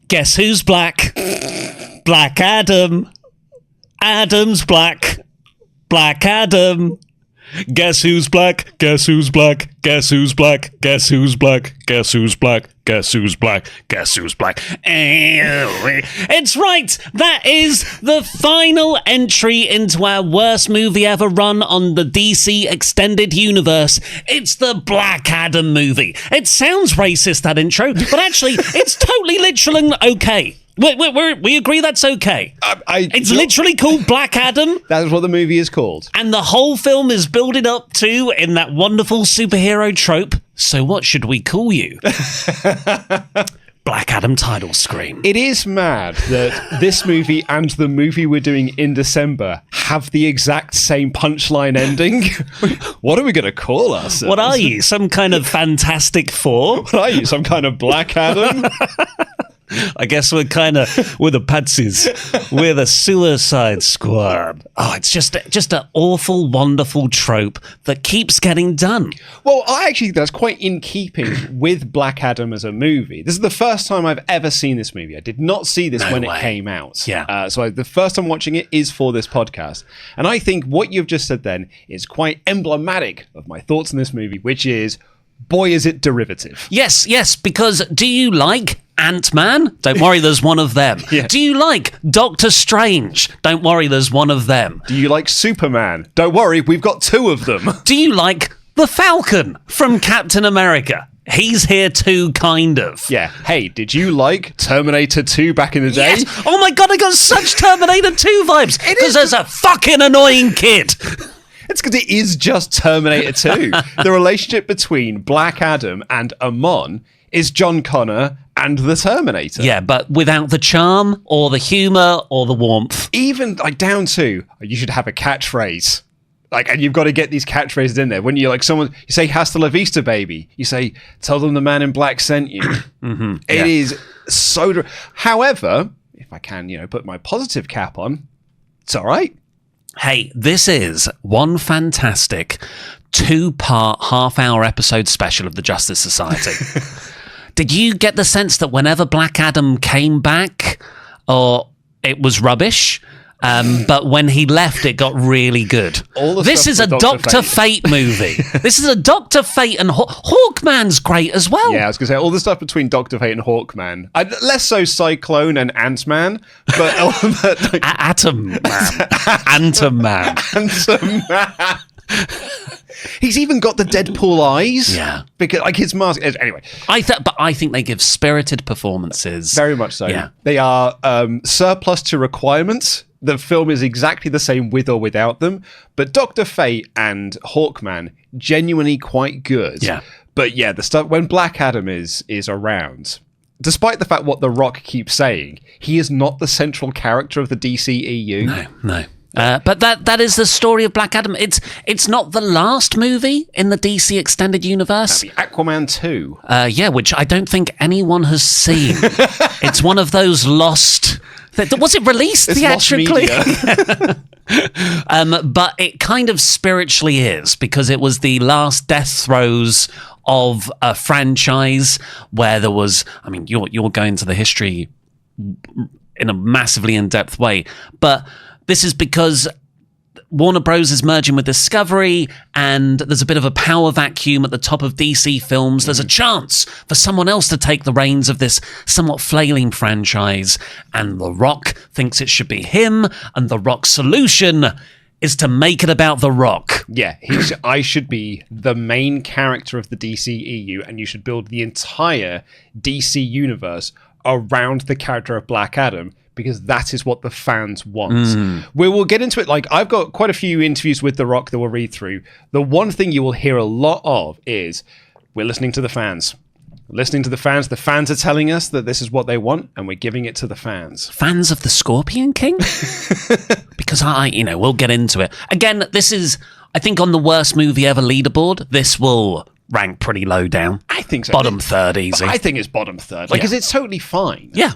Guess who's black? Black Adam. Adam's black. Black Adam. Guess who's black? Guess who's black? Guess who's black? Guess who's black? Guess who's black? Guess who's black? Guess who's black? It's right! That is the final entry into our worst movie ever run on the DC Extended Universe. It's the Black Adam movie. It sounds racist, that intro, but actually, it's totally literal and okay. We agree that's okay. It's literally called Black Adam. That's what the movie is called. And the whole film is building up to in that wonderful superhero trope. So what should we call you? Black Adam title screen. It is mad that this movie and the movie we're doing in December have the exact same punchline ending. What are we going to call ourselves? What are you? Some kind of Fantastic Four? What are you? Some kind of Black Adam? I guess we're the Patsies. We're the Suicide Squad. Oh, it's just an awful, wonderful trope that keeps getting done. Well, I actually think that's quite in keeping with Black Adam as a movie. This is the first time I've ever seen this movie. I did not see this when it came out. Yeah. So the first time watching it is for this podcast. And I think what you've just said then is quite emblematic of my thoughts on this movie, which is, boy, is it derivative. Yes, because do you like Ant-Man? Don't worry, there's one of them. Yeah. Do you like Doctor Strange? Don't worry, there's one of them. Do you like Superman? Don't worry, we've got two of them. Do you like the Falcon from Captain America? He's here too, kind of. Yeah. Hey, did you like Terminator 2 back in the day? Yes. Oh my God, I got such Terminator 2 vibes. Because there's a fucking annoying kid. It's because it is just Terminator 2. The relationship between Black Adam and Amon is John Connor and the Terminator. Yeah, but without the charm or the humour or the warmth. Even like down to, you should have a catchphrase. And you've got to get these catchphrases in there. When you you say "Hasta la vista, baby." You say, "Tell them the man in black sent you." Mm-hmm, It is so. However, if I can, put my positive cap on, it's all right. Hey, this is one fantastic 2-part half-hour episode special of the Justice Society. Did you get the sense that whenever Black Adam came back, it was rubbish? But when he left, it got really good. This is a Dr. Fate movie. This is a Dr. Fate, and Hawkman's great as well. Yeah, I was going to say, all the stuff between Dr. Fate and Hawkman. Less so Cyclone and Ant-Man, but... Atom Man. Antom Man. Antom Man. He's even got the Deadpool eyes. Yeah. Because, his mask... Anyway. But I think they give spirited performances. Very much so. Yeah. They are surplus to requirements. The film is exactly the same with or without them. But Dr. Fate and Hawkman, genuinely quite good. Yeah. But yeah, the stuff... When Black Adam is around... Despite the fact what The Rock keeps saying, he is not the central character of the DCEU. No. But that is the story of Black Adam. It's not the last movie in the DC Extended Universe. That'd be Aquaman 2. Which I don't think anyone has seen. It's one of those lost... Was it released theatrically? But it kind of spiritually is, because it was the last death throes of a franchise where there was... I mean, you're going to the history in a massively in-depth way, but... This is because Warner Bros. Is merging with Discovery, and there's a bit of a power vacuum at the top of DC Films. There's a chance for someone else to take the reins of this somewhat flailing franchise, and The Rock thinks it should be him, and The Rock's solution is to make it about The Rock. Yeah, I should be the main character of the DCEU, and you should build the entire DC universe around the character of Black Adam, because that is what the fans want. We will get into it. I've got quite a few interviews with The Rock that we'll read through. The one thing you will hear a lot of is, we're listening to the fans. Listening to the fans. The fans are telling us that this is what they want, and we're giving it to the fans. Fans of the Scorpion King? Because we'll get into it. Again, this is, I think, on the worst movie ever leaderboard, this will rank pretty low down. I think so. Bottom third, easy. I think it's bottom third. Because it's totally fine. Yeah.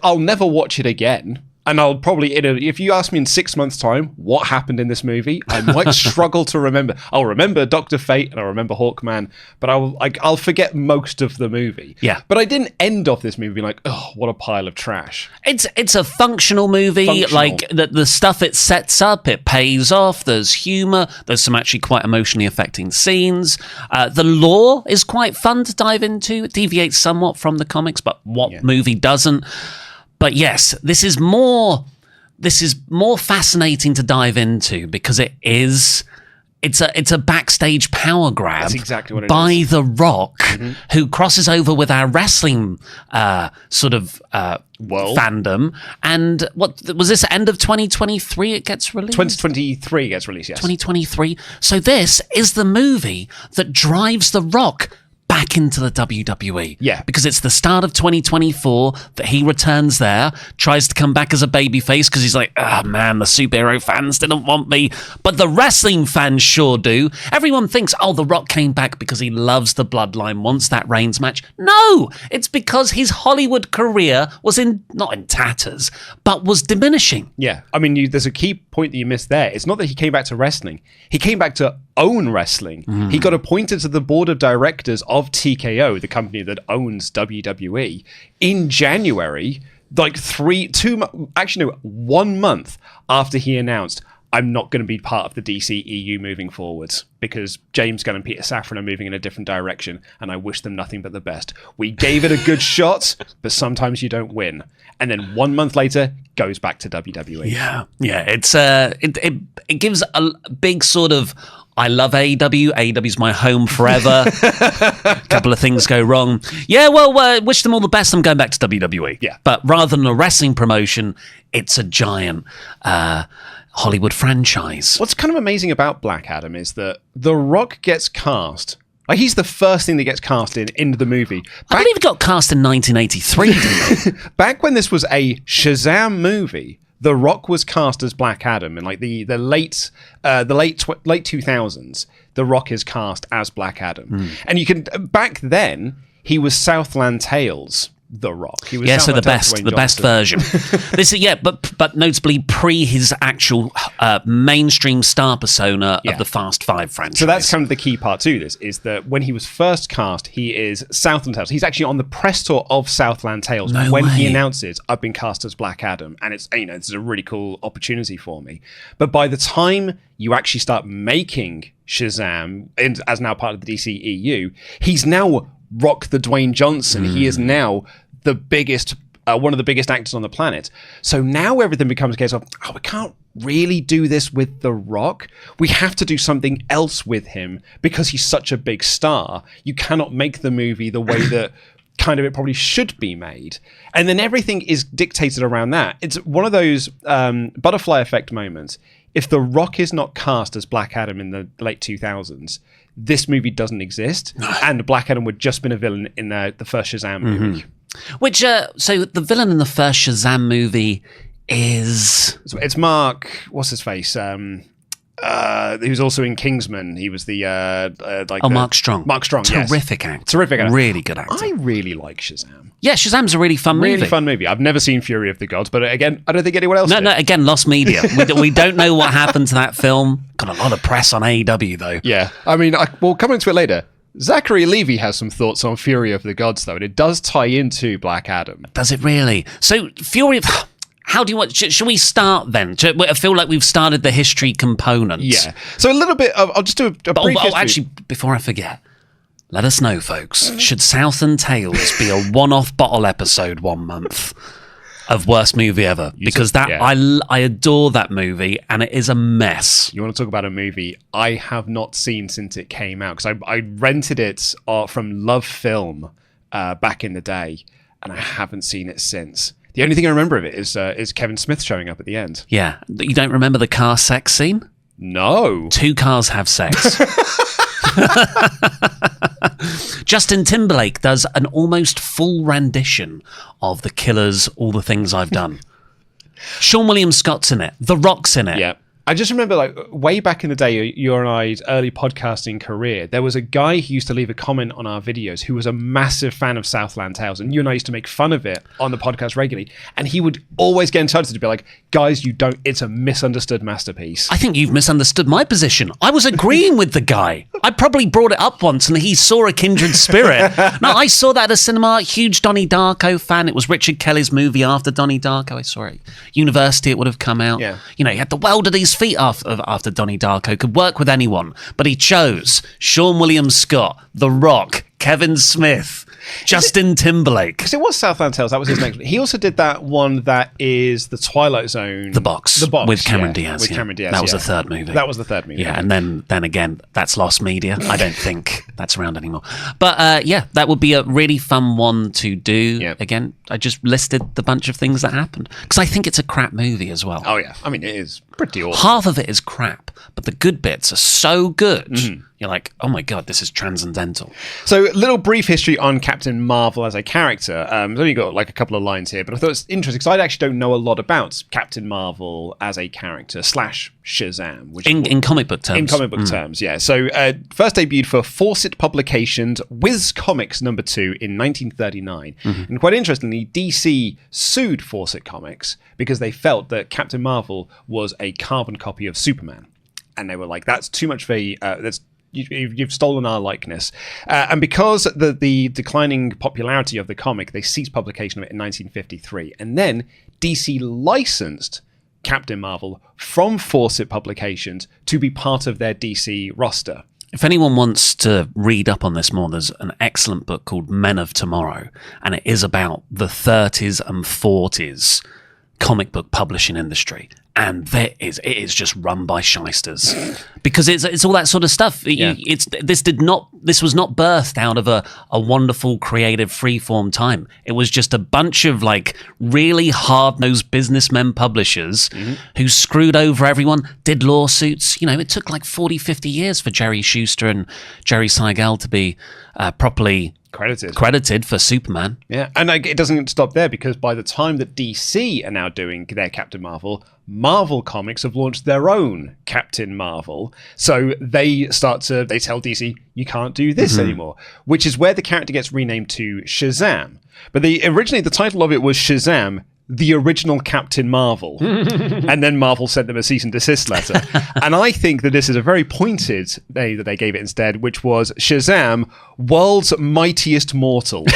I'll never watch it again. And I'll probably, if you ask me in 6 months' time what happened in this movie, I might struggle to remember. I'll remember Dr. Fate and I'll remember Hawkman, but I'll forget most of the movie. Yeah. But I didn't end off this movie being like, oh, what a pile of trash. It's a functional movie. Like the stuff it sets up, it pays off. There's humor. There's some actually quite emotionally affecting scenes. The lore is quite fun to dive into. It deviates somewhat from the comics, but what movie doesn't? But yes, this is more fascinating to dive into because it's a backstage power grab. That's exactly what it by is. The Rock, who crosses over with our wrestling fandom. And what was this, end of 2023 it gets released? 2023 gets released, yes. 2023. So this is the movie that drives The Rock back into the WWE. Yeah. Because it's the start of 2024 that he returns there, tries to come back as a babyface because he's like, oh man, the superhero fans didn't want me, but the wrestling fans sure do. Everyone thinks, oh, The Rock came back because he loves the bloodline, wants that Reigns match. No, it's because his Hollywood career was not in tatters, but was diminishing. Yeah. I mean, there's a key point that you missed there. It's not that he came back to wrestling. He came back to own wrestling. He got appointed to the board of directors of TKO, the company that owns WWE, in January, like 1 month after he announced, I'm not going to be part of the DCEU moving forwards because James Gunn and Peter Safran are moving in a different direction and I wish them nothing but the best. We gave it a good shot, but sometimes you don't win. And then 1 month later, goes back to WWE. Yeah. It's it gives a big sort of, I love AEW. AEW's my home forever. A couple of things go wrong. Yeah, well, wish them all the best. I'm going back to WWE. Yeah. But rather than a wrestling promotion, it's a giant Hollywood franchise. What's kind of amazing about Black Adam is that The Rock gets cast. Like, he's the first thing that gets cast into the movie. I believe it got cast in 1983, didn't it? Back when this was a Shazam movie, The Rock was cast as Black Adam in like the late 2000s. The Rock is cast as Black Adam, and you can back then he was Southland Tales. The Rock. He was so the Southland best version. This is but notably pre his actual mainstream star persona of the Fast Five franchise. So that's kind of the key part to this, is that when he was first cast, he is Southland Tales. He's actually on the press tour of Southland Tales he announces, I've been cast as Black Adam, and it's, this is a really cool opportunity for me. But by the time you actually start making Shazam as now part of the DCEU, he's now Rock the Dwayne Johnson. He is now the biggest, one of the biggest actors on the planet. So now everything becomes a case of, we can't really do this with The Rock. We have to do something else with him because he's such a big star. You cannot make the movie the way that kind of it probably should be made. And then everything is dictated around that. It's one of those butterfly effect moments. If The Rock is not cast as Black Adam in the late 2000s, this movie doesn't exist, and Black Adam would just been a villain in the first Shazam movie. Which, so the villain in the first Shazam movie is... It's Mark, what's his face? He was also in Kingsman. He was the... Mark Strong. Mark Strong, Terrific actor. Terrific actor. Really good actor. I really like Shazam. Yeah, Shazam's a really fun movie. Really fun movie. I've never seen Fury of the Gods, but again, I don't think anyone else did. No, again, lost media. We don't know what happened to that film. Got a lot of press on AEW, though. Yeah. I mean, we'll come into it later. Zachary Levi has some thoughts on Fury of the Gods, though, and it does tie into Black Adam. Does it really? So, Fury of... How do you want... Should we start then? I feel like we've started the history component. Yeah. So a little bit of... I'll just do a brief history. Actually, before I forget... Let us know, folks. Should Southland Tales be a one-off bottle episode 1 month of worst movie ever? Because I adore that movie, and it is a mess. You want to talk about a movie I have not seen since it came out? Because I rented it from Love Film back in the day, and I haven't seen it since. The only thing I remember of it is Kevin Smith showing up at the end. Yeah. You don't remember the car sex scene? No. 2 cars have sex. Justin Timberlake does an almost full rendition of The Killer's All the Things I've Done. Sean William Scott's in it. The Rock's in it. Yeah. I just remember, like, way back in the day, your and I's early podcasting career, there was a guy who used to leave a comment on our videos who was a massive fan of Southland Tales, and you and I used to make fun of it on the podcast regularly, and he would always get in touch to be like, guys, it's a misunderstood masterpiece. I think you've misunderstood my position. I was agreeing with the guy. I probably brought it up once and he saw a kindred spirit. No, I saw that at a cinema, huge Donnie Darko fan. It was Richard Kelly's movie after Donnie Darko. I saw it at university, it would have come out. Yeah. You know, he had the world at his feet after Donnie Darko, could work with anyone, but he chose Sean William Scott, The Rock, Kevin Smith, Justin Timberlake. Because it was Southland Tales, that was his next one. He also did that one that is the Twilight Zone. The Box. With Cameron Diaz. With Cameron Diaz, that was the third movie. That was the third movie. Yeah, and then again, that's lost media. I don't think that's around anymore. But yeah, that would be a really fun one to do. Yep. Again, I just listed the bunch of things that happened. Because I think it's a crap movie as well. Oh, yeah. I mean, it is pretty awesome. Half of it is crap, but the good bits are so good. Mm-hmm. You're like, oh my God, this is transcendental. So, little brief history on Captain Marvel as a character. I've only got like a couple of lines here, but I thought it's interesting because I actually don't know a lot about Captain Marvel as a character / Shazam. Which in comic book terms. In comic book terms, yeah. So, first debuted for Fawcett Publications, Whiz Comics #2 in 1939. Mm-hmm. And quite interestingly, DC sued Fawcett Comics because they felt that Captain Marvel was a carbon copy of Superman. And they were like, that's too much for you've stolen our likeness. And because the declining popularity of the comic, they ceased publication of it in 1953. And then DC licensed Captain Marvel from Fawcett Publications to be part of their DC roster. If anyone wants to read up on this more, there's an excellent book called Men of Tomorrow, and it is about the 30s and 40s comic book publishing industry. And it is just run by shysters because it's all that sort of stuff. Yeah. This was not birthed out of a wonderful, creative, freeform time. It was just a bunch of like really hard-nosed businessmen publishers who screwed over everyone, did lawsuits. You know, it took like 40, 50 years for Jerry Schuster and Jerry Siegel to be properly credited for Superman. Yeah, and it doesn't stop there because by the time that DC are now doing their Captain Marvel, Marvel Comics have launched their own Captain Marvel. So they tell DC, you can't do this anymore, which is where the character gets renamed to Shazam. But originally the title of it was Shazam, the original Captain Marvel. And then Marvel sent them a cease and desist letter. And I think that this is a very pointed name that they gave it instead, which was Shazam, World's Mightiest Mortal.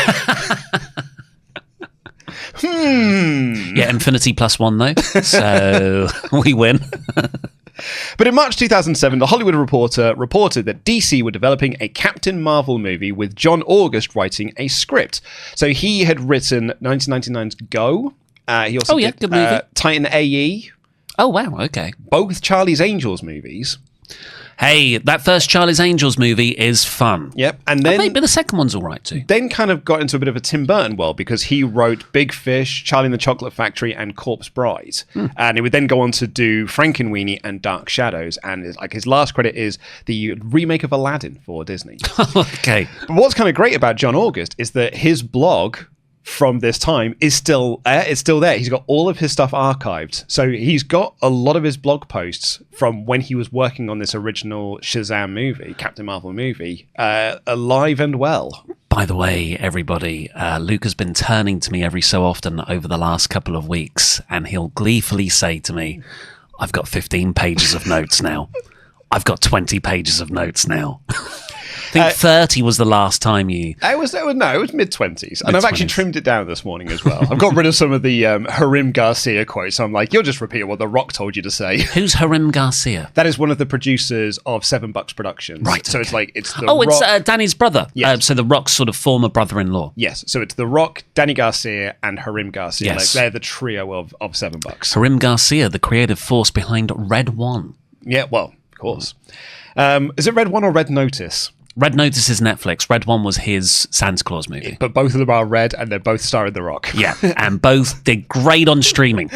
Yeah, Infinity +1 though, so we win. But in March 2007, The Hollywood Reporter reported that DC were developing a Captain Marvel movie with John August writing a script. So he had written 1999's Go. He also did good movie. Titan AE. Oh, wow, okay. Both Charlie's Angels movies. Hey, that first Charlie's Angels movie is fun. Yep, and then maybe the second one's all right too. Then kind of got into a bit of a Tim Burton world because he wrote Big Fish, Charlie and the Chocolate Factory, and Corpse Bride. And he would then go on to do Frankenweenie and Dark Shadows. And like his last credit is the remake of Aladdin for Disney. Okay. But what's kind of great about John August is that his blog from this time is still it's still there. He's got all of his stuff archived. So he's got a lot of his blog posts from when he was working on this original Shazam movie, Captain Marvel movie, alive and well. By the way, everybody, Luke has been turning to me every so often over the last couple of weeks, and he'll gleefully say to me, I've got 15 pages of notes now. I've got 20 pages of notes now. I think 30 was the last time you... It was mid-20s. And I've actually trimmed it down this morning as well. I've got rid of some of the Harim Garcia quotes. So I'm like, you'll just repeat what The Rock told you to say. Who's Harim Garcia? That is one of the producers of $7 Productions. Right, So okay. it's the Rock... it's Danny's brother. Yes. So The Rock's sort of former brother-in-law. Yes, so it's The Rock, Danny Garcia, and Harim Garcia. Yes. They're the trio of $7. Harim Garcia, the creative force behind Red One. Yeah, well, of course. Is it Red One or Red Notice? Red Notice is Netflix. Red One was his Santa Claus movie. But both of them are red, and they're both starring The Rock. Yeah, and both did great on streaming.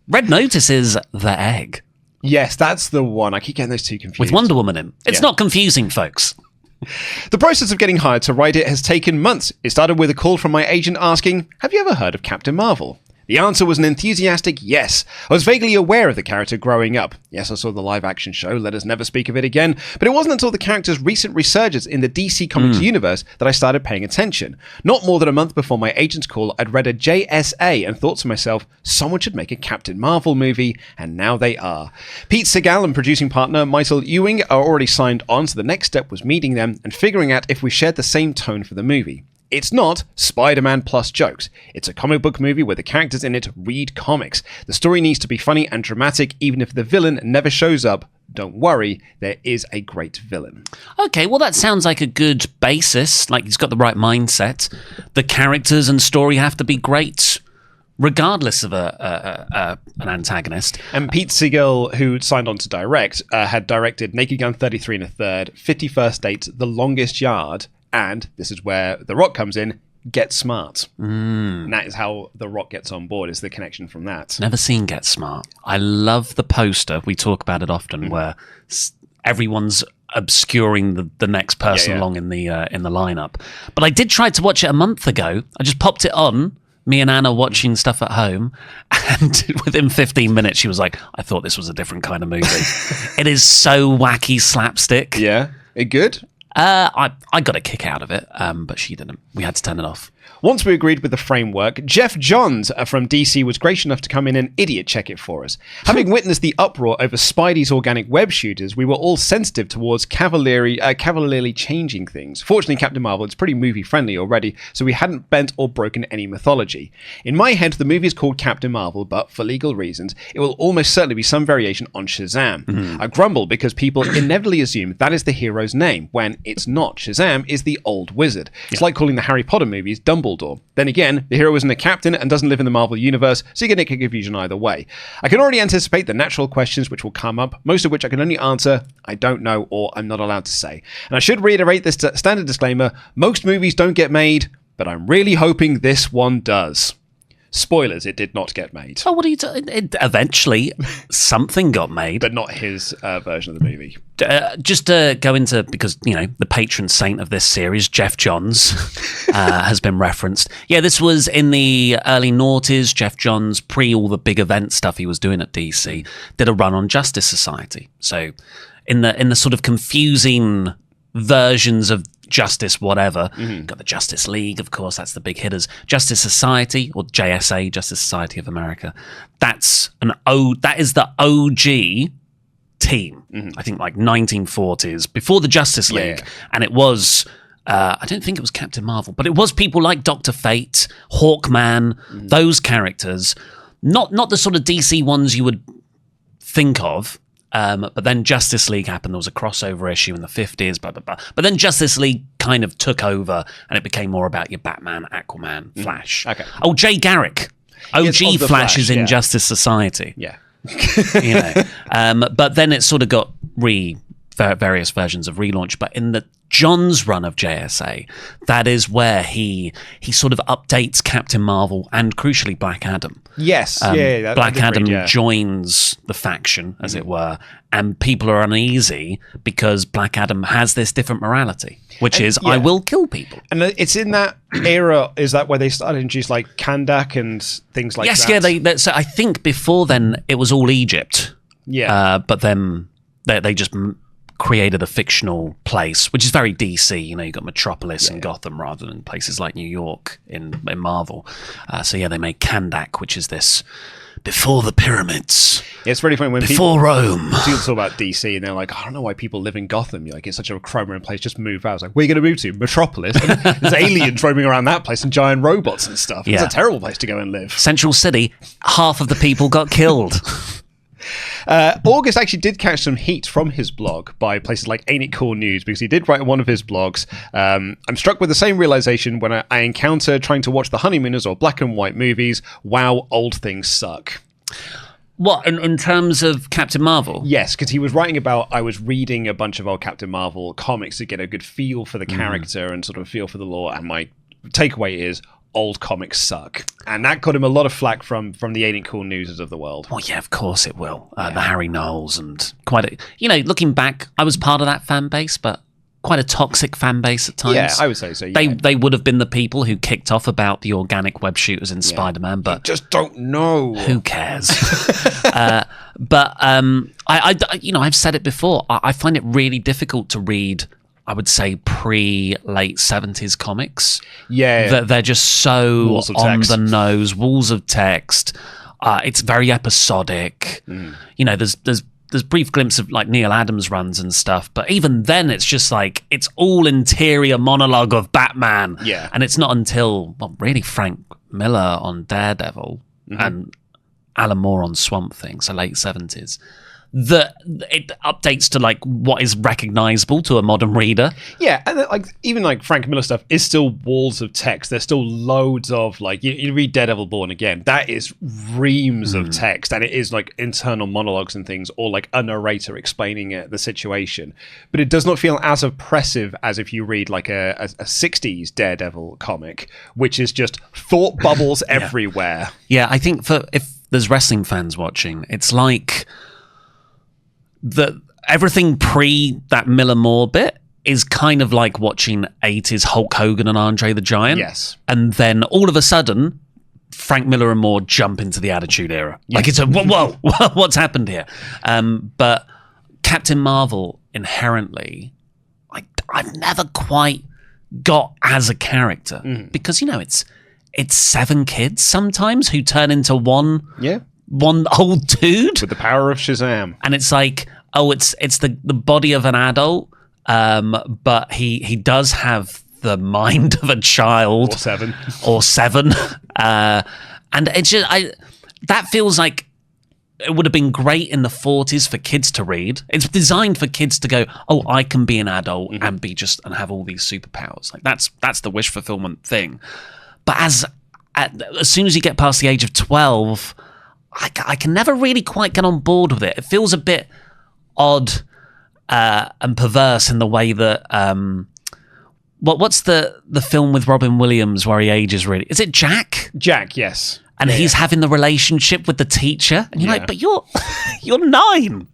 Red Notice is The Egg. Yes, that's the one. I keep getting those two confused. With Wonder Woman in. It's not confusing, folks. The process of getting hired to write it has taken months. It started with a call from my agent asking, have you ever heard of Captain Marvel? The answer was an enthusiastic yes. I was vaguely aware of the character growing up. Yes, I saw the live-action show, Let Us Never Speak of It Again, but it wasn't until the character's recent resurgence in the DC Comics universe that I started paying attention. Not more than a month before my agent's call, I'd read a JSA and thought to myself, someone should make a Captain Marvel movie, and now they are. Pete Segal and producing partner mythologizing are already signed on, so the next step was meeting them and figuring out if we shared the same tone for the movie. It's not Spider-Man plus jokes. It's a comic book movie where the characters in it read comics. The story needs to be funny and dramatic, even if the villain never shows up. Don't worry, there is a great villain. Okay, well, that sounds like a good basis. Like, he's got the right mindset. The characters and story have to be great, regardless of an antagonist. And Pete Segal, who signed on to direct, had directed Naked Gun 33 1/3, 51st Dates, The Longest Yard, and this is where The Rock comes in, Get Smart. And that is how The Rock gets on board, is the connection from that. Never seen Get Smart. I love the poster. We talk about it often, where everyone's obscuring the next person along in the lineup. But I did try to watch it a month ago. I just popped it on, me and Anna watching stuff at home, and within 15 minutes she was like, I thought this was a different kind of movie. It is so wacky slapstick. Yeah. It good? I got a kick out of it, but she didn't. We had to turn it off. Once we agreed with the framework, Jeff Johns from DC was gracious enough to come in and idiot check it for us. Having witnessed the uproar over Spidey's organic web shooters, we were all sensitive towards cavalierly changing things. Fortunately, Captain Marvel is pretty movie-friendly already, so we hadn't bent or broken any mythology. In my head, the movie is called Captain Marvel, but for legal reasons, it will almost certainly be some variation on Shazam. I grumble because people inevitably assume that is the hero's name, when it's not. Shazam is the old wizard. It's like calling the Harry Potter movies Dumbledore. Then again, the hero isn't a captain and doesn't live in the Marvel universe, so you get a confusion either way. I can already anticipate the natural questions which will come up, most of which I can only answer, I don't know, or I'm not allowed to say. And I should reiterate this standard disclaimer, most movies don't get made, but I'm really hoping this one does. Spoilers, it did not get made. Oh, what are you talking? Eventually, something got made. But not his version of the movie. Just to go into, because, you know, the patron saint of this series, Jeff Johns, has been referenced. Yeah, this was in the early noughties. Jeff Johns, pre all the big event stuff he was doing at DC, did a run on Justice Society. So in the sort of confusing versions of Justice whatever, got the Justice League, of course, that's the big hitters. Justice Society, or JSA, Justice Society of America, that is the OG team. I think like 1940s, before the Justice League. And it was I don't think it was Captain Marvel, but it was people like Dr. Fate, Hawkman, those characters, not the sort of DC ones you would think of. But then Justice League happened. There was a crossover issue in the 50s, blah, blah, blah. But then Justice League kind of took over, and it became more about your Batman, Aquaman, Flash. Okay. Oh, Jay Garrick. OG Flash is in Justice Society. Yeah. You know. But then it sort of got various versions of relaunch. But in the John's run of JSA, that is where he sort of updates Captain Marvel and, crucially, Black Adam. Yes. Black Adam joins the faction, as it were, and people are uneasy because Black Adam has this different morality, which is, I will kill people. And it's in that era, is that where they started to introduce like Kandak and things like that? Yes, yeah. So I think before then it was all Egypt. Yeah. But then they just created a fictional place, which is very DC. You know, you've got Metropolis and Gotham rather than places like New York in Marvel. So yeah, they made Kandak, which is this before the pyramids. Yeah, it's really funny when before Rome. People talk about DC and they're like, I don't know why people live in Gotham. You're like, it's such a crime place, just move out. I was like, where are you going to move to? Metropolis. And there's aliens roaming around that place and giant robots and stuff. It's a terrible place to go and live. Central City, half of the people got killed. August actually did catch some heat from his blog by places like Ain't It Cool News, because he did write in one of his blogs, I'm struck with the same realization when I encounter trying to watch the Honeymooners or black and white movies. Wow, old things suck. What, in terms of Captain Marvel? Yes, because he was writing about, I was reading a bunch of old Captain Marvel comics to get a good feel for the character and sort of feel for the lore, and my takeaway is, old comics suck. And that got him a lot of flack from the Ain't It Cool Newses of the world. Well, yeah, of course it will. The Harry Knowles and quite a... You know, looking back, I was part of that fan base, but quite a toxic fan base at times. Yeah, I would say so. Yeah. They would have been the people who kicked off about the organic web shooters in Spider-Man, but you just don't know. Who cares? I've said it before. I find it really difficult to read, I would say, late 70s comics. Yeah. They're just so on the nose, walls of text. It's very episodic. You know, there's brief glimpses of like Neil Adams runs and stuff, but even then it's just like it's all interior monologue of Batman. Yeah. And it's not until really Frank Miller on Daredevil and Alan Moore on Swamp Thing, so late 70s, that it updates to like what is recognizable to a modern reader. Yeah, and like even like Frank Miller stuff is still walls of text. There's still loads of like you read Daredevil Born Again, that is reams of text, and it is like internal monologues and things, or like a narrator explaining the situation. But it does not feel as oppressive as if you read like a 60s Daredevil comic, which is just thought bubbles everywhere. Yeah, I think if there's wrestling fans watching, it's like everything pre that Miller Moore bit is kind of like watching 80s Hulk Hogan and Andre the Giant. Yes. And then all of a sudden, Frank Miller and Moore jump into the Attitude Era. Yes. Like it's a, whoa, what's happened here? But Captain Marvel, inherently, I've never quite got as a character. Because, you know, it's 7 kids sometimes who turn into one old dude with the power of Shazam, and it's like, it's the body of an adult, but he does have the mind of a child, or seven, and it's just that feels like it would have been great in the 40s for kids to read. It's designed for kids to go, I can be an adult and be and have all these superpowers. Like that's the wish fulfillment thing. But as soon as you get past the age of 12, I can never really quite get on board with it. It feels a bit odd and perverse in the way that what's the film with Robin Williams where he ages really? Is it Jack? Jack, yes. And he's having the relationship with the teacher, and you're like, but you're 9.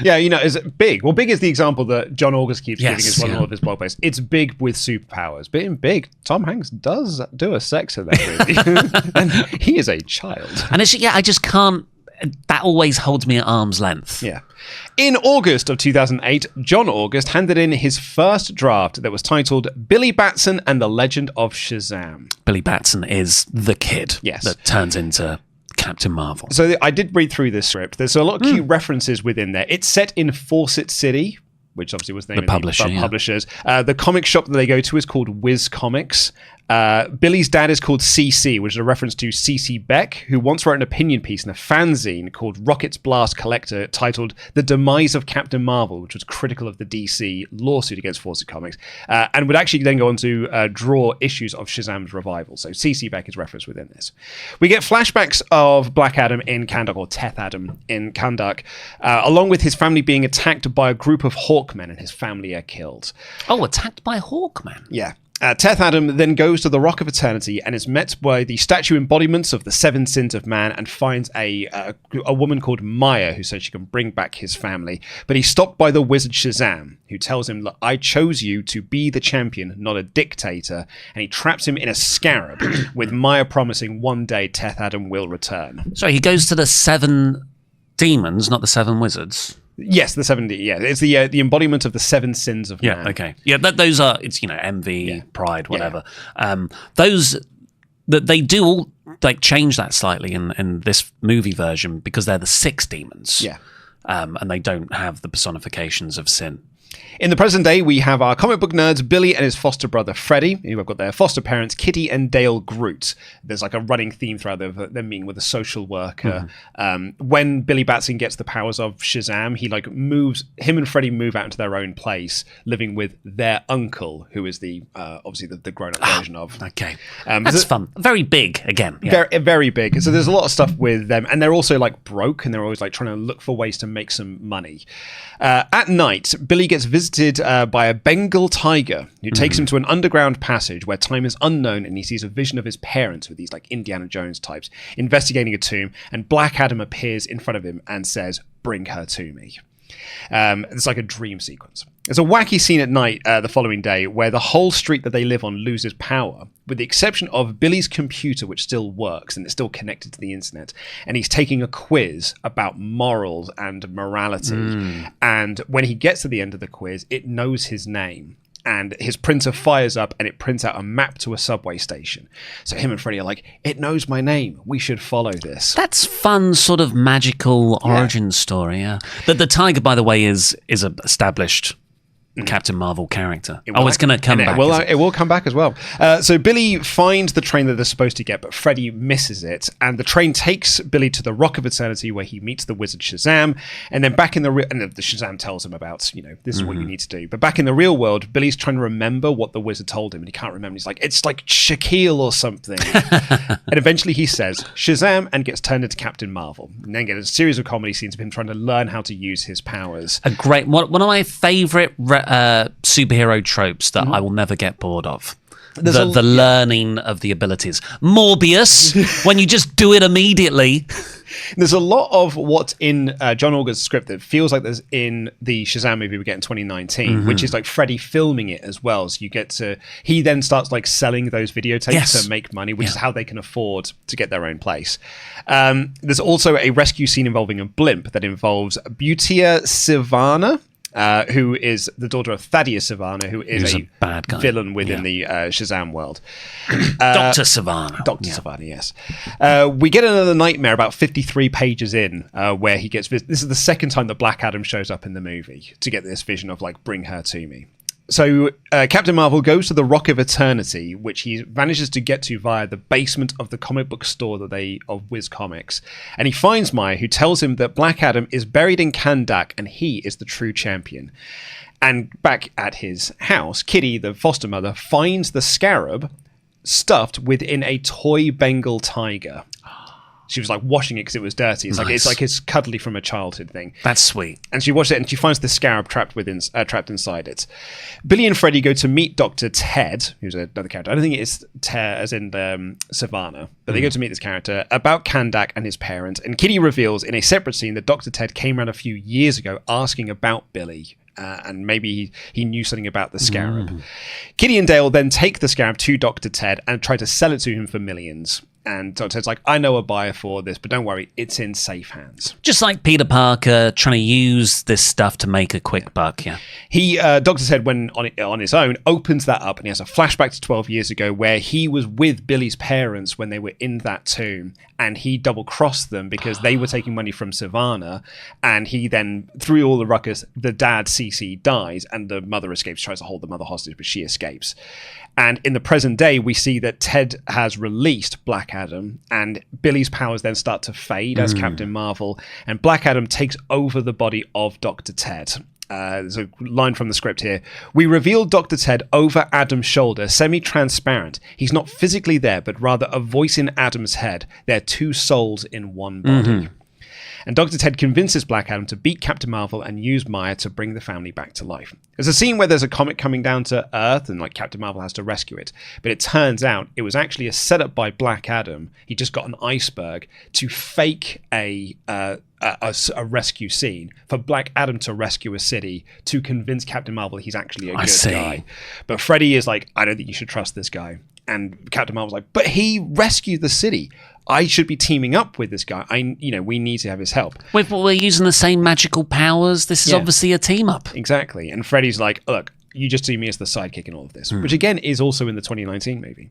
Yeah, you know, is it Big? Well, Big is the example that John August keeps giving as one of his blog posts. It's Big with superpowers. But in Big, Tom Hanks does do a sex in that movie. And he is a child. And I just can't. That always holds me at arm's length. Yeah. In August of 2008, John August handed in his first draft that was titled Billy Batson and the Legend of Shazam. Billy Batson is the kid that turns into Captain Marvel. So I did read through this script. There's a lot of cute references within there. It's set in Fawcett City, which obviously was the name of the publishers. The comic shop that they go to is called Whiz Comics. Billy's dad is called CC, which is a reference to CC Beck, who once wrote an opinion piece in a fanzine called Rocket's Blast Collector titled The Demise of Captain Marvel, which was critical of the DC lawsuit against Fawcett Comics, and would actually then go on to draw issues of Shazam's revival. So CC Beck is referenced within this. We get flashbacks of Black Adam in Kahndaq, or Teth Adam in Kahndaq, along with his family being attacked by a group of Hawkmen, and his family are killed. Oh, attacked by Hawkmen? Yeah. Teth Adam then goes to the Rock of Eternity and is met by the statue embodiments of the 7 sins of man, and finds a woman called Maya who says she can bring back his family. But he's stopped by the wizard Shazam, who tells him, look, I chose you to be the champion, not a dictator. And he traps him in a scarab, with Maya promising one day Teth Adam will return. So he goes to the 7 demons, not the 7 wizards. Yes, the 7. Yeah, it's the embodiment of the 7 sins of man. Yeah, okay. Yeah, those are, it's, envy, pride, whatever. Yeah. Those that they do all like change that slightly in this movie version, because they're the 6 demons. Yeah, and they don't have the personifications of sin. In the present day, we have our comic book nerds, Billy and his foster brother, Freddie, who have got their foster parents, Kitty and Dale Groot. There's like a running theme throughout them meeting with a social worker. When Billy Batson gets the powers of Shazam, he him and Freddie move out into their own place, living with their uncle, who is obviously the grown-up version of. Okay. That's fun. Very big, again. Yeah. Very, very big. So there's a lot of stuff with them, and they're also like broke, and they're always like trying to look for ways to make some money. At night, Billy gets visited by a Bengal tiger who takes him to an underground passage where time is unknown, and he sees a vision of his parents with these like Indiana Jones types investigating a tomb, and Black Adam appears in front of him and says, bring her to me. It's like a dream sequence. There's a wacky scene at night the following day where the whole street that they live on loses power, with the exception of Billy's computer, which still works and it's still connected to the internet. And he's taking a quiz about morals and morality. And when he gets to the end of the quiz, it knows his name. And his printer fires up and it prints out a map to a subway station. So him and Freddy are like, it knows my name. We should follow this. That's fun, sort of magical origin story, yeah. The tiger, by the way, is a established Captain Marvel character. It's going to come back. It will come back as well. So Billy finds the train that they're supposed to get, but Freddy misses it. And the train takes Billy to the Rock of Eternity where he meets the wizard Shazam. And then back in the Shazam tells him about, this is what you need to do. But back in the real world, Billy's trying to remember what the wizard told him. And he can't remember. He's like, it's like Shaquille or something. And eventually he says, Shazam, and gets turned into Captain Marvel. And then get a series of comedy scenes of him trying to learn how to use his powers. A great one of my favourite superhero tropes that I will never get bored of. The learning of the abilities. Morbius, when you just do it immediately. There's a lot of what's in John Augur's script that feels like there's in the Shazam movie we get in 2019, which is like Freddy filming it as well. So he then starts like selling those videotapes to make money, which is how they can afford to get their own place. There's also a rescue scene involving a blimp that involves Butia Sivana, who is the daughter of Thaddeus Sivana, who is a bad guy. Villain within the Shazam world. Dr. Sivana. Dr. Sivana, yes. We get another nightmare about 53 pages in, where he gets... This is the second time that Black Adam shows up in the movie to get this vision of, like, bring her to me. So Captain Marvel goes to the Rock of Eternity, which he manages to get to via the basement of the comic book store of Wiz Comics. And he finds Maya, who tells him that Black Adam is buried in Kandak and he is the true champion. And back at his house, Kitty, the foster mother, finds the scarab stuffed within a toy Bengal tiger. She was like washing it because it was dirty. It's like his cuddly from a childhood thing. That's sweet. And she washes it and she finds the scarab trapped inside it. Billy and Freddy go to meet Dr. Ted, who's another character. I don't think it is Ted as in Savannah, but they go to meet this character about Kandak and his parents. And Kitty reveals in a separate scene that Dr. Ted came around a few years ago asking about Billy. And maybe he knew something about the scarab. Kitty and Dale then take the scarab to Dr. Ted and try to sell it to him for millions. And Dr. Ted's like, I know a buyer for this, but don't worry, it's in safe hands. Just like Peter Parker trying to use this stuff to make a quick buck, He, Dr. Ted, when on his own, opens that up and he has a flashback to 12 years ago where he was with Billy's parents when they were in that tomb, and he double-crossed them because they were taking money from Savannah, and he then, through all the ruckus, the dad, Cece, dies, and the mother escapes, tries to hold the mother hostage, but she escapes. And in the present day, we see that Ted has released Black Adam, and Billy's powers then start to fade as Captain Marvel, and Black Adam takes over the body of Dr. Ted. There's a line from the script here. We reveal Dr. Ted over Adam's shoulder, semi-transparent. He's not physically there, but rather a voice in Adam's head. They're two souls in one body. And Dr. Ted convinces Black Adam to beat Captain Marvel and use Maya to bring the family back to life. There's a scene where there's a comet coming down to Earth and like Captain Marvel has to rescue it. But it turns out it was actually a setup by Black Adam. He just got an iceberg to fake a rescue scene for Black Adam to rescue a city to convince Captain Marvel he's actually a good guy. But Freddy is like, I don't think you should trust this guy. And Captain Marvel's like, but he rescued the city. I should be teaming up with this guy. We need to have his help. We're using the same magical powers. This is obviously a team up. Exactly. And Freddy's like, look, you just see me as the sidekick in all of this, which again is also in the 2019 movie.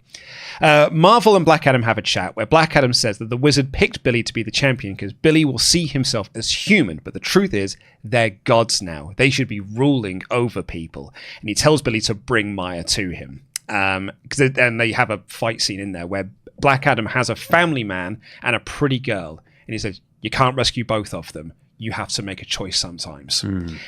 Marvel and Black Adam have a chat where Black Adam says that the wizard picked Billy to be the champion because Billy will see himself as human, but the truth is they're gods now. They should be ruling over people. And he tells Billy to bring Maya to him. And they have a fight scene in there where Black Adam has a family man and a pretty girl. And he says, you can't rescue both of them. You have to make a choice sometimes.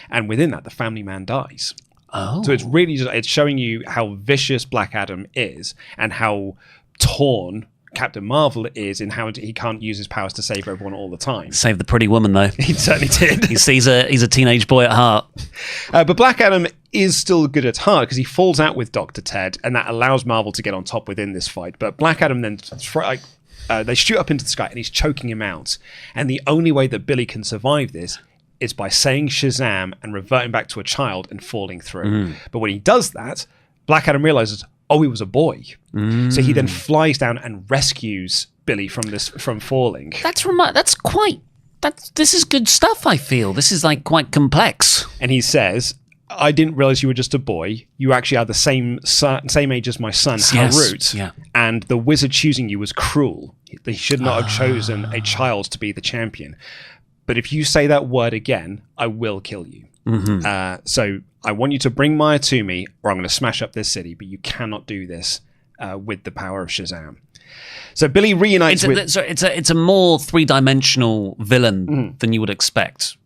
And within that, the family man dies. Oh. So it's really it's showing you how vicious Black Adam is and how torn Captain Marvel is in how he can't use his powers to save everyone all the time. Save the pretty woman, though. He certainly did. he's a teenage boy at heart. But Black Adam is still good at heart because he falls out with Dr. Ted, and that allows Marvel to get on top within this fight. But Black Adam then they shoot up into the sky, and he's choking him out. And the only way that Billy can survive this is by saying Shazam and reverting back to a child and falling through. But when he does that, Black Adam realizes, oh, he was a boy. So he then flies down and rescues Billy from falling. This is good stuff, I feel. This is like quite complex. And he says, I didn't realize you were just a boy. You actually are the same age as my son, Harut. Yeah. And the wizard choosing you was cruel. He should not have chosen a child to be the champion. But if you say that word again, I will kill you. So I want you to bring Maya to me, or I'm going to smash up this city. But you cannot do this with the power of Shazam. So Billy reunites with... It's a more three-dimensional villain than you would expect.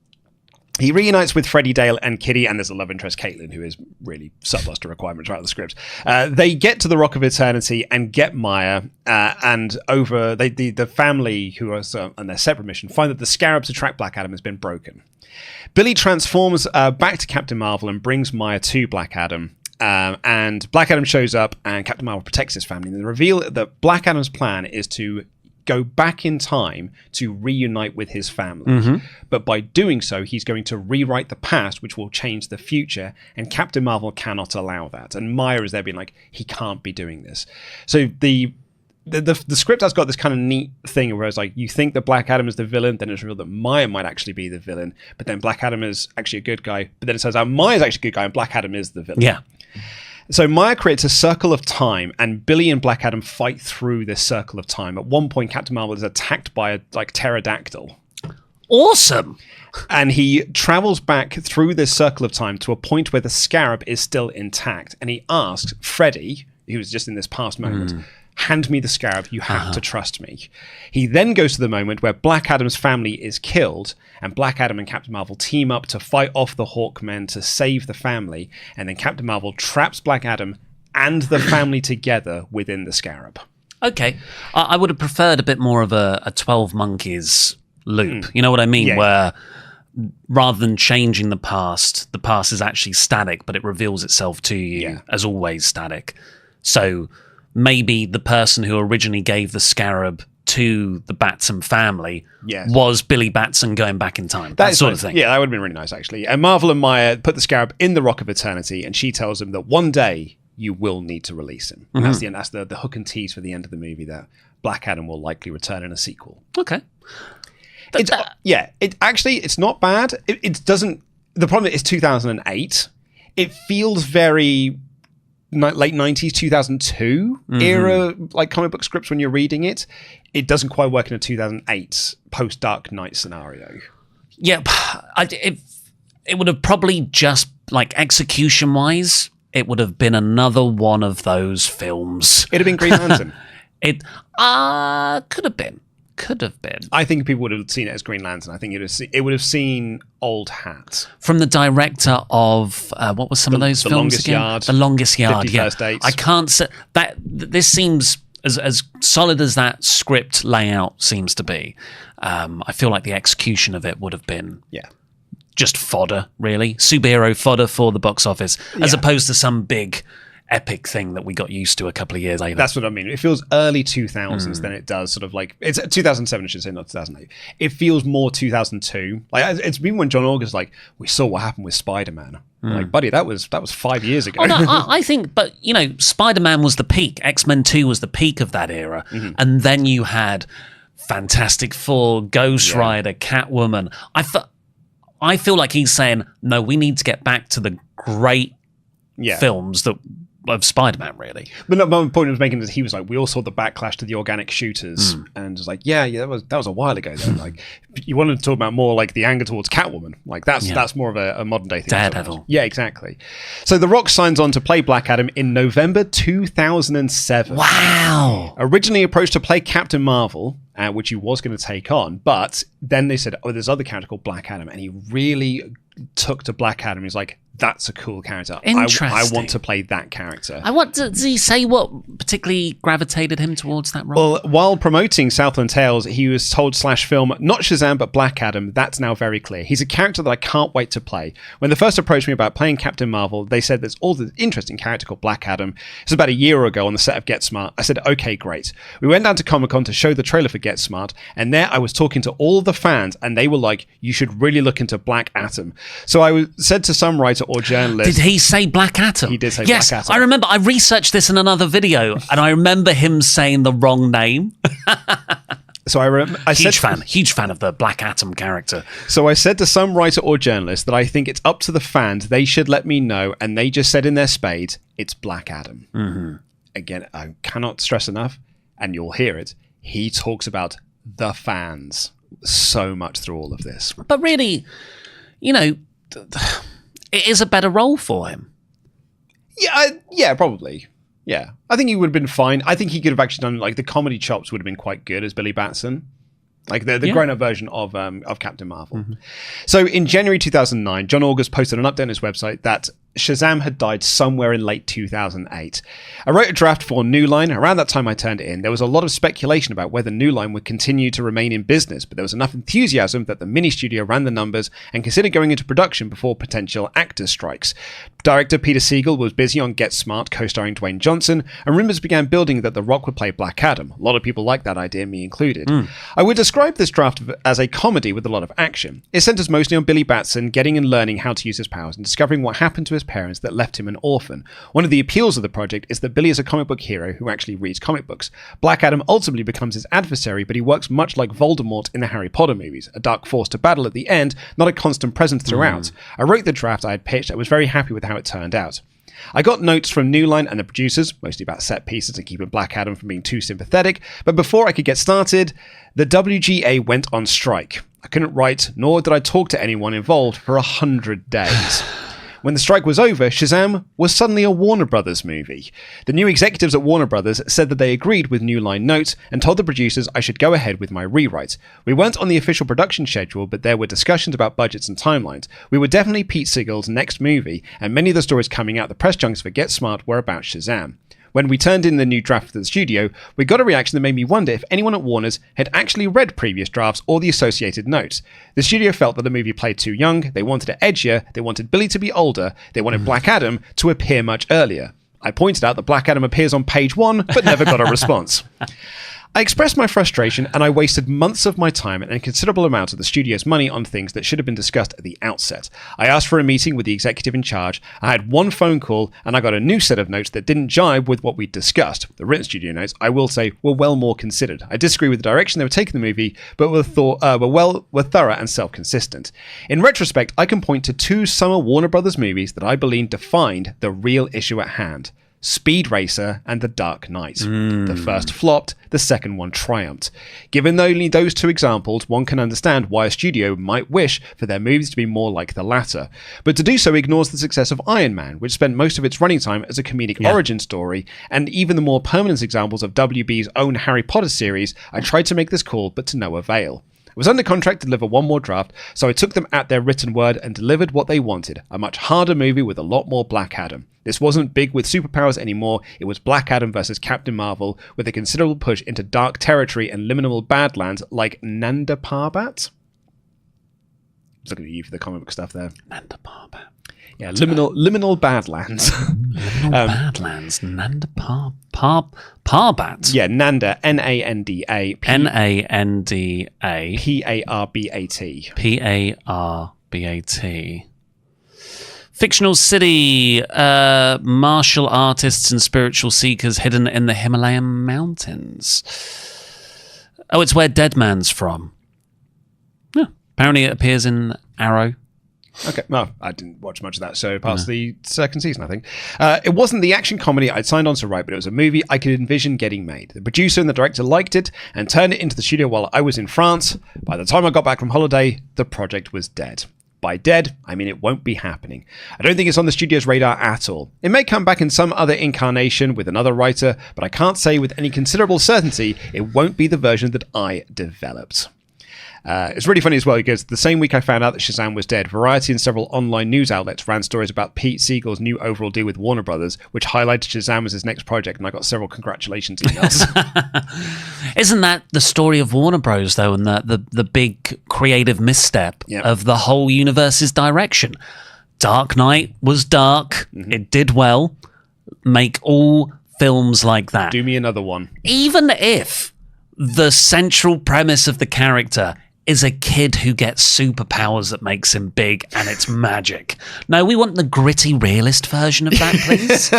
He reunites with Freddie, Dale, and Kitty, and there's a love interest, Caitlin, who is really surplus to requirements right out of the script. They get to the Rock of Eternity and get Maya, and the family, who are on their separate mission, find that the scarab to track Black Adam has been broken. Billy transforms back to Captain Marvel and brings Maya to Black Adam. And Black Adam shows up, and Captain Marvel protects his family. And they reveal that Black Adam's plan is to go back in time to reunite with his family. But by doing so, he's going to rewrite the past, which will change the future, and Captain Marvel cannot allow that. And Maya is there being like, he can't be doing this. So the script has got this kind of neat thing where it's like, you think that Black Adam is the villain, then it's revealed that Maya might actually be the villain, but then Black Adam is actually a good guy, but then it says, Maya's actually a good guy and Black Adam is the villain. Yeah. So Maya creates a circle of time, and Billy and Black Adam fight through this circle of time. At one point, Captain Marvel is attacked by a pterodactyl. Awesome! And he travels back through this circle of time to a point where the scarab is still intact. And he asks Freddy, who was just in this past moment, hand me the scarab, you have to trust me. He then goes to the moment where Black Adam's family is killed, and Black Adam and Captain Marvel team up to fight off the Hawkmen to save the family, and then Captain Marvel traps Black Adam and the family together within the scarab. Okay. I would have preferred a bit more of a 12 Monkeys loop. You know what I mean? Yeah. Where rather than changing the past is actually static, but it reveals itself to you as always static. So maybe the person who originally gave the scarab to the Batson family was Billy Batson going back in time. That sort of thing. Yeah, that would have been really nice, actually. And Marvel and Maya put the scarab in the Rock of Eternity, and she tells him that one day you will need to release him. And that's the end. That's the hook and tease for the end of the movie, that Black Adam will likely return in a sequel. Okay. It's not bad. It doesn't... The problem is 2008. It feels very... late 90s, 2002 era, like comic book scripts when you're reading it. It doesn't quite work in a 2008 post-Dark Knight scenario. Yeah, it would have probably just, like, execution-wise, it would have been another one of those films. It'd have been Green Lantern. It could have been. I think people would have seen it as Green Lantern. I think it would have seen Old Hat. From the director of, what was some of those films again? The Longest Yard. 50 First Dates. I can't say that. This seems as solid as that script layout seems to be. I feel like the execution of it would have been just fodder, really. Superhero fodder for the box office, as opposed to some big epic thing that we got used to a couple of years later. That's what I mean. It feels early 2000s than it does sort of like... It's 2007, I should say, not 2008. It feels more 2002. Like, it's been when John August, like, we saw what happened with Spider-Man. Like, buddy, that was 5 years ago. Oh, no, I think, but, you know, Spider-Man was the peak. X-Men 2 was the peak of that era. And then you had Fantastic Four, Ghost Rider, Catwoman. I feel like he's saying, no, we need to get back to the great films of Spider-Man, really. But no, my point was making is he was like, we all saw the backlash to the organic shooters, and it's like, that was a while ago. Though. Like, you wanted to talk about more like the anger towards Catwoman. Like that's more of a modern day thing. Daredevil. Yeah, exactly. So The Rock signs on to play Black Adam in November 2007. Wow. Originally approached to play Captain Marvel, which he was going to take on, but then they said, there's other character called Black Adam, and he really took to Black Adam. He's like, that's a cool character. Interesting. I want to play that character. Does he say what particularly gravitated him towards that role? Well, while promoting Southland Tales, he was told /film, not Shazam, but Black Adam. That's now very clear. He's a character that I can't wait to play. When they first approached me about playing Captain Marvel, they said there's all this interesting character called Black Adam. It was about a year ago on the set of Get Smart. I said, okay, great. We went down to Comic-Con to show the trailer for Get Smart, and there I was talking to all the fans, and they were like, you should really look into Black Adam. So I said to some writer or journalist... Did he say Black Adam? He did say yes, Black Adam. I remember. I researched this in another video, and I remember him saying the wrong name. So huge fan of the Black Atom character. So I said to some writer or journalist that I think it's up to the fans. They should let me know, and they just said in their spades, it's Black Adam. Mm-hmm. Again, I cannot stress enough, and you'll hear it. He talks about the fans so much through all of this. But really, it is a better role for him. Yeah, probably. Yeah, I think he would have been fine. I think he could have actually done, like, the comedy chops would have been quite good as Billy Batson. Like the grown-up version of Captain Marvel. Mm-hmm. So in January 2009, John August posted an update on his website that Shazam had died somewhere in late 2008. I wrote a draft for New Line. Around that time I turned it in. There was a lot of speculation about whether New Line would continue to remain in business, but there was enough enthusiasm that the mini studio ran the numbers and considered going into production before potential actor strikes. Director Peter Siegel was busy on Get Smart, co-starring Dwayne Johnson, and rumors began building that The Rock would play Black Adam. A lot of people liked that idea, me included. I would describe this draft as a comedy with a lot of action. It centers mostly on Billy Batson getting and learning how to use his powers and discovering what happened to his parents that left him an orphan. One of the appeals of the project is that Billy is a comic book hero who actually reads comic books. Black Adam ultimately becomes his adversary, but he works much like Voldemort in the Harry Potter movies, a dark force to battle at the end, not a constant presence throughout. I wrote the draft I had pitched. I was very happy with how it turned out. I got notes from New Line and the producers, mostly about set pieces and keeping Black Adam from being too sympathetic, but before I could get started, the WGA went on strike. I couldn't write, nor did I talk to anyone involved for 100 days. When the strike was over, Shazam was suddenly a Warner Brothers movie. The new executives at Warner Brothers said that they agreed with New Line notes and told the producers I should go ahead with my rewrite. We weren't on the official production schedule, but there were discussions about budgets and timelines. We were definitely Pete Siegel's next movie, and many of the stories coming out the press junks for Get Smart were about Shazam. When we turned in the new draft to the studio, we got a reaction that made me wonder if anyone at Warner's had actually read previous drafts or the associated notes. The studio felt that the movie played too young, they wanted it edgier, they wanted Billy to be older, they wanted Black Adam to appear much earlier. I pointed out that Black Adam appears on page 1, but never got a response. I expressed my frustration, and I wasted months of my time and a considerable amount of the studio's money on things that should have been discussed at the outset. I asked for a meeting with the executive in charge. I had one phone call, and I got a new set of notes that didn't jibe with what we'd discussed. The written studio notes, I will say, were well more considered. I disagree with the direction they were taking the movie, but were thorough and self-consistent. In retrospect, I can point to 2 summer Warner Brothers movies that I believe defined the real issue at hand. Speed Racer and The Dark Knight. The first flopped, the second one triumphed. Given only those 2 examples, one can understand why a studio might wish for their movies to be more like the latter. But to do so ignores the success of Iron Man, which spent most of its running time as a comedic origin story, and even the more permanent examples of WB's own Harry Potter series. I tried to make this call, but to no avail. I was under contract to deliver one more draft, so I took them at their written word and delivered what they wanted, a much harder movie with a lot more Black Adam. This wasn't big with superpowers anymore, it was Black Adam versus Captain Marvel, with a considerable push into dark territory and liminal badlands like Nanda Parbat. I was looking at you for the comic book stuff there. Nanda Parbat. Yeah, liminal badlands. Liminal badlands. Nanda Parbat. Yeah, Nanda. Nanda. Nanda. Parbat. Parbat. Fictional city, martial artists and spiritual seekers hidden in the Himalayan mountains. Oh, it's where Deadman's from. Yeah, apparently it appears in Arrow. Okay, well, I didn't watch much of that, so past the second season, I think. It wasn't the action comedy I'd signed on to write, but it was a movie I could envision getting made. The producer and the director liked it and turned it into the studio while I was in France. By the time I got back from holiday, the project was dead. By dead, I mean it won't be happening. I don't think it's on the studio's radar at all. It may come back in some other incarnation with another writer, but I can't say with any considerable certainty it won't be the version that I developed. It's really funny as well. He goes, the same week I found out that Shazam was dead, Variety and several online news outlets ran stories about Pete Siegel's new overall deal with Warner Brothers, which highlighted Shazam as his next project, and I got several congratulations emails. Isn't that the story of Warner Bros, though, and the big creative misstep of the whole universe's direction? Dark Knight was dark. It did well. Make all films like that. Do me another one. Even if the central premise of the character is a kid who gets superpowers that makes him big and it's magic. No, we want the gritty realist version of that, please.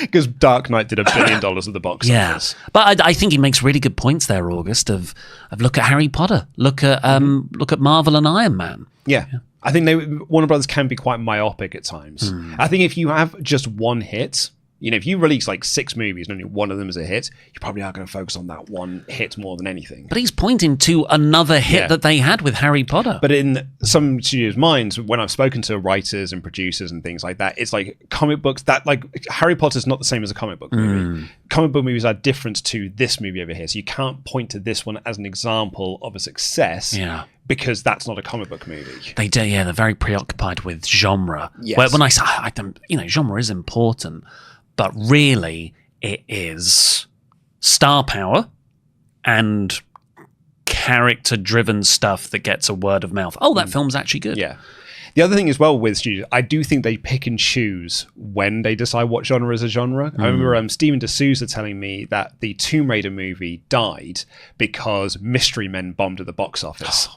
Because Dark Knight did $1 billion at the box office. But I think he makes really good points there, August, of look at Harry Potter, look at Marvel and Iron Man. Yeah. I think Warner Brothers can be quite myopic at times. I think if you have just one hit, if you release like 6 movies and only one of them is a hit, you probably are going to focus on that one hit more than anything. But he's pointing to another hit that they had with Harry Potter. But in some studios' minds, when I've spoken to writers and producers and things like that, it's like comic books that like Harry Potter's not the same as a comic book movie. Comic book movies are different to this movie over here. So you can't point to this one as an example of a success. Yeah. Because that's not a comic book movie. They do, they're very preoccupied with genre. Yes. When I say, I don't, genre is important, but really it is star power and character-driven stuff that gets a word of mouth. Oh, that film's actually good. Yeah. The other thing as well with studios, I do think they pick and choose when they decide what genre is a genre. I remember Steven D'Souza telling me that the Tomb Raider movie died because Mystery Men bombed at the box office.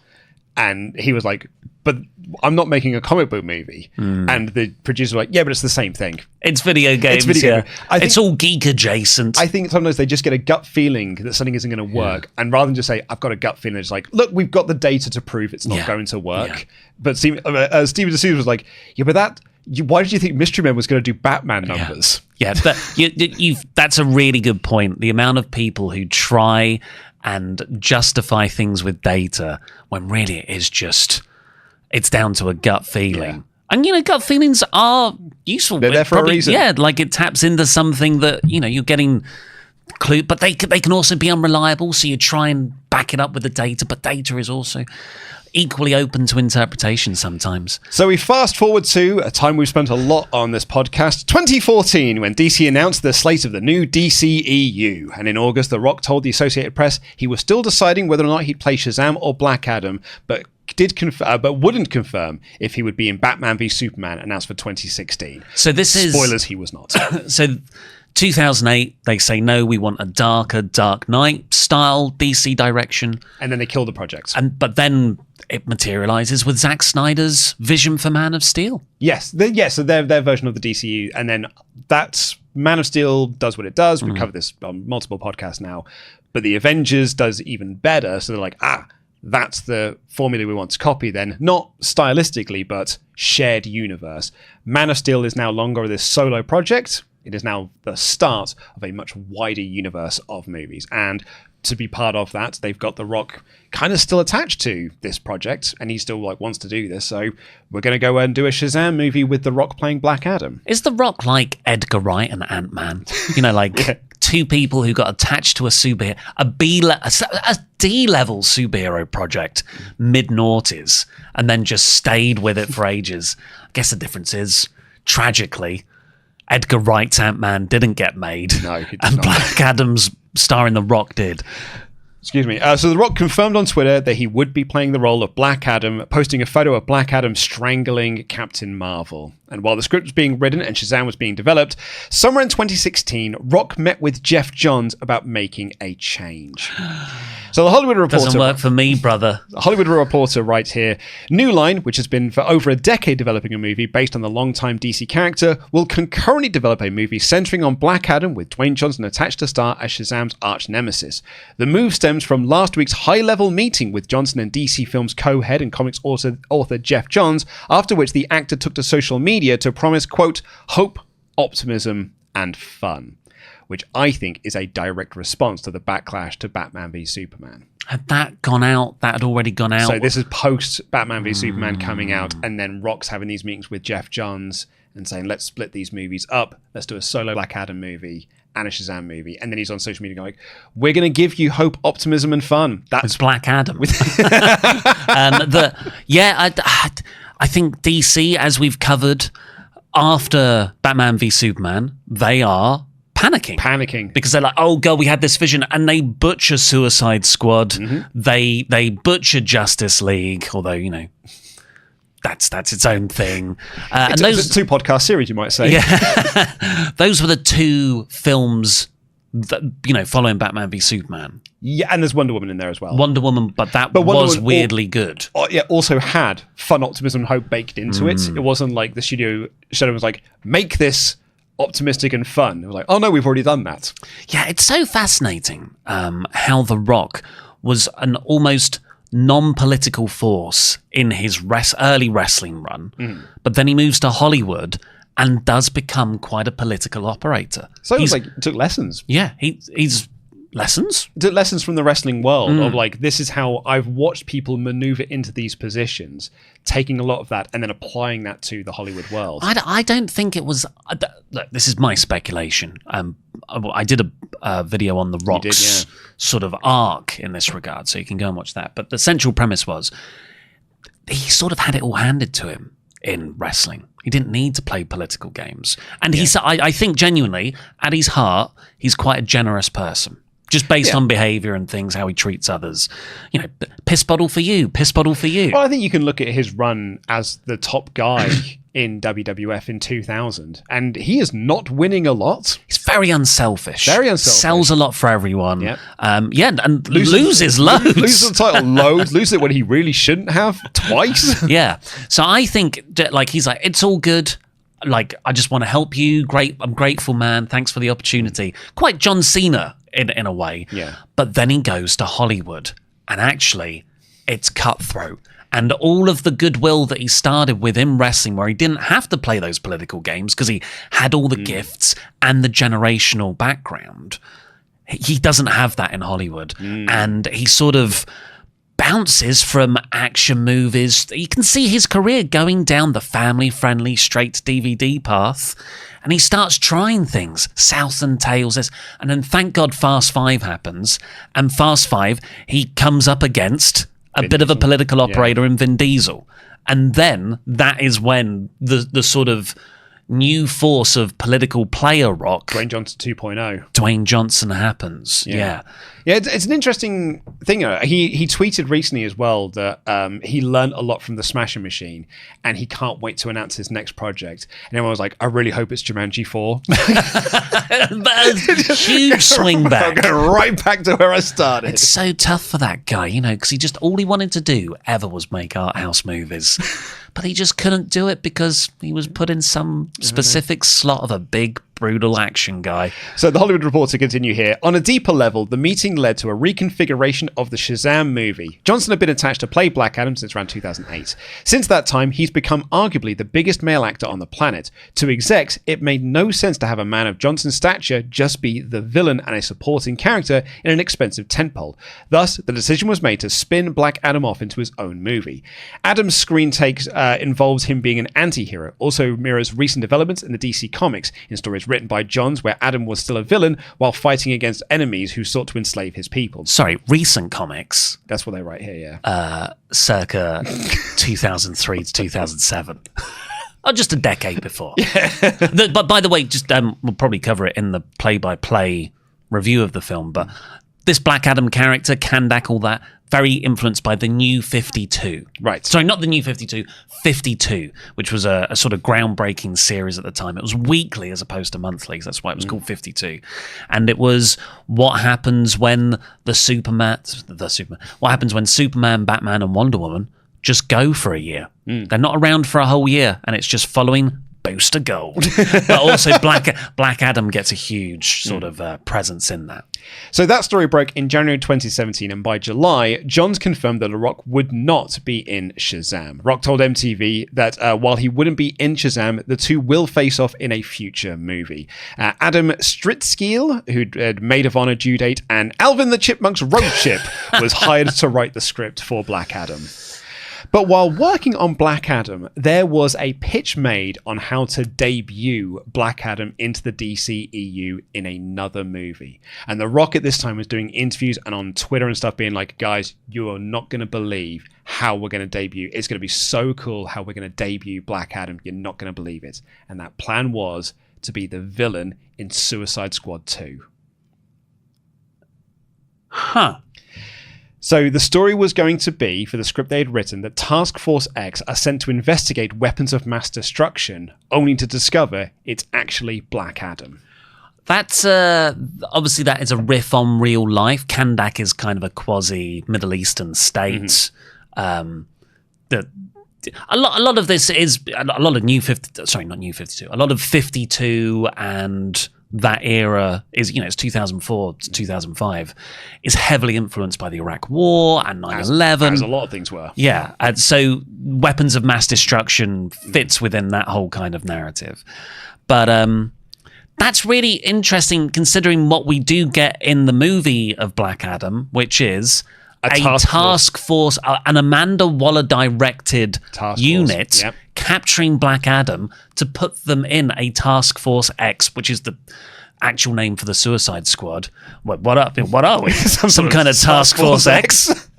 And he was like, but I'm not making a comic book movie. And the producer was like, yeah, but it's the same thing. It's video games. It's all geek adjacent. I think sometimes they just get a gut feeling that something isn't going to work. And rather than just say, I've got a gut feeling, it's like, look, we've got the data to prove it's not going to work. Yeah. But Steven D'Souza was like, yeah, but why did you think Mystery Men was going to do Batman numbers? Yeah, but that's a really good point. The amount of people who try and justify things with data when really it is just, it's down to a gut feeling. And, gut feelings are useful. They're there for a reason. Yeah, like it taps into something that, you're getting clue, but they can also be unreliable, so you try and back it up with the data, but data is also equally open to interpretation sometimes. So we fast forward to a time we've spent a lot on this podcast, 2014, when DC announced the slate of the new DCEU. And in August, The Rock told the Associated Press he was still deciding whether or not he'd play Shazam or Black Adam, but wouldn't confirm if he would be in Batman v Superman, announced for 2016. So this is... Spoilers, he was not. So 2008, they say, no, we want a darker Dark Knight style DC direction. And then they kill the project. But then it materializes with Zack Snyder's vision for Man of Steel. Yes. So their version of the DCU. And then that's Man of Steel does what it does. We've covered this on multiple podcasts now. But the Avengers does even better. So they're like, that's the formula we want to copy then. Not stylistically, but shared universe. Man of Steel is now longer this solo project. It is now the start of a much wider universe of movies. And to be part of that, they've got The Rock kind of still attached to this project, and he still wants to do this. So we're going to go and do a Shazam movie with The Rock playing Black Adam. Is The Rock like Edgar Wright and Ant-Man? Two people who got attached to a superhero, a D-level superhero project mid-noughties, and then just stayed with it for ages. I guess the difference is, tragically, Edgar Wright's Ant-Man didn't get made. No, he did and not. Black Adam's starring The Rock did. Excuse me. So The Rock confirmed on Twitter that he would be playing the role of Black Adam, posting a photo of Black Adam strangling Captain Marvel. And while the script was being written and Shazam was being developed, somewhere in 2016, Rock met with Jeff Johns about making a change. So the Hollywood Reporter... Doesn't work for me, brother. The Hollywood Reporter writes here, New Line, which has been for over a decade developing a movie based on the longtime DC character, will concurrently develop a movie centering on Black Adam with Dwayne Johnson attached to star as Shazam's arch nemesis. The move stems from last week's high-level meeting with Johnson and DC Films co-head and comics author Jeff Johns, after which the actor took to social media to promise, quote, hope, optimism, and fun, which I think is a direct response to the backlash to Batman v Superman. Had that gone out? That had already gone out? So this is post Batman v Superman coming out, and then Rock's having these meetings with Jeff Johns, and saying, let's split these movies up. Let's do a solo Black Adam movie and a Shazam movie. And then he's on social media going, we're going to give you hope, optimism, and fun. That's Black Adam. I think DC, as we've covered, after Batman v Superman, they are panicking because they're like, oh god, we had this vision, and they butcher Suicide Squad. They butcher Justice League, although that's its own thing. It's a 2-podcast series, you might say. Yeah, those were the 2 films that, following Batman v Superman. Yeah, and there's Wonder Woman in there as well. Wonder Woman, but was weirdly good. Also had fun, optimism, and hope baked into it. It wasn't like the studio shadow was like, make this optimistic and fun. It was like, oh no, we've already done that. Yeah, it's so fascinating how The Rock was an almost non-political force in his early wrestling run, but then he moves to Hollywood and does become quite a political operator. So it was like, took lessons. Yeah, he's lessons? Took lessons from the wrestling world of like, this is how I've watched people maneuver into these positions, taking a lot of that and then applying that to the Hollywood world. I don't think it was... Look, this is my speculation. I did a video on The Rock's sort of arc in this regard, so you can go and watch that. But the central premise was he sort of had it all handed to him in wrestling. He didn't need to play political games. And I think genuinely, at his heart, he's quite a generous person. Just based on behaviour and things, how he treats others. Piss bottle for you, piss bottle for you. Well, I think you can look at his run as the top guy in WWF in 2000, and he is not winning a lot. He's very unselfish. Very unselfish. Sells a lot for everyone. Yep. And loses loads. Loses the title loads. Loses it when he really shouldn't have, twice. Yeah. So I think, he's like, it's all good. Like, I just want to help you. Great. I'm grateful, man. Thanks for the opportunity. Quite John Cena in a way. Yeah. But then he goes to Hollywood, and actually it's cutthroat. And all of the goodwill that he started with in wrestling, where he didn't have to play those political games because he had all the gifts and the generational background, he doesn't have that in Hollywood. And he sort of bounces from action movies. You can see his career going down the family-friendly, straight-to-DVD path, and he starts trying things. Southland Tales, and then thank God Fast 5 happens, and Fast 5, he comes up against a bit of a political operator in Vin Diesel. And then that is when the sort of new force of political player Rock, Dwayne Johnson 2.0. Dwayne Johnson happens. Yeah, it's an interesting thing. He tweeted recently as well that he learned a lot from the Smashing Machine, and he can't wait to announce his next project. And everyone was like, I really hope it's Jumanji 4. Huge swing back. I'm going right back to where I started. It's so tough for that guy, because all he wanted to do ever was make art house movies. But he just couldn't do it because he was put in some specific slot of a big, brutal action guy. So the Hollywood Reporter continue here. On a deeper level, the meeting led to a reconfiguration of the Shazam movie. Johnson had been attached to play Black Adam since around 2008. Since that time, he's become arguably the biggest male actor on the planet. To execs, it made no sense to have a man of Johnson's stature just be the villain and a supporting character in an expensive tentpole. Thus, the decision was made to spin Black Adam off into his own movie. Adam's screen takes involves him being an anti-hero, also mirrors recent developments in the DC comics, in stories written by Johns where Adam was still a villain while fighting against enemies who sought to enslave his people. Sorry, recent comics. That's what they write here, yeah. Circa 2003 to 2007. Oh, just a decade before. But by the way, just we'll probably cover it in the play-by-play review of the film, but this Black Adam character, Kandak, all that, very influenced by the New 52. Right. Sorry, not the New 52, 52, which was a sort of groundbreaking series at the time. It was weekly as opposed to monthly, so that's why it was called 52. And it was what happens when what happens when Superman, Batman, and Wonder Woman just go for a year. They're not around for a whole year, and it's just following Booster Gold. But also Black Adam gets a huge sort of presence in that. So that story broke in January 2017, and by July, Johns confirmed that The Rock would not be in Shazam. Rock told MTV that while he wouldn't be in Shazam, the two will face off in a future movie. Adam Stritzkiel, who had Maid of Honor due date, and Alvin the Chipmunk's Road Chip was hired to write the script for Black Adam. But while working on Black Adam, there was a pitch made on how to debut Black Adam into the DCEU in another movie. And The Rock at this time was doing interviews and on Twitter and stuff being like, guys, you are not going to believe how we're going to debut. It's going to be so cool how we're going to debut Black Adam. You're not going to believe it. And that plan was to be the villain in Suicide Squad 2. Huh. So the story was going to be, for the script they had written, that Task Force X are sent to investigate weapons of mass destruction, only to discover it's actually Black Adam. That's obviously that is a riff on real life. Kandak is kind of a quasi Middle Eastern state. That a lot of this is a lot of New 50. Sorry, not New 52. A lot of 52 and that era is, it's 2004 to 2005, is heavily influenced by the Iraq War and 9/11. As a lot of things were. Yeah, and so weapons of mass destruction fits within that whole kind of narrative. But that's really interesting considering what we do get in the movie of Black Adam, which is a task force, an Amanda Waller directed unit capturing Black Adam to put them in a Task Force X, which is the actual name for the Suicide Squad. What are we? Some kind of Task Force X?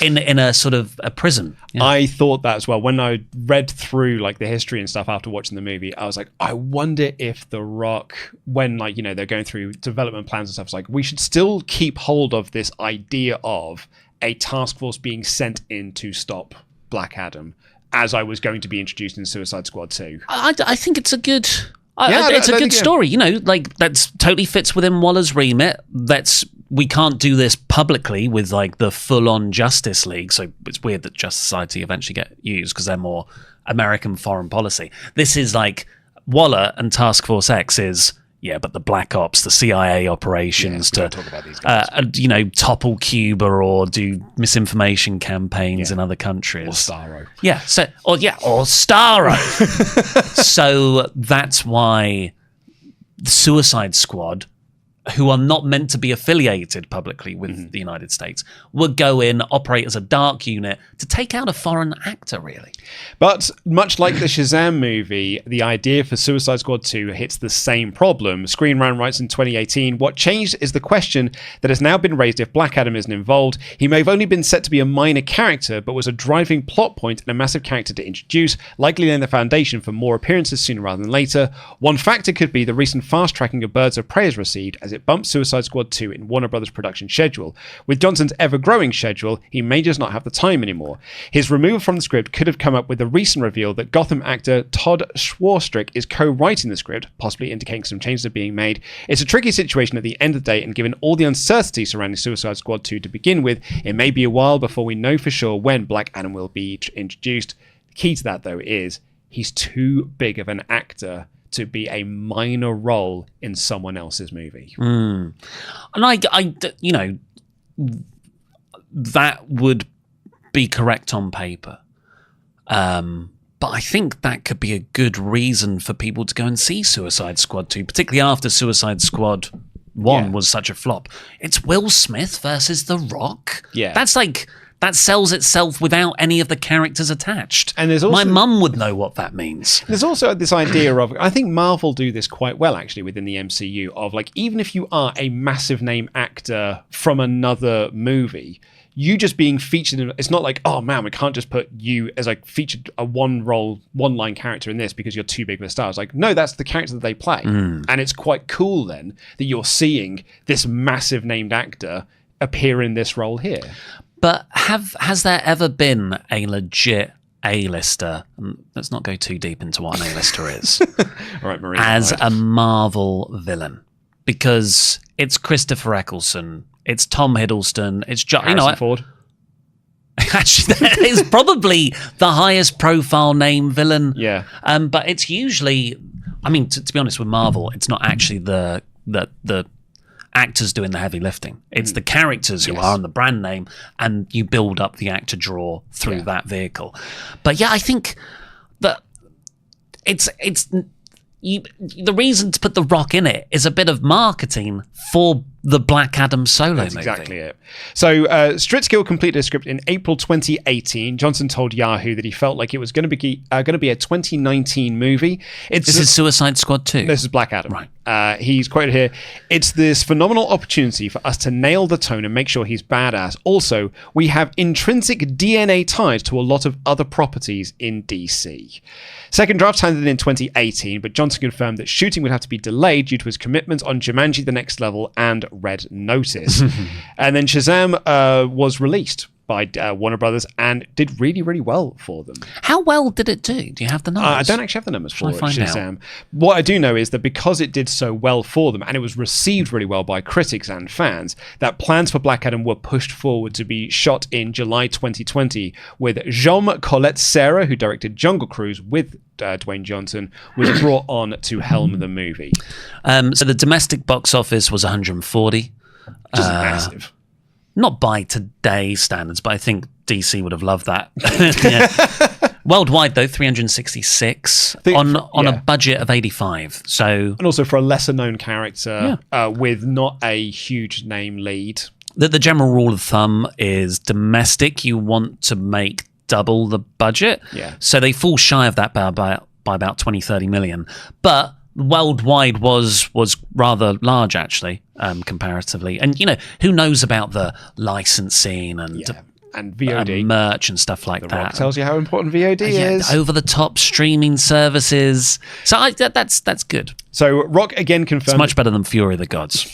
in a sort of a prison. Yeah. I thought that as well. When I read through like the history and stuff after watching the movie, I was like, I wonder if The Rock, when they're going through development plans and stuff, it's like, we should still keep hold of this idea of a task force being sent in to stop Black Adam, as I was going to be introduced in Suicide Squad 2. I think it's a good... it's a good story, that totally fits within Waller's remit. We can't do this publicly with like the full-on Justice League, so it's weird that Justice Society eventually get used because they're more American foreign policy. This is like Waller and Task Force X is, but the Black Ops, the CIA operations to talk about these guys. Topple Cuba or do misinformation campaigns in other countries. Or Starro. Or Starro. So that's why the Suicide Squad, who are not meant to be affiliated publicly with the United States, would go in, operate as a dark unit to take out a foreign actor, really. But much like the Shazam movie, the idea for Suicide Squad 2 hits the same problem. Screen Rant writes in 2018, what changed is the question that has now been raised if Black Adam isn't involved. He may have only been set to be a minor character, but was a driving plot point and a massive character to introduce, likely laying the foundation for more appearances sooner rather than later. One factor could be the recent fast-tracking of Birds of Prey has received, as it bumps Suicide Squad 2 in Warner Brothers' production schedule. With Johnson's ever-growing schedule, he may just not have the time anymore. His removal from the script could have come up with the recent reveal that Gotham actor Todd Schwarstrick is co-writing the script, possibly indicating some changes are being made. It's a tricky situation at the end of the day, and given all the uncertainty surrounding Suicide Squad 2 to begin with, it may be a while before we know for sure when Black Adam will be introduced. The key to that, though, is he's too big of an actor to be a minor role in someone else's movie. And that would be correct on paper. But I think that could be a good reason for people to go and see Suicide Squad 2, particularly after Suicide Squad 1 was such a flop. It's Will Smith versus The Rock. Yeah. That sells itself without any of the characters attached. And there's also, my mum would know what that means. There's also this idea of, I think Marvel do this quite well actually within the MCU, of like, even if you are a massive name actor from another movie, you just being featured in, it's not like, oh man, we can't just put you as like featured a one line character in this because you're too big of a star. It's like, no, that's the character that they play. And it's quite cool then that you're seeing this massive named actor appear in this role here. But has there ever been a legit A-lister? Let's not go too deep into what an A-lister is. All right, Marie. As a Marvel villain, because it's Christopher Eccleston, it's Tom Hiddleston, it's Harrison Ford. Actually, that is probably the highest profile name villain. Yeah. But it's usually, to be honest with Marvel, it's not actually the actors doing the heavy lifting. It's the characters who are on the brand name, and you build up the actor draw through that vehicle. But I think that the reason to put The Rock in it is a bit of marketing for the Black Adam solo That's movie. exactly it. So Stritzkill completed a script in April 2018. Johnson told Yahoo that he felt like it was going to be a 2019 movie. This is Suicide Squad 2. This is Black Adam. Right. He's quoted here, "It's this phenomenal opportunity for us to nail the tone and make sure he's badass. Also, we have intrinsic DNA ties to a lot of other properties in DC." Second draft handed in 2018, but Johnson confirmed that shooting would have to be delayed due to his commitment on Jumanji: The Next Level and Red Notice. And then Shazam was released by Warner Brothers and did really, really well for them. How well did it do? Do you have the numbers? I don't actually have the numbers for Shazam. What I do know is that because it did so well for them and it was received really well by critics and fans, that plans for Black Adam were pushed forward to be shot in July 2020 with Jaume Collet-Serra, who directed Jungle Cruise with Dwayne Johnson, was brought on to helm the movie. So the domestic box office was 140. Just massive. Not by today's standards, but I think DC would have loved that. Yeah. Worldwide, though, 366 on a budget of 85. So, and also for a lesser known character with not a huge name lead. The general rule of thumb is domestic. You want to make double the budget. Yeah. So they fall shy of that by about 20, 30 million. But worldwide was rather large, actually, comparatively. And, who knows about the licensing and VOD. Merch and stuff like The that. Rock tells you how important VOD is. Over-the-top streaming services. So that's good. So Rock again confirmed... It's much better than Fury of the Gods.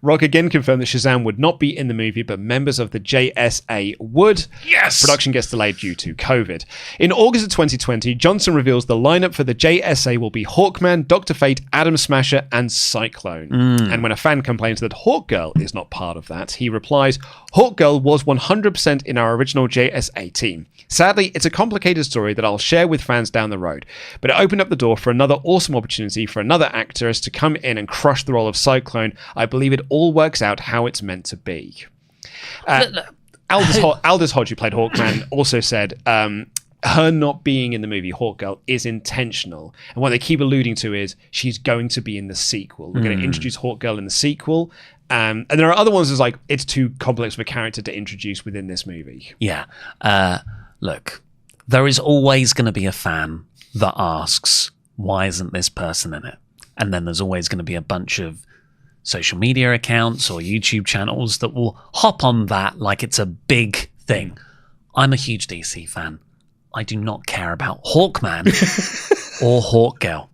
Rock again confirmed that Shazam would not be in the movie, but members of the JSA would. Yes! Production gets delayed due to COVID. In August of 2020, Johnson reveals the lineup for the JSA will be Hawkman, Dr. Fate, Atom Smasher, and Cyclone. And when a fan complains that Hawkgirl is not part of that, he replies, "Hawkgirl was 100% in our original JSA team. Sadly, it's a complicated story that I'll share with fans down the road, but it opened up the door for another awesome opportunity for another actress to come in and crush the role of Cyclone. I believe it all works out how it's meant to be." Aldous Hodge, who played Hawkman, also said her not being in the movie Hawkgirl is intentional, and what they keep alluding to is she's going to be in the sequel. We're going to introduce Hawkgirl in the sequel. And there are other ones that's like, it's too complex of a character to introduce within this movie. Yeah. Look, there is always going to be a fan that asks, why isn't this person in it? And then there's always going to be a bunch of social media accounts or YouTube channels that will hop on that like it's a big thing. I'm a huge DC fan. I do not care about Hawkman or Hawkgirl.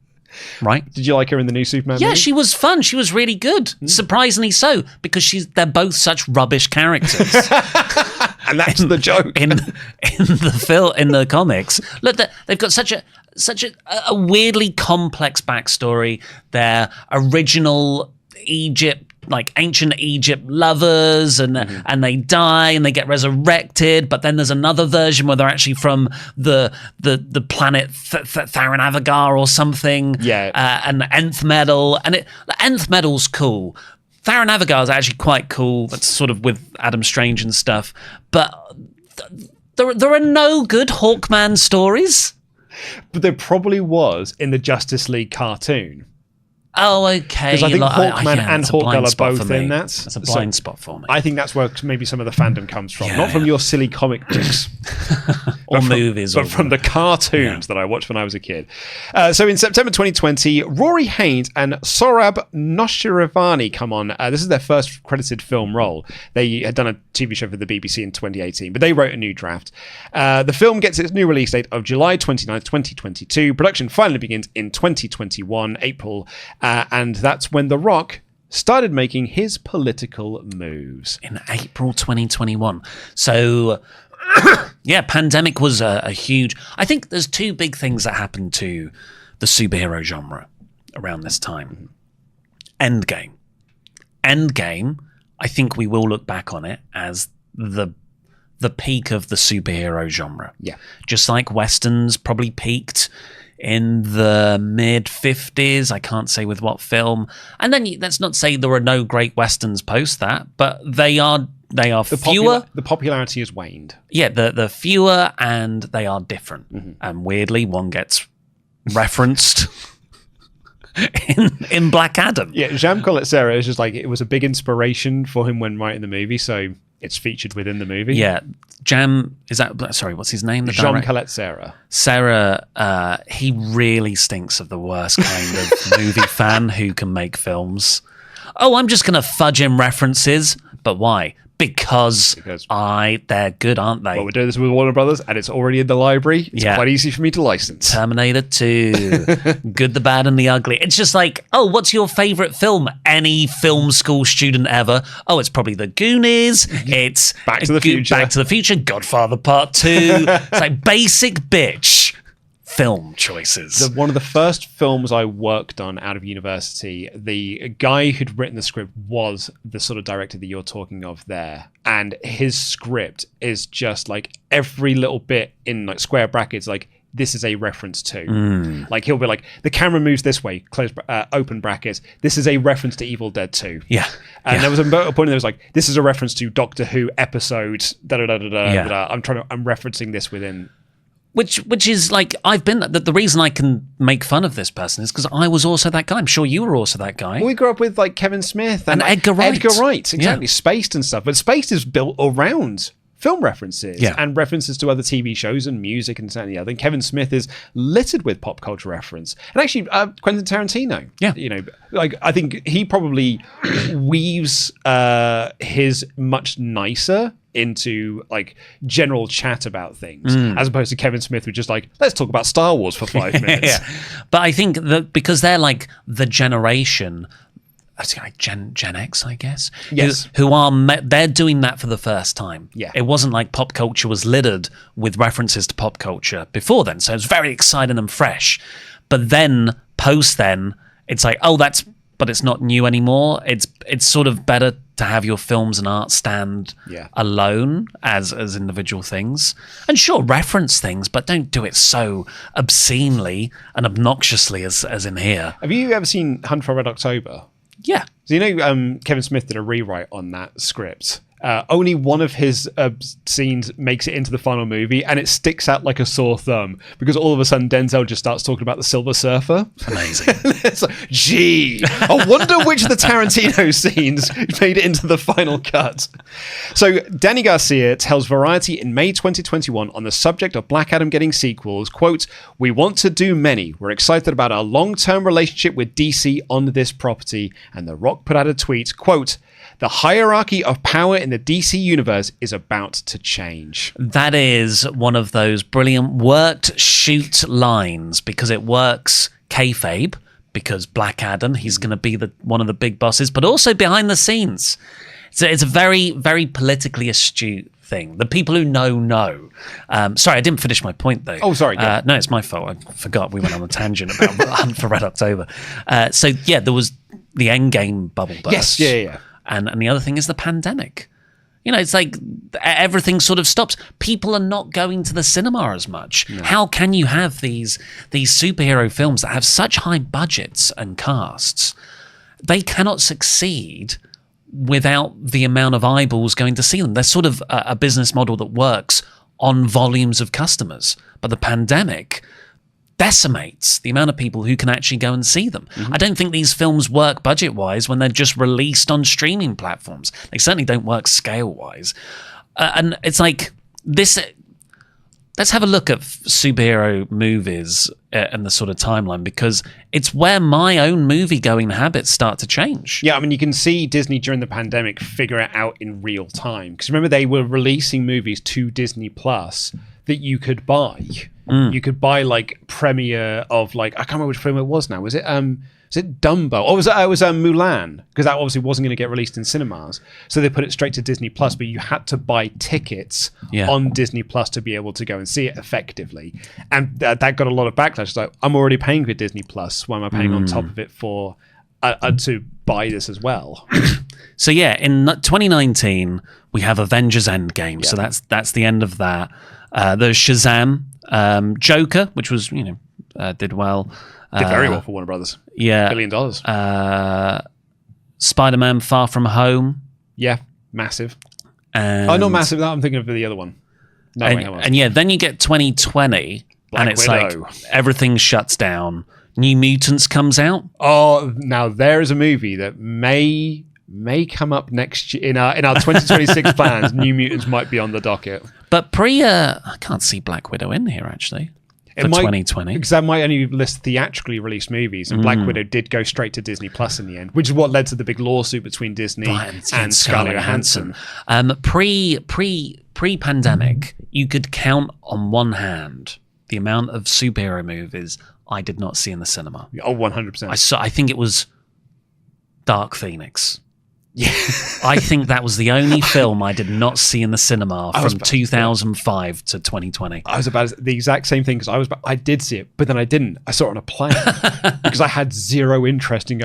Right? Did you like her in the new Superman movie? Yeah, she was fun. She was really good. Surprisingly so, because they're both such rubbish characters. And that's the joke. In the comics. Look, they've got such a weirdly complex backstory. They're original ancient Egypt lovers, and they die and they get resurrected, but then there's another version where they're actually from the planet Tharanavar or something. And Nth Metal, and the Nth Metal's cool. Tharanavar is actually quite cool. That's sort of with Adam Strange and stuff, but there are no good Hawkman stories. But there probably was in the Justice League cartoon. Oh, okay. Because I think Hawkman and Hawkgirl are both in that. That's a blind spot for me. I think that's where maybe some of the fandom comes from. Not from your silly comic books. or movies. But from the cartoons that I watched when I was a kid. So in September 2020, Rory Haynes and Saurabh Noshiravani come on. This is their first credited film role. They had done a TV show for the BBC in 2018, but they wrote a new draft. The film gets its new release date of July 29th, 2022. Production finally begins in 2021, April. And that's when The Rock started making his political moves. In April 2021. So, yeah, pandemic was a huge... I think there's two big things that happened to the superhero genre around this time. Endgame. Endgame, I think we will look back on it as the peak of the superhero genre. Yeah. Just like Westerns probably peaked in the mid-50s. I can't say with what film. And then let's not say there are no great Westerns post that, but they are fewer. The popularity has waned. Yeah, the fewer, and they are different. And weirdly, one gets referenced in Black Adam. Yeah, Jean Collet Serra is just like, it was a big inspiration for him when writing the movie, so it's featured within the movie. Yeah, sorry, what's his name? Jean Collet Serra. Serra, he really stinks of the worst kind of movie fan who can make films. Oh, I'm just going to fudge in references. But why? Because they're good, aren't they? Well, we're doing this with Warner Brothers, and it's already in the library. It's quite easy for me to license. Terminator 2, Good, the Bad, and the Ugly. It's just like, oh, what's your favorite film? Any film school student ever? Oh, it's probably The Goonies. It's Back to the Future, Godfather Part 2. It's like basic bitch film choices. One of the first films I worked on out of university, the guy who'd written the script was the sort of director that you're talking of there. And his script is just like every little bit in like square brackets, like this is a reference to. Like he'll be like, the camera moves this way, open brackets. This is a reference to Evil Dead 2. Yeah. And there was a point that was like, this is a reference to Doctor Who episode, da-da-da-da-da. I'm referencing this within. Which is like, I've been, the reason I can make fun of this person is because I was also that guy. I'm sure you were also that guy. Well, we grew up with like Kevin Smith and Edgar Wright. Edgar Wright, exactly. Yeah. Spaced and stuff. But Spaced is built around film references and references to other TV shows and music and something else. And Kevin Smith is littered with pop culture reference. And actually, Quentin Tarantino. Yeah. You know, like I think he probably weaves his much nicer into like general chat about things as opposed to Kevin Smith, who's just like, let's talk about Star Wars for 5 minutes. But I think that because they're like the generation, like Gen X, I guess. Yes. They're doing that for the first time. Yeah. It wasn't like pop culture was littered with references to pop culture before then. So it's very exciting and fresh. But then, post then, it's like, but it's not new anymore. It's sort of better to have your films and art stand alone as individual things. And sure, reference things, but don't do it so obscenely and obnoxiously as in here. Have you ever seen Hunt for Red October? Yeah. So you know Kevin Smith did a rewrite on that script. Only one of his scenes makes it into the final movie, and it sticks out like a sore thumb because all of a sudden Denzel just starts talking about the Silver Surfer. Amazing. It's like, gee, I wonder which of the Tarantino scenes made it into the final cut. So Danny Garcia tells Variety in May 2021 on the subject of Black Adam getting sequels, quote, "We want to do many. We're excited about our long-term relationship with DC on this property." And The Rock put out a tweet, quote, "The hierarchy of power in the DC universe is about to change." That is one of those brilliant worked shoot lines because it works kayfabe, because Black Adam, he's going to be one of the big bosses, but also behind the scenes. It's a very, very politically astute thing. The people who know. Sorry, I didn't finish my point though. Oh, sorry. No, it's my fault. I forgot we went on a tangent about Hunt for Red October. So yeah, there was the Endgame bubble burst. Yes, yeah. And the other thing is the pandemic. You know, it's like everything sort of stops. People are not going to the cinema as much. No. How can you have these superhero films that have such high budgets and casts? They cannot succeed without the amount of eyeballs going to see them. They're sort of a business model that works on volumes of customers. But the pandemic decimates the amount of people who can actually go and see them. I don't think these films work budget-wise when they're just released on streaming platforms. They certainly don't work scale-wise. And it's like this. Let's have a look at superhero movies and the sort of timeline, because it's where my own movie-going habits start to change. Yeah, I mean, you can see Disney during the pandemic figure it out in real time. Because remember, they were releasing movies to Disney Plus that you could buy. You could buy like premiere of like, I can't remember which film it was now. Was it Dumbo? Or was it was Mulan? Because that obviously wasn't going to get released in cinemas. So they put it straight to Disney Plus, but you had to buy tickets on Disney Plus to be able to go and see it effectively. And that got a lot of backlash. It's like, I'm already paying for Disney Plus. Why am I paying on top of it for to buy this as well? So yeah, in 2019 we have Avengers Endgame. Yeah. So that's the end of that. There's Shazam, Joker, which was did well. Did very well for Warner Brothers. Yeah, $1 billion. Spider-Man: Far From Home. Yeah, massive. And, not massive. I'm thinking of the other one. No, and yeah, then you get 2020, Black Widow. Like everything shuts down. New Mutants comes out. Oh, now there is a movie that may come up next year in our 2026 plans. New Mutants might be on the docket. But I can't see Black Widow in here, actually, for 2020. Because that might only list theatrically released movies, and Black Widow did go straight to Disney Plus in the end, which is what led to the big lawsuit between Disney and Scarlett Johansson. Pre-pandemic, you could count on one hand the amount of superhero movies I did not see in the cinema. Oh, 100%. I think it was Dark Phoenix. Yeah. I think that was the only film I did not see in the cinema from 2005 to 2020. I was about the exact same thing, because I did see it, but then I didn't. I saw it on a plane because I had zero interest in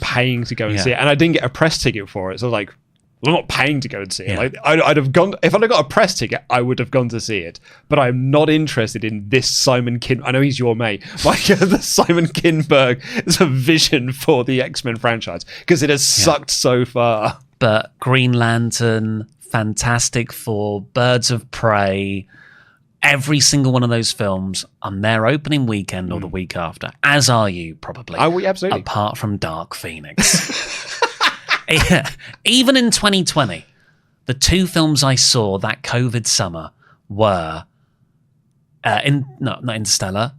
paying to go and see it, and I didn't get a press ticket for it. So I was like, well, I'm not paying to go and see it. Like, I'd have gone if I'd have got a press ticket. I would have gone to see it, but I'm not interested in this Simon I know he's your mate, like the Simon Kinberg is a vision for the X-Men franchise, because it has sucked so far. But Green Lantern, Fantastic Four, Birds of Prey, every single one of those films, I'm there opening weekend or the week after, as are you probably. Oh, absolutely. Apart from Dark Phoenix. Even in 2020, the two films I saw that COVID summer were not Interstellar.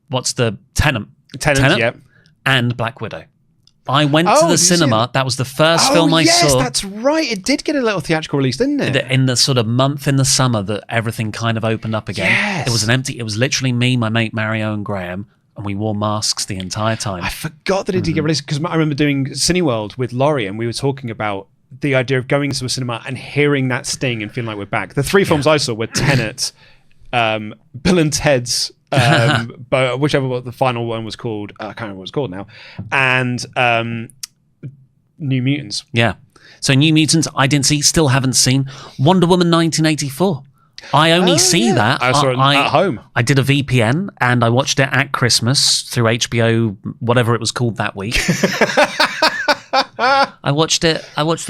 What's the Tenet? Yep. And Black Widow. I went to the cinema. That was the first film I saw. Yes, that's right. It did get a little theatrical release, didn't it? In the sort of month in the summer that everything kind of opened up again. Yes. It was literally me, my mate Mario and Graham, and we wore masks the entire time. I forgot that it did get released, because I remember doing Cineworld with Laurie, and we were talking about the idea of going to a cinema and hearing that sting and feeling like we're back. The three films I saw were Tenet, Bill and Ted's, but whichever the final one was called, I can't remember what it's called now, and New Mutants. Yeah. So New Mutants, I didn't see, still haven't seen. Wonder Woman 1984. I only see that. I saw it at home. I did a VPN and I watched it at Christmas through HBO, whatever it was called that week. I watched it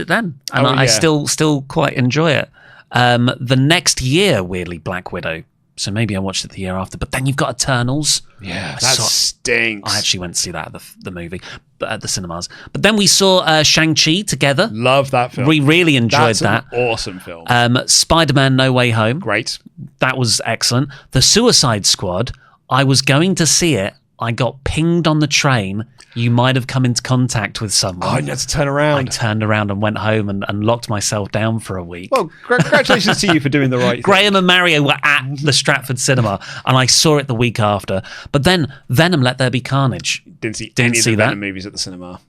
then, and I still quite enjoy it. The next year, weirdly, Black Widow. So maybe I watched it the year after. But then you've got Eternals. Yeah, that stinks. I actually went to see that at the movie, at the cinemas. But then we saw Shang-Chi together. Love that film. We really enjoyed that. An awesome film. Spider-Man No Way Home. Great. That was excellent. The Suicide Squad. I was going to see it. I got pinged on the train. You might have come into contact with someone. Oh, you had to turn around. I turned around and went home and locked myself down for a week. Well, congratulations to you for doing the right thing. Graham and Mario were at the Stratford Cinema, and I saw it the week after. But then Venom Let There Be Carnage. Didn't see any of the Venom movies at the cinema.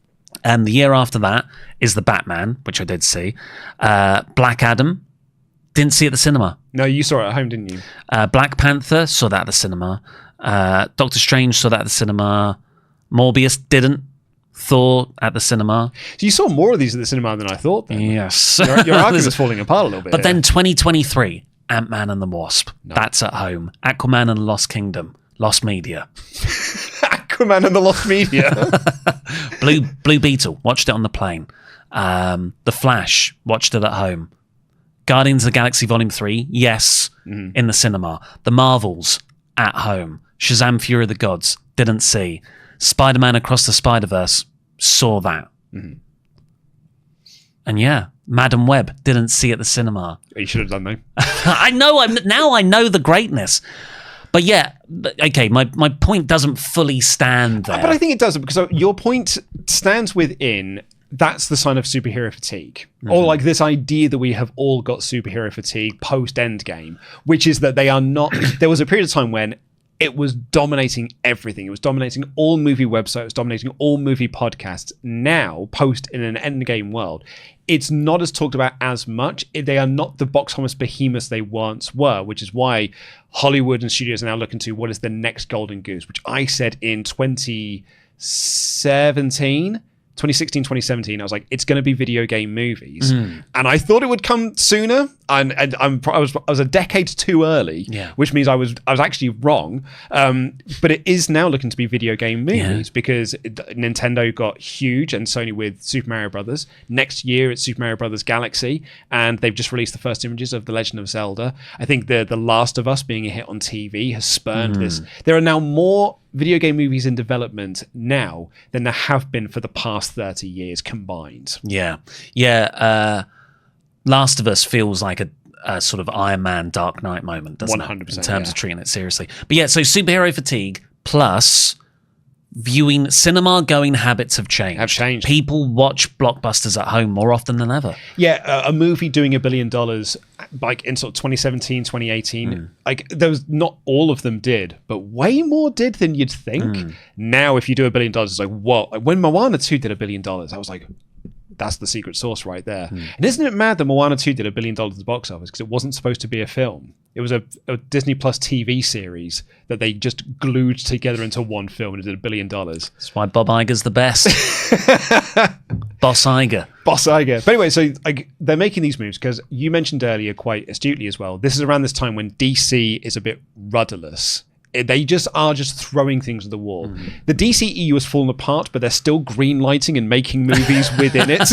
And the year after that is The Batman, which I did see. Black Adam. Didn't see it at the cinema. No, you saw it at home, didn't you? Black Panther, saw that at the cinema. Doctor Strange, saw that at the cinema. Morbius, didn't. Thor at the cinema. So you saw more of these at the cinema than I thought then. Yes. Your argument is falling apart a little bit. But then 2023, Ant-Man and the Wasp. No. That's at home. Aquaman and the Lost Kingdom. Lost Media. Aquaman and the Lost Media. Blue Beetle, watched it on the plane. The Flash, watched it at home. Guardians of the Galaxy Volume 3, yes, in the cinema. The Marvels, at home. Shazam Fury of the Gods, didn't see. Spider-Man Across the Spider-Verse, saw that. And yeah, Madam Web, didn't see at the cinema. You should have done though. I know, now I know the greatness. But yeah, okay, my point doesn't fully stand there. But I think it does, because your point stands within, that's the sign of superhero fatigue. Or like this idea that we have all got superhero fatigue post-Endgame, which is that they are not... There was a period of time when it was dominating everything. It was dominating all movie websites, it was dominating all movie podcasts. Now, post in an Endgame world, it's not as talked about as much. They are not the box office behemoths they once were, which is why Hollywood and studios are now looking to what is the next golden goose, which I said in 2017, 2016, 2017, I was like, it's going to be video game movies. And I thought it would come sooner. And I was a decade too early, which means I was actually wrong. But it is now looking to be video game movies because Nintendo got huge and Sony with Super Mario Brothers. Next year, it's Super Mario Brothers Galaxy. And they've just released the first images of The Legend of Zelda. I think The Last of Us being a hit on TV has spurned this. There are now more video game movies in development now than there have been for the past 30 years combined. Last of Us feels like a sort of Iron Man Dark Knight moment, doesn't 100%, it? In terms of treating it seriously. But yeah, so superhero fatigue plus cinema going habits have changed. People watch blockbusters at home more often than ever. Yeah, a movie doing $1 billion like in sort of 2017, 2018, like there was not all of them did, but way more did than you'd think. Now, if you do $1 billion, it's like, whoa. Like when Moana 2 did $1 billion, I was like, that's the secret sauce right there. And isn't it mad that Moana 2 did $1 billion at the box office because it wasn't supposed to be a film? It was a Disney Plus TV series that they just glued together into one film and it did $1 billion. That's why Bob Iger's the best. Boss Iger. But anyway, so they're making these moves because you mentioned earlier quite astutely as well, this is around this time when DC is a bit rudderless. They just are throwing things at the wall. The DCEU has fallen apart, but they're still green lighting and making movies within it.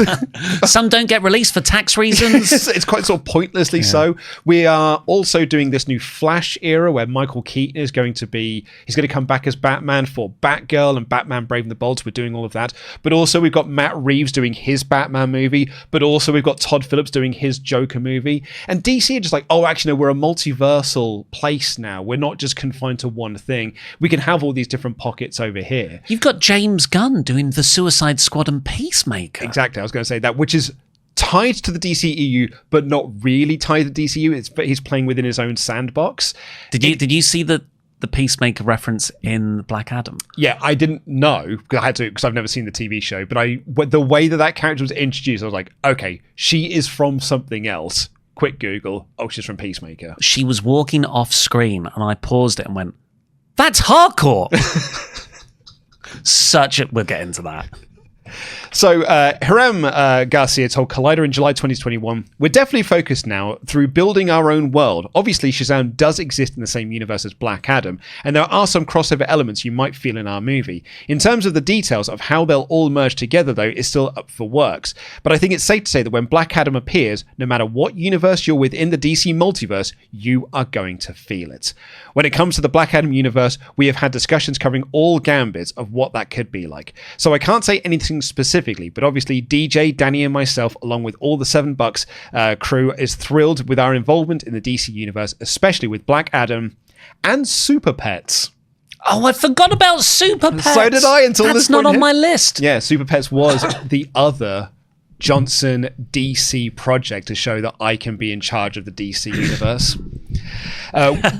Some don't get released for tax reasons. It's quite sort of pointlessly so. We are also doing this new Flash era where Michael Keaton is going to come back as Batman for Batgirl and Batman Brave and the Bold. So we're doing all of that. But also we've got Matt Reeves doing his Batman movie. But also we've got Todd Phillips doing his Joker movie. And DC are just like, oh, actually, no, we're a multiversal place now. We're not just confined to one thing. We can have all these different pockets over here. You've got James Gunn doing the Suicide Squad and Peacemaker. Exactly, I was going to say that, which is tied to the DCEU, but not really tied to the DCEU. He's playing within his own sandbox. Did you see the Peacemaker reference in Black Adam? Yeah, I didn't know because I had to because I've never seen the TV show. But the way that character was introduced, I was like, okay, she is from something else. Quick Google. Oh, she's from Peacemaker. She was walking off screen, and I paused it and went, "That's hardcore." We'll get into that. So Hiram Garcia told Collider in July 2021, we're definitely focused now through building our own world. Obviously, Shazam does exist in the same universe as Black Adam, and there are some crossover elements you might feel in our movie. In terms of the details of how they'll all merge together, though, is still up for works. But I think it's safe to say that when Black Adam appears, no matter what universe you're within the DC multiverse, you are going to feel it. When it comes to the Black Adam universe, we have had discussions covering all gambits of what that could be like. So I can't say anything specifically, but obviously DJ, Danny and myself, along with all the Seven Bucks crew, is thrilled with our involvement in the DC universe, especially with Black Adam and Super Pets. Oh, I forgot about Super Pets. So did I until That's this not point on my list. Yeah, Super Pets was the other Johnson DC project to show that I can be in charge of the DC universe.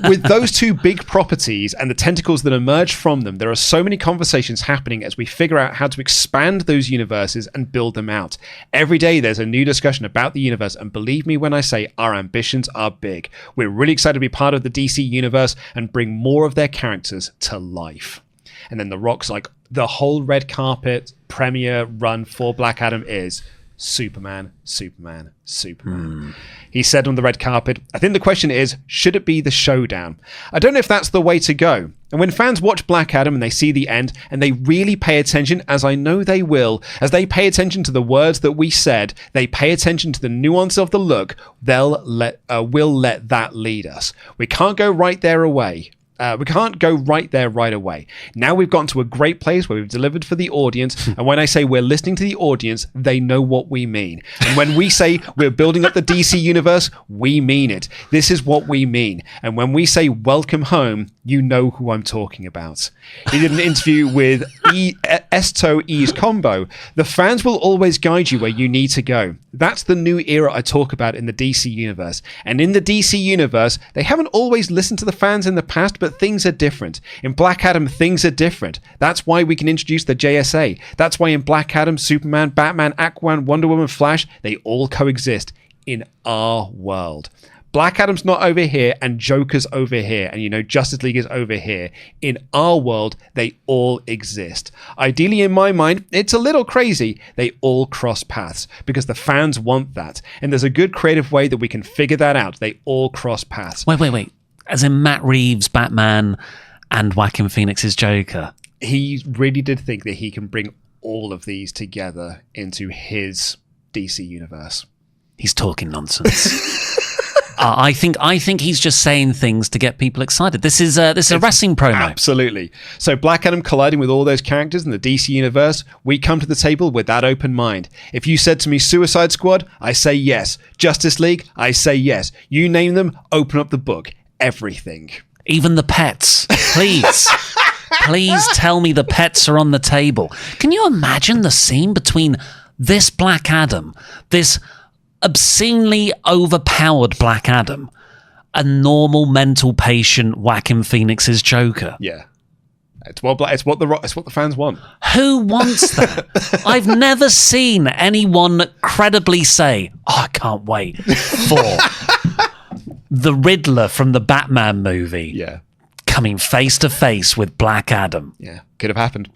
With those two big properties and the tentacles that emerge from them, there are so many conversations happening as we figure out how to expand those universes and build them out. Every day there's a new discussion about the universe, and believe me when I say our ambitions are big. We're really excited to be part of the DC universe and bring more of their characters to life. And then The Rock's like, the whole red carpet premiere run for Black Adam is Superman, Superman, Superman. He said on the red carpet, I think the question is, should it be the showdown? I don't know if that's the way to go. And when fans watch Black Adam and they see the end and they really pay attention, as I know they will, as they pay attention to the words that we said, they pay attention to the nuance of the look, we'll let that lead us. We can't go right there away. We can't go right there right away. Now we've gotten to a great place where we've delivered for the audience. And when I say we're listening to the audience, they know what we mean. And when we say we're building up the DC universe, we mean it. This is what we mean. And when we say welcome home, you know who I'm talking about. He did an interview with Esto E's Combo. The fans will always guide you where you need to go. That's the new era I talk about in the DC universe. And in the DC universe, they haven't always listened to the fans in the past, but things are different. In Black Adam, things are different. That's why we can introduce the JSA. That's why in Black Adam, Superman, Batman, Aquaman, Wonder Woman, Flash, they all coexist in our world. Black Adam's not over here and Joker's over here and, Justice League is over here. In our world, they all exist. Ideally, in my mind, it's a little crazy. They all cross paths because the fans want that. And there's a good creative way that we can figure that out. They all cross paths. Wait. As in Matt Reeves' Batman and Joaquin Phoenix's Joker. He really did think that he can bring all of these together into his DC universe. He's talking nonsense. I think he's just saying things to get people excited. This is a wrestling promo. Absolutely. So Black Adam colliding with all those characters in the DC universe, we come to the table with that open mind. If you said to me Suicide Squad, I say yes. Justice League, I say yes. You name them, open up the book. Everything. Even the pets. Please. Please tell me the pets are on the table. Can you imagine the scene between this Black Adam, this obscenely overpowered Black Adam, a normal mental patient Joaquin Phoenix's Joker? Yeah. It's what the fans want. Who wants that? I've never seen anyone credibly say, I can't wait for the Riddler from the Batman movie. Yeah. Coming face to face with Black Adam. Yeah, could have happened.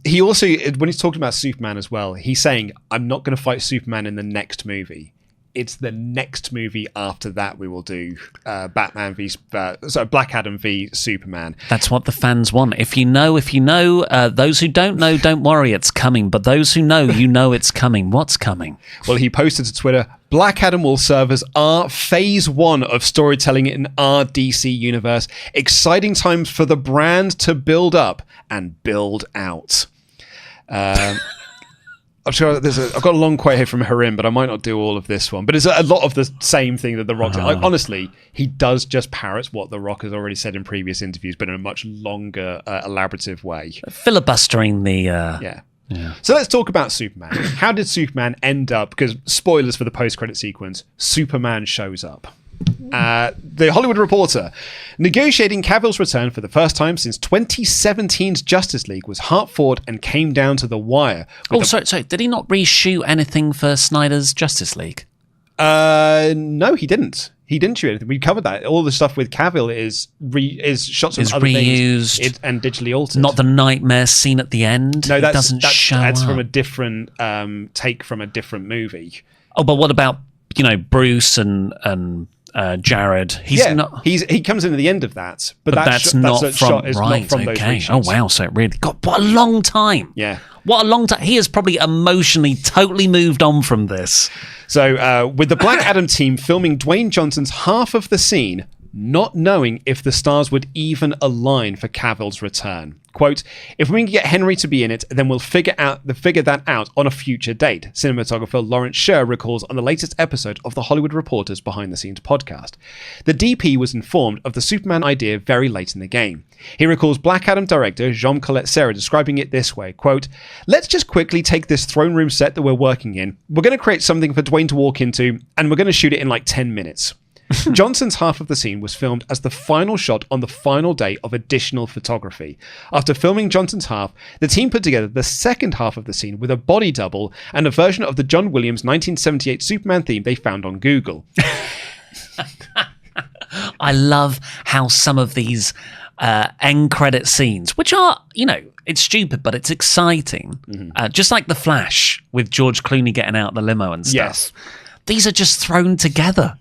He also, when he's talking about Superman as well, he's saying, I'm not going to fight Superman in the next movie. It's the next movie after that we will do Black Adam v Superman. That's what the fans want. If you know, those who don't know, don't worry, it's coming. But those who know, it's coming. What's coming? Well, he posted to Twitter, Black Adam will serve as our phase 1 of storytelling in our DC universe. Exciting times for the brand to build up and build out. I'm sure I've got a long quote here from Harim, but I might not do all of this one. But it's a lot of the same thing that The Rock said. Like, honestly, he does just parrot what The Rock has already said in previous interviews, but in a much longer, elaborative way. Filibustering the... Yeah. So let's talk about Superman. How did Superman end up? Because spoilers for the post-credit sequence, Superman shows up. The Hollywood Reporter. Negotiating Cavill's return for the first time since 2017's Justice League was hard-fought and came down to the wire. Sorry. Did he not reshoot anything for Snyder's Justice League? No, he didn't. He didn't shoot anything. We covered that. All the stuff with Cavill is shots from other reused things and digitally altered. Not the nightmare scene at the end. No, that's that's from a different take from a different movie. Oh, but what about Bruce and Jared? He comes in at the end of that, but that's not from those reshoots. Oh wow! So it really what a long time. Yeah, what a long time. He has probably emotionally totally moved on from this. So with the Black Adam team filming Dwayne Johnson's half of the scene, not knowing if the stars would even align for Cavill's return. Quote, if we can get Henry to be in it, then we'll figure that out on a future date, cinematographer Lawrence Sher recalls on the latest episode of the Hollywood Reporter's Behind the Scenes podcast. The DP was informed of the Superman idea very late in the game. He recalls Black Adam director Jean Colette Serra describing it this way, quote, let's just quickly take this throne room set that we're working in. We're going to create something for Dwayne to walk into, and we're going to shoot it in like 10 minutes. Johnson's half of the scene was filmed as the final shot on the final day of additional photography. After filming Johnson's half, the team put together the second half of the scene with a body double and a version of the John Williams 1978 Superman theme they found on Google. I love how some of these end credit scenes, which are, it's stupid, but it's exciting. Mm-hmm. Just like The Flash with George Clooney getting out the limo and stuff. Yes. These are just thrown together.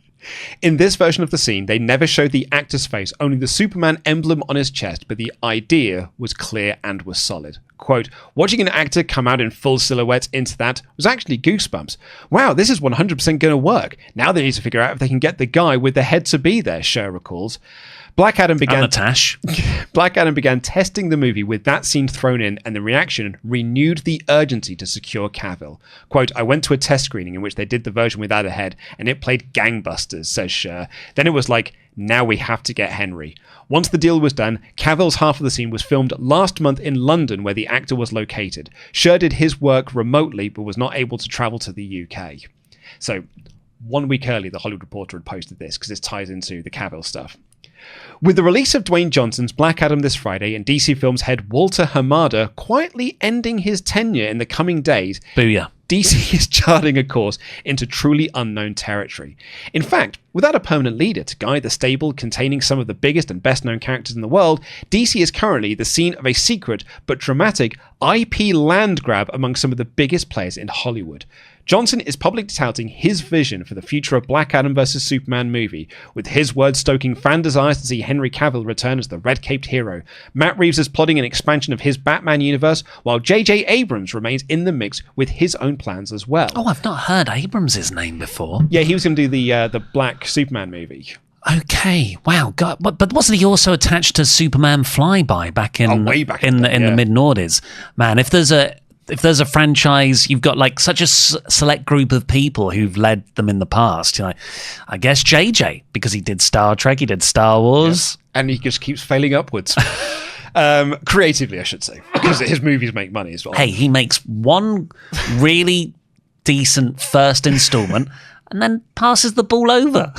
In this version of the scene, they never showed the actor's face, only the Superman emblem on his chest, but the idea was clear and was solid. Quote, watching an actor come out in full silhouette into that was actually goosebumps. Wow, this is 100% going to work. Now they need to figure out if they can get the guy with the head to be there, Sher recalls. Black Adam began testing the movie with that scene thrown in, and the reaction renewed the urgency to secure Cavill. Quote, I went to a test screening in which they did the version without a head, and it played gangbusters, says Sher. Then it was like, now we have to get Henry. Once the deal was done, Cavill's half of the scene was filmed last month in London, where the actor was located. Sher did his work remotely, but was not able to travel to the UK. So, 1 week earlier, the Hollywood Reporter had posted this, because this ties into the Cavill stuff. With the release of Dwayne Johnson's Black Adam this Friday and DC Films head Walter Hamada quietly ending his tenure in the coming days... Booyah. DC is charting a course into truly unknown territory. In fact, without a permanent leader to guide the stable containing some of the biggest and best known characters in the world, DC is currently the scene of a secret but dramatic IP land grab among some of the biggest players in Hollywood. Johnson is publicly touting his vision for the future of Black Adam vs. Superman movie, with his words stoking fan desires to see Henry Cavill return as the red-caped hero. Matt Reeves is plotting an expansion of his Batman universe, while J.J. Abrams remains in the mix with his own plans as well. Oh, I've not heard Abrams' name before. Yeah, he was going to do the Black Superman movie. Okay, wow, God, but wasn't he also attached to Superman Flyby back in way back in then, the mid-noughties? Man, if there's a franchise, you've got like such a select group of people who've led them in the past. You know, I guess JJ, because he did Star Trek, he did Star Wars. Yeah. And he just keeps failing upwards. Creatively, I should say, because his movies make money as well. Hey, he makes one really decent first installment and then passes the ball over.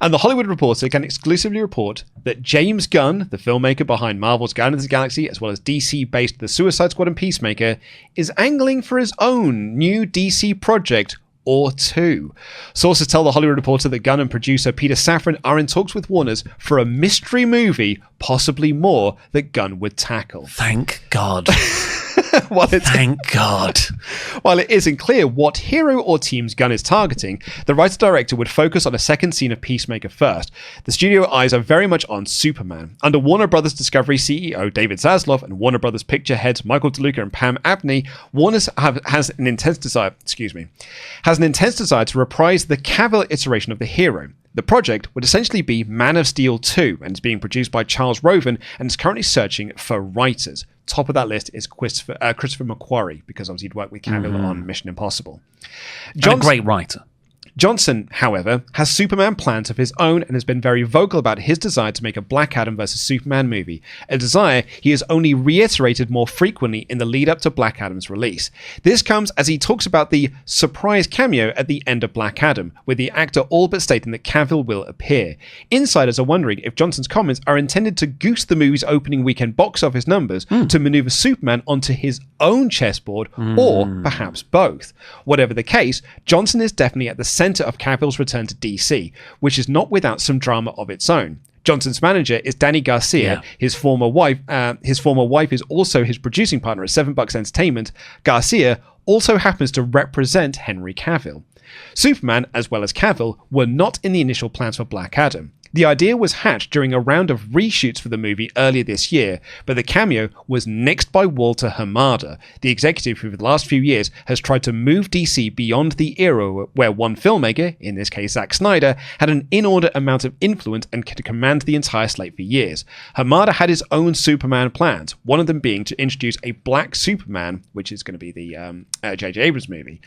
And The Hollywood Reporter can exclusively report that James Gunn, the filmmaker behind Marvel's Guardians of the Galaxy, as well as DC-based The Suicide Squad and Peacemaker, is angling for his own new DC project or two. Sources tell The Hollywood Reporter that Gunn and producer Peter Safran are in talks with Warner's for a mystery movie, possibly more, that Gunn would tackle. Thank God. Thank God. While it isn't clear what hero or teams Gunn is targeting, the writer-director would focus on a second scene of Peacemaker first. The studio eyes are very much on Superman. Under Warner Brothers Discovery CEO David Zaslav and Warner Brothers Picture heads Michael DeLuca and Pam Abney, Warner has an intense desire to reprise the Cavill iteration of the hero. The project would essentially be Man of Steel 2 and is being produced by Charles Roven and is currently searching for writers. Top of that list is Christopher McQuarrie, because obviously he'd worked with Cavill on Mission Impossible. A great writer. Johnson, however, has Superman plans of his own and has been very vocal about his desire to make a Black Adam vs. Superman movie, a desire he has only reiterated more frequently in the lead up to Black Adam's release. This comes as he talks about the surprise cameo at the end of Black Adam, with the actor all but stating that Cavill will appear. Insiders are wondering if Johnson's comments are intended to goose the movie's opening weekend box office numbers to maneuver Superman onto his own chessboard, or perhaps both. Whatever the case, Johnson is definitely at the center of Cavill's return to DC, which is not without some drama of its own. Johnson's manager is Danny Garcia. His former wife is also his producing partner at $7 Entertainment. Garcia also happens to represent Henry Cavill. Superman, as well as Cavill, were not in the initial plans for Black Adam. The idea was hatched during a round of reshoots for the movie earlier this year, but the cameo was nixed by Walter Hamada, the executive who for the last few years has tried to move DC beyond the era where one filmmaker, in this case Zack Snyder, had an inordinate amount of influence and could command the entire slate for years. Hamada had his own Superman plans, one of them being to introduce a black Superman, which is going to be the J.J. Abrams movie.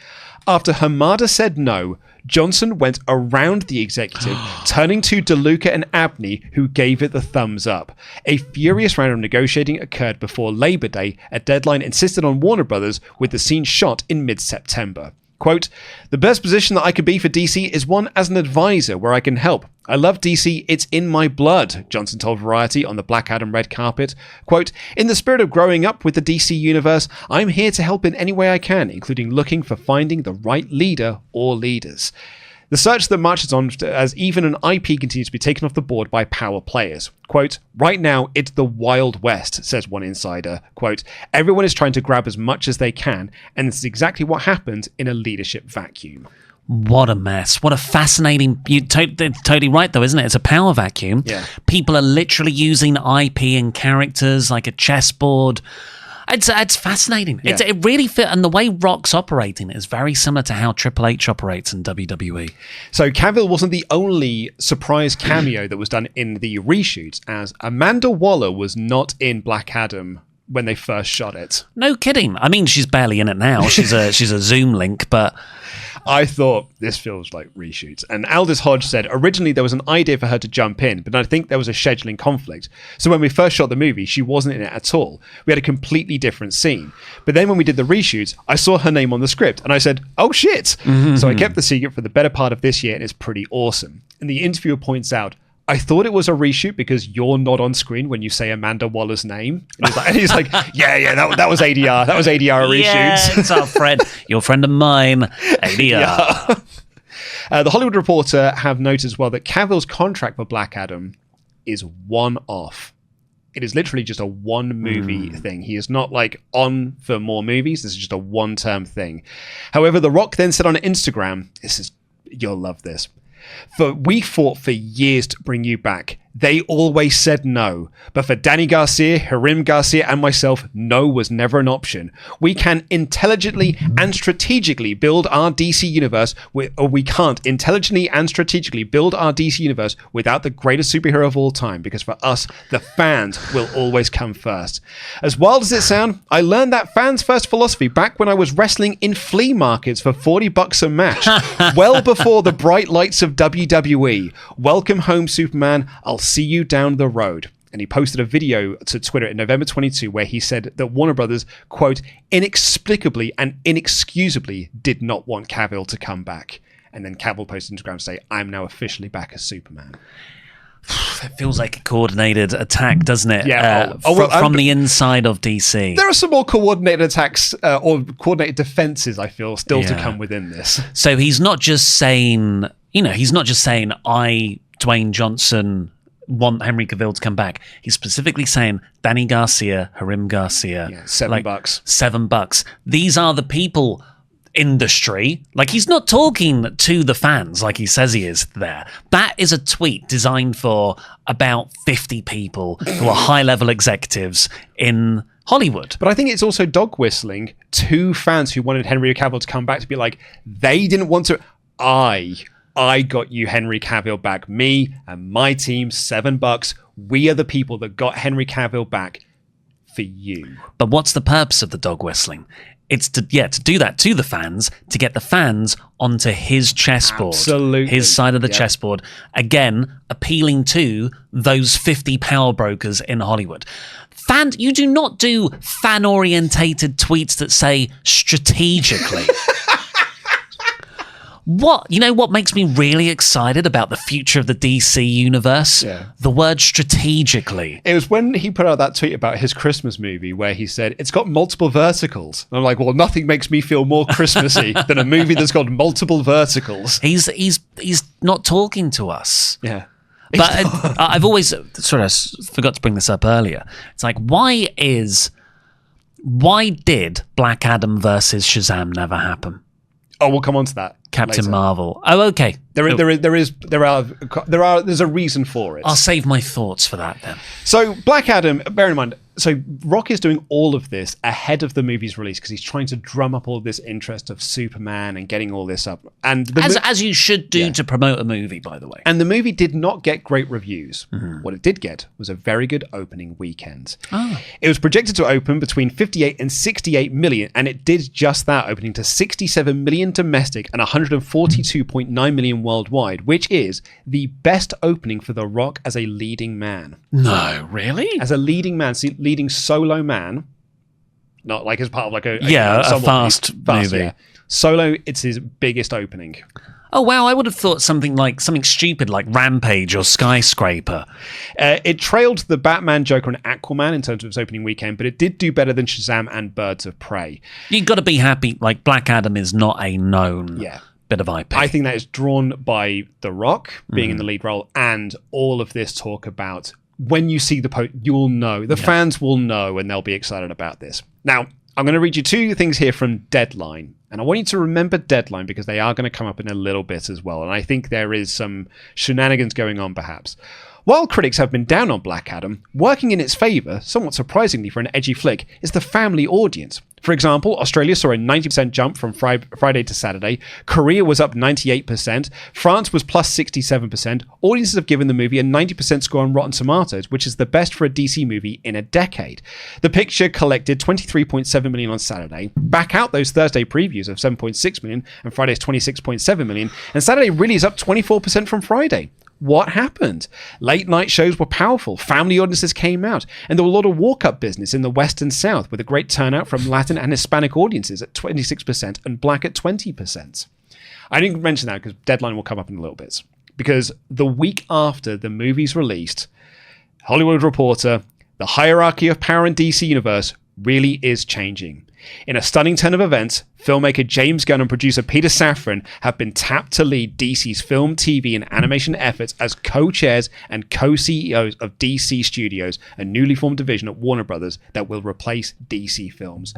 After Hamada said no, Johnson went around the executive, turning to DeLuca and Abney, who gave it the thumbs up. A furious round of negotiating occurred before Labor Day, a deadline insisted on Warner Brothers, with the scene shot in mid-September. Quote, "The best position that I could be for DC is one as an advisor where I can help. I love DC, it's in my blood," Johnson told Variety on the Black Adam red carpet. Quote, "In the spirit of growing up with the DC universe, I'm here to help in any way I can, including looking for finding the right leader or leaders." The search that marches on as even an IP continues to be taken off the board by power players. Quote, "Right now, it's the Wild West," says one insider. Quote, "Everyone is trying to grab as much as they can, and this is exactly what happens in a leadership vacuum." What a mess. What a fascinating... You're totally right, though, isn't it? It's a power vacuum. Yeah. People are literally using IP and characters like a chessboard. It's fascinating. Yeah. It really fit, and the way Rock's operating is very similar to how Triple H operates in WWE. So Cavill wasn't the only surprise cameo that was done in the reshoots, as Amanda Waller was not in Black Adam when they first shot it. No kidding. I mean, she's barely in it now. She's a Zoom link, but... I thought this feels like reshoots. And Aldous Hodge said originally there was an idea for her to jump in, but I think there was a scheduling conflict. So when we first shot the movie, she wasn't in it at all. We had a completely different scene. But then when we did the reshoots, I saw her name on the script and I said, "Oh shit." So I kept the secret for the better part of this year, and it's pretty awesome. And the interviewer points out, I thought it was a reshoot because you're not on screen when you say Amanda Waller's name. And he's like, yeah, that was ADR. That was ADR reshoots. Yeah, it's our friend, your friend of mine, ADR. Yeah. The Hollywood Reporter have noted as well that Cavill's contract for Black Adam is one-off. It is literally just a one-movie thing. He is not like on for more movies. This is just a one-term thing. However, The Rock then said on Instagram, you'll love this. We fought for years to bring you back. They always said no. But for Danny Garcia, Harim Garcia, and myself, no was never an option. We can intelligently and strategically build our DC universe, or we can't intelligently and strategically build our DC universe without the greatest superhero of all time, because for us, the fans will always come first. As wild as it sounds, I learned that fans first philosophy back when I was wrestling in flea markets for $40 a match, well before the bright lights of WWE. Welcome home, Superman. I'll see you down the road. And he posted a video to Twitter in November 22 where he said that Warner Brothers, quote, inexplicably and inexcusably did not want Cavill to come back. And then Cavill posted Instagram to say, I'm now officially back as Superman. It feels like a coordinated attack, doesn't it? Yeah. From the inside of DC. There are some more coordinated attacks or coordinated defenses, I feel, still to come within this. So he's not just saying, I, Dwayne Johnson, want Henry Cavill to come back. He's specifically saying Danny Garcia, Harim Garcia. Yeah, $7. $7. These are the people, industry. Like, he's not talking to the fans like he says he is there. That is a tweet designed for about 50 people who are high-level executives in Hollywood. But I think it's also dog whistling to fans who wanted Henry Cavill to come back to be like, they didn't want to... I got you Henry Cavill back. Me and my team, $7. We are the people that got Henry Cavill back for you. But what's the purpose of the dog whistling? It's to do that to the fans, to get the fans onto his chessboard. Absolutely. His side of the chessboard. Again, appealing to those 50 power brokers in Hollywood. You do not do fan-orientated tweets that say strategically. What makes me really excited about the future of the DC universe? Yeah. The word strategically. It was when he put out that tweet about his Christmas movie where he said, it's got multiple verticals. And I'm like, well, nothing makes me feel more Christmassy than a movie that's got multiple verticals. He's not talking to us. Yeah. But I've always forgot to bring this up earlier. It's like, why did Black Adam versus Shazam never happen? Oh, we'll come on to that. Captain later. Marvel. Oh, okay. There's a reason for it. I'll save my thoughts for that then. So Black Adam, bear in mind, so Rock is doing all of this ahead of the movie's release because he's trying to drum up all this interest of Superman and getting all this up. And as you should do to promote a movie, by the way. And the movie did not get great reviews. Mm-hmm. What it did get was a very good opening weekend. Oh. It was projected to open between 58 and 68 million, and it did just that, opening to 67 million domestic and 142.9 million worldwide, which is the best opening for The Rock as a leading man. No, really? As a leading man, leading solo man, not like as part of like a fast movie. Yeah. Solo, it's his biggest opening. Oh wow, I would have thought something stupid like Rampage or Skyscraper. It trailed the Batman, Joker, and Aquaman in terms of its opening weekend, but it did do better than Shazam and Birds of Prey. You've got to be happy. Like, Black Adam is not a known bit of IP. I think that is drawn by The Rock being in the lead role and all of this talk about when you see the post, you'll know. The fans will know and they'll be excited about this. Now, I'm going to read you two things here from Deadline. And I want you to remember Deadline because they are going to come up in a little bit as well. And I think there is some shenanigans going on perhaps. While critics have been down on Black Adam, working in its favour, somewhat surprisingly for an edgy flick, is the family audience. For example, Australia saw a 90% jump from Friday to Saturday. Korea was up 98%. France was plus 67%. Audiences have given the movie a 90% score on Rotten Tomatoes, which is the best for a DC movie in a decade. The picture collected 23.7 million on Saturday. Back out those Thursday previews of 7.6 million and Friday's 26.7 million. And Saturday really is up 24% from Friday. What happened? Late night shows were powerful, family audiences came out, and there was a lot of walk-up business in the West and South with a great turnout from Latin and Hispanic audiences at 26% and Black at 20%. I didn't mention that because Deadline will come up in a little bit. because the week after the movie's released, Hollywood Reporter, the hierarchy of power in DC Universe really is changing. In a stunning turn of events, filmmaker James Gunn and producer Peter Safran have been tapped to lead DC's film, TV, and animation efforts as co-chairs and co-CEOs of DC Studios, a newly formed division at Warner Brothers that will replace DC Films.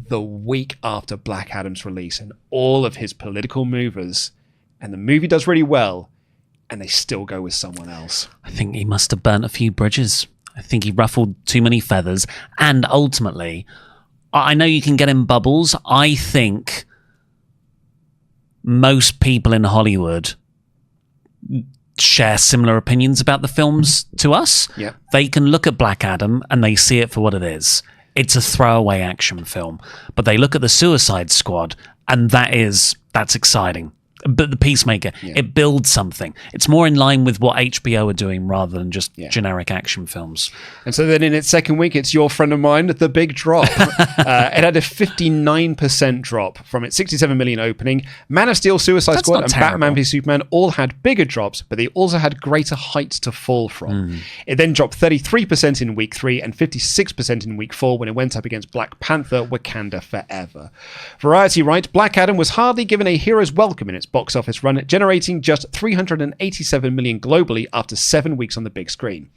The week after Black Adam's release and all of his political movers, and the movie does really well, and they still go with someone else. I think he must have burnt a few bridges. I think he ruffled too many feathers, and ultimately, I know you can get in bubbles. I think most people in Hollywood share similar opinions about the films to us. Yeah. They can look at Black Adam and they see it for what it is. It's a throwaway action film. But they look at the Suicide Squad and that's exciting. But the Peacemaker, it builds something. It's more in line with what HBO are doing rather than just generic action films. And so then in its second week, it's your friend of mine, The Big Drop. It had a 59% drop from its 67 million opening. Man of Steel, Suicide Squad, and terrible. Batman v Superman all had bigger drops, but they also had greater heights to fall from. It then dropped 33% in week 3 and 56% in week 4 when it went up against Black Panther, Wakanda Forever. Variety write, Black Adam was hardly given a hero's welcome in its box office run, generating just 387 million globally after 7 weeks on the big screen.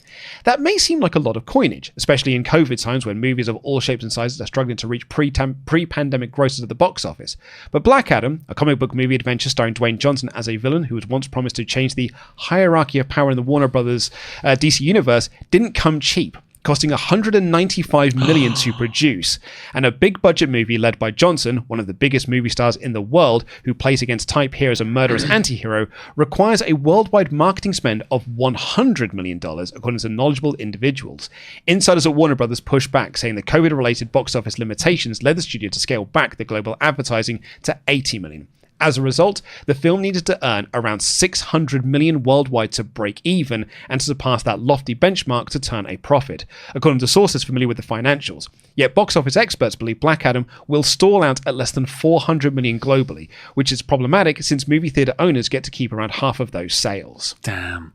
That may seem like a lot of coinage, especially in COVID times when movies of all shapes and sizes are struggling to reach pre-pandemic grosses at the box office. But Black Adam, a comic book movie adventure starring Dwayne Johnson as a villain who was once promised to change the hierarchy of power in the Warner Brothers DC universe, didn't come cheap, costing $195 million to produce, and a big budget movie led by Johnson, one of the biggest movie stars in the world, who plays against type here as a murderous anti-hero, requires a worldwide marketing spend of $100 million, according to knowledgeable individuals. Insiders at Warner Brothers pushed back, saying the COVID-related box office limitations led the studio to scale back the global advertising to $80 million. As a result, the film needed to earn around $600 million worldwide to break even and to surpass that lofty benchmark to turn a profit, according to sources familiar with the financials. Yet box office experts believe Black Adam will stall out at less than $400 million globally, which is problematic since movie theater owners get to keep around half of those sales. Damn.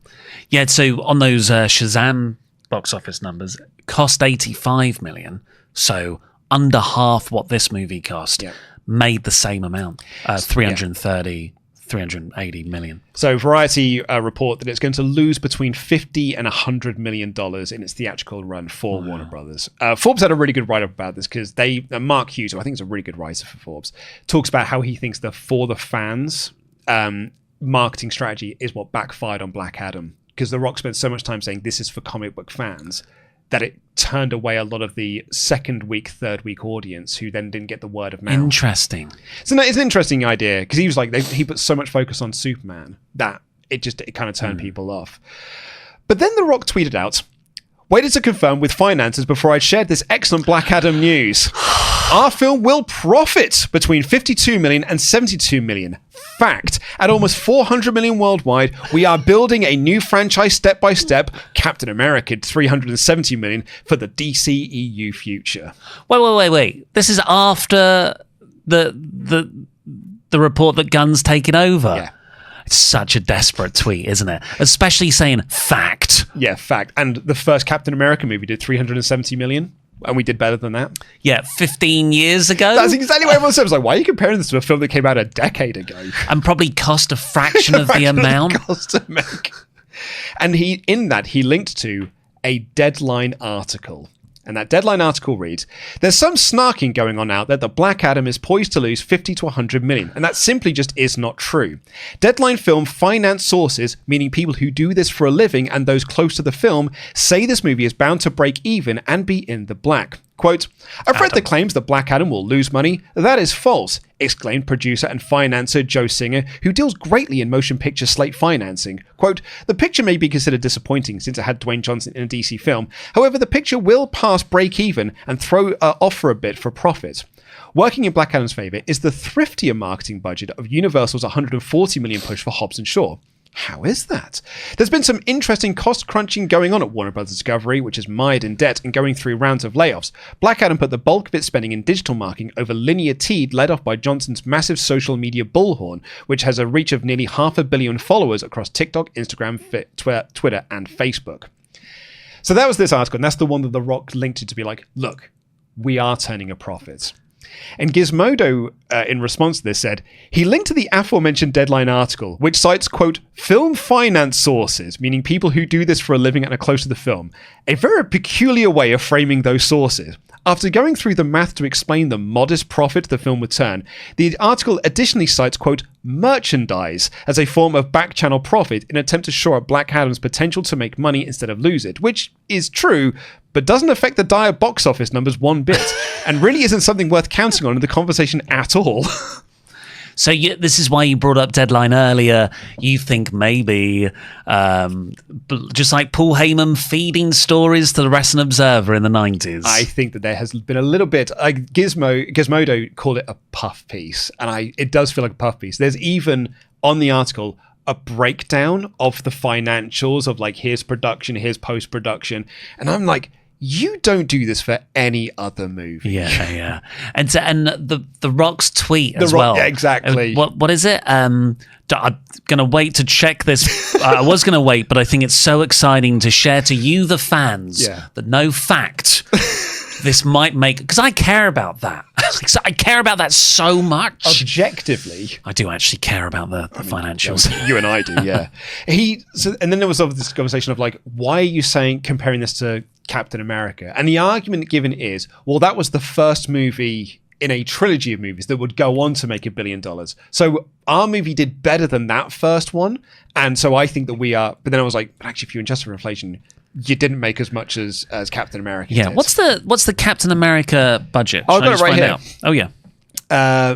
Yeah, so on those Shazam box office numbers, it cost $85 million, so under half what this movie cost. Yeah. Made the same amount, 380 million. So Variety report that it's going to lose between $50 and $100 million in its theatrical run for Warner Brothers. Forbes had a really good write-up about this because Mark Hughes, who I think is a really good writer for Forbes, talks about how he thinks the for the fans marketing strategy is what backfired on Black Adam, because The Rock spent so much time saying this is for comic book fans that it turned away a lot of the second week, third week audience who then didn't get the word of mouth. Interesting. So it's an interesting idea because he was like, he put so much focus on Superman that it kind of turned people off. But then The Rock tweeted out, waited to confirm with finances before I shared this excellent Black Adam news. Our film will profit between 52 million and 72 million. Fact, at almost 400 million worldwide, we are building a new franchise step by step, Captain America 370 million for the DCEU future. Wait. This is after the report that Gunn's taken over. Yeah. It's such a desperate tweet, isn't it? Especially saying fact. Yeah, fact. And the first Captain America movie did 370 million. And we did better than that. Yeah, 15 years ago. That's exactly what everyone said. I was like, why are you comparing this to a film that came out a decade ago? And probably cost a fraction of the amount. Cost to make. And he linked to a Deadline article. And that Deadline article reads, there's some snarking going on out there that Black Adam is poised to lose 50 to 100 million, and that simply just is not true. Deadline film finance sources, meaning people who do this for a living and those close to the film, say this movie is bound to break even and be in the black. Quote, I've read the claims that Black Adam will lose money. That is false, exclaimed producer and financer Joe Singer, who deals greatly in motion picture slate financing. Quote, the picture may be considered disappointing since it had Dwayne Johnson in a DC film. However, the picture will pass break even and throw off for a bit for profit. Working in Black Adam's favour is the thriftier marketing budget of Universal's $140 million push for Hobbs and Shaw. How is that? There's been some interesting cost crunching going on at Warner Bros. Discovery, which is mired in debt and going through rounds of layoffs. Black Adam put the bulk of its spending in digital marketing over linear TV, led off by Johnson's massive social media bullhorn, which has a reach of nearly 500 million followers across TikTok, Instagram, Twitter, and Facebook. So that was this article, and that's the one that The Rock linked it to be like, look, we are turning a profit. And Gizmodo, in response to this, said, he linked to the aforementioned Deadline article, which cites, quote, film finance sources, meaning people who do this for a living and are close to the film, a very peculiar way of framing those sources. After going through the math to explain the modest profit the film would turn, the article additionally cites, quote, merchandise as a form of back-channel profit in an attempt to shore up Black Adam's potential to make money instead of lose it, which is true, but doesn't affect the dire box office numbers one bit, and really isn't something worth counting on in the conversation at all. So this is why you brought up Deadline earlier. You think maybe just like Paul Heyman feeding stories to the Wrestling Observer in the 90s. I think that there has been a little bit. Gizmodo called it a puff piece, and it does feel like a puff piece. There's even on the article a breakdown of the financials of like here's production, here's post production, and I'm like, you don't do this for any other movie. Yeah. And the Rock's tweet as well. Yeah, exactly. What is it? I'm going to wait to check this. I was going to wait, but I think it's so exciting to share to you, the fans, that no fact this might make... Because I care about that. I care about that so much. Objectively. I do actually care about the financials. You and I do, yeah. And then there was this conversation of like, why are you comparing this to Captain America? And the argument given is, well, that was the first movie in a trilogy of movies that would go on to make $1 billion. So our movie did better than that first one. And so I think that we are, but then I was like, but actually if you adjust for inflation, you didn't make as much as Captain America did. What's the Captain America budget? I've got it right here. Out? Oh yeah.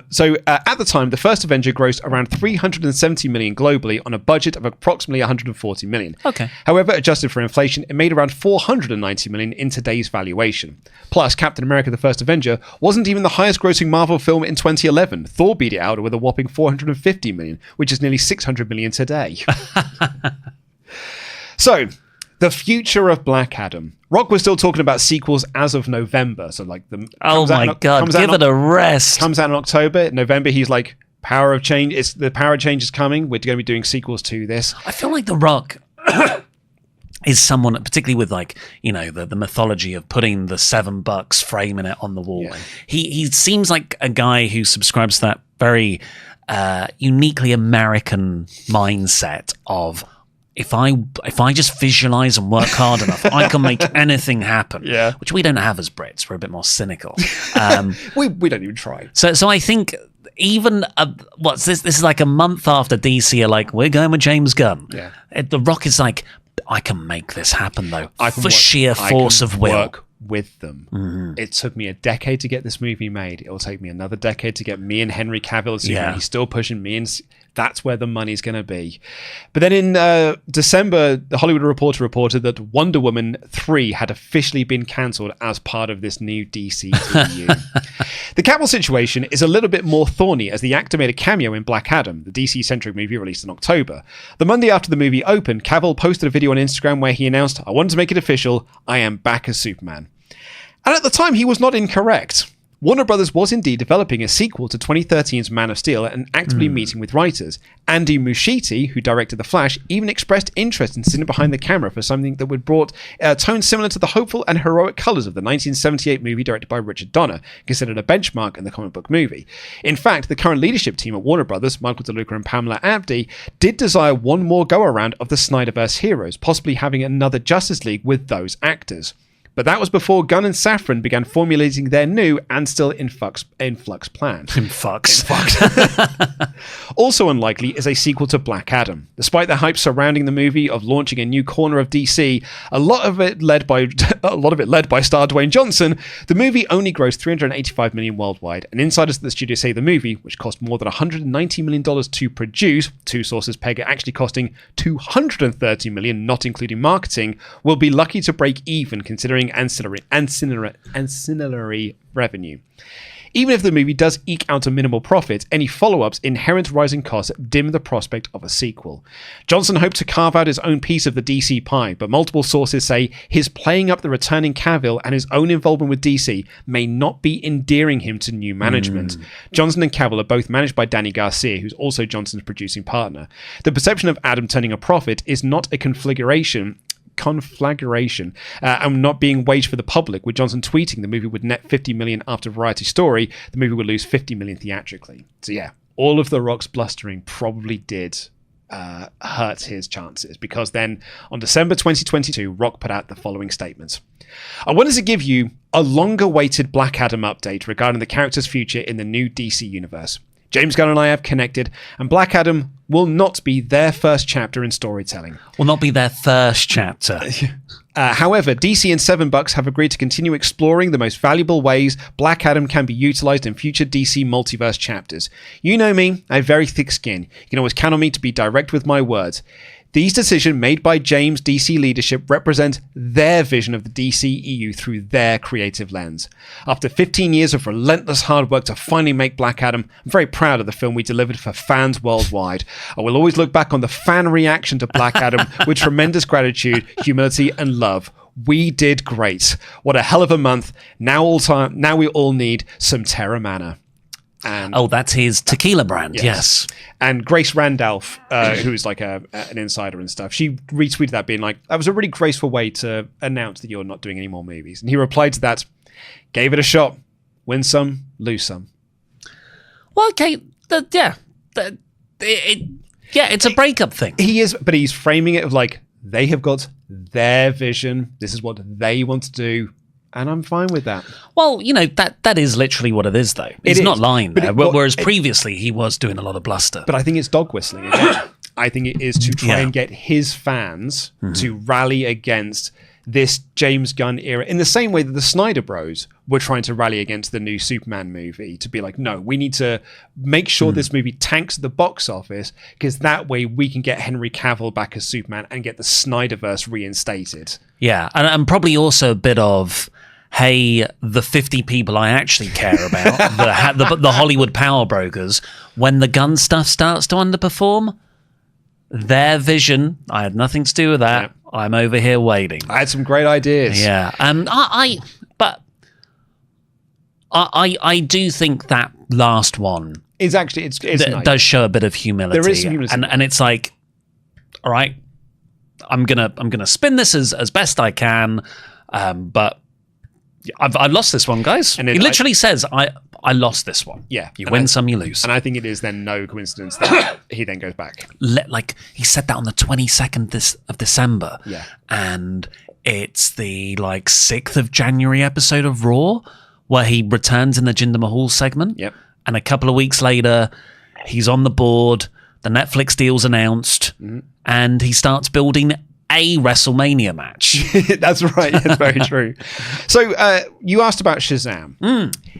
So at the time, the first Avenger grossed around $370 million globally on a budget of approximately $140 million. Okay. However, adjusted for inflation, it made around $490 million in today's valuation. Plus, Captain America: The First Avenger wasn't even the highest-grossing Marvel film in 2011. Thor beat it out with a whopping $450 million, which is nearly $600 million today. So, the future of Black Adam. Rock was still talking about sequels as of November. So like give it a rest. Comes out in October. November, he's like, power of change. The power of change is coming. We're going to be doing sequels to this. I feel like The Rock is someone, particularly with like, you know, the mythology of putting the $7 framing it on the wall. Yeah. He seems like a guy who subscribes to that very uniquely American mindset of, if I just visualize and work hard enough, I can make anything happen. Yeah. Which we don't have as Brits. We're a bit more cynical. We don't even try. So I think even what's this? This is like a month after DC are like, we're going with James Gunn. Yeah. The Rock is like, I can make this happen though. Sheer I force can of will. Work with them. Mm-hmm. It took me a decade to get this movie made. It will take me another decade to get me and Henry Cavill. He's still pushing me, and that's where the money's going to be. But then in December, the Hollywood Reporter reported that Wonder Woman 3 had officially been cancelled as part of this new DCEU. The Cavill situation is a little bit more thorny, as the actor made a cameo in Black Adam, the DC-centric movie released in October. The Monday after the movie opened, Cavill posted a video on Instagram where he announced, "I wanted to make it official, I am back as Superman." And at the time, he was not incorrect. Warner Brothers was indeed developing a sequel to 2013's Man of Steel and actively meeting with writers. Andy Muschietti, who directed The Flash, even expressed interest in sitting behind the camera for something that would brought a tone similar to the hopeful and heroic colours of the 1978 movie directed by Richard Donner, considered a benchmark in the comic book movie. In fact, the current leadership team at Warner Brothers, Michael DeLuca and Pamela Abdy, did desire one more go-around of the Snyderverse heroes, possibly having another Justice League with those actors. But that was before Gunn and Safran began formulating their new and still in flux plan. Also unlikely is a sequel to Black Adam. Despite the hype surrounding the movie of launching a new corner of DC, a lot of it led by star Dwayne Johnson, the movie only grossed $385 million worldwide. And insiders at the studio say the movie, which cost more than $190 million to produce, two sources peg it actually costing $230 million, not including marketing, will be lucky to break even considering ancillary revenue. Even if the movie does eke out a minimal profit, any follow-ups' inherent rising costs dim the prospect of a sequel. Johnson hoped to carve out his own piece of the DC pie, but multiple sources say his playing up the returning Cavill and his own involvement with DC may not be endearing him to new management. Johnson and Cavill are both managed by Danny Garcia, who's also Johnson's producing partner. The perception of Adam turning a profit is not a conflagration and not being waged for the public, with Johnson tweeting the movie would net 50 million after Variety Story, the movie would lose 50 million theatrically. So yeah, all of The Rock's blustering probably did hurt his chances, because then on December 2022, Rock put out the following statement. I wanted to give you a longer-awaited Black Adam update regarding the character's future in the new DC universe. James Gunn and I have connected, and Black Adam will not be their first chapter in storytelling. Will not be their first chapter. However, DC and Seven Bucks have agreed to continue exploring the most valuable ways Black Adam can be utilized in future DC multiverse chapters. You know me, I have very thick skin. You can always count on me to be direct with my words. These decisions made by James' DC leadership represent their vision of the DCEU through their creative lens. After 15 years of relentless hard work to finally make Black Adam, I'm very proud of the film we delivered for fans worldwide. I will always look back on the fan reaction to Black Adam with tremendous gratitude, humility, and love. We did great. What a hell of a month. Now we all need some Terra Mana. And that's his tequila brand. Yes. And Grace Randolph, who's like an insider and stuff, she retweeted that being like, that was a really graceful way to announce that you're not doing any more movies. And he replied to that, gave it a shot, win some, lose some. Well, okay, it's a breakup thing. He is, but he's framing it of like, they have got their vision, this is what they want to do, and I'm fine with that. Well, that is literally what it is, though. He's not lying there. Whereas previously he was doing a lot of bluster. But I think it's dog whistling again. I think it is to try and get his fans to rally against this James Gunn era in the same way that the Snyder Bros were trying to rally against the new Superman movie, to be like, no, we need to make sure this movie tanks the box office, because that way we can get Henry Cavill back as Superman and get the Snyderverse reinstated. Yeah, and probably also a bit of, hey, the 50 people I actually care about, the Hollywood power brokers, when the Gun stuff starts to underperform, their vision, I had nothing to do with that. Yeah. I'm over here waiting. I had some great ideas. Yeah, I do think that last one is actually it's nice. Does show a bit of humility. There is some humility, and it's like, all right, I'm gonna spin this as best I can, but I've lost this one, guys. And he literally says, I lost this one. Yeah. You win some, you lose. And I think it is then no coincidence that he then goes back. Like, he said that on the 22nd of December. Yeah. And it's the 6th of January episode of Raw, where he returns in the Jinder Mahal segment. Yep. And a couple of weeks later, he's on the board, the Netflix deal's announced, and he starts building a WrestleMania match. That's right. That's very true. So you asked about Shazam.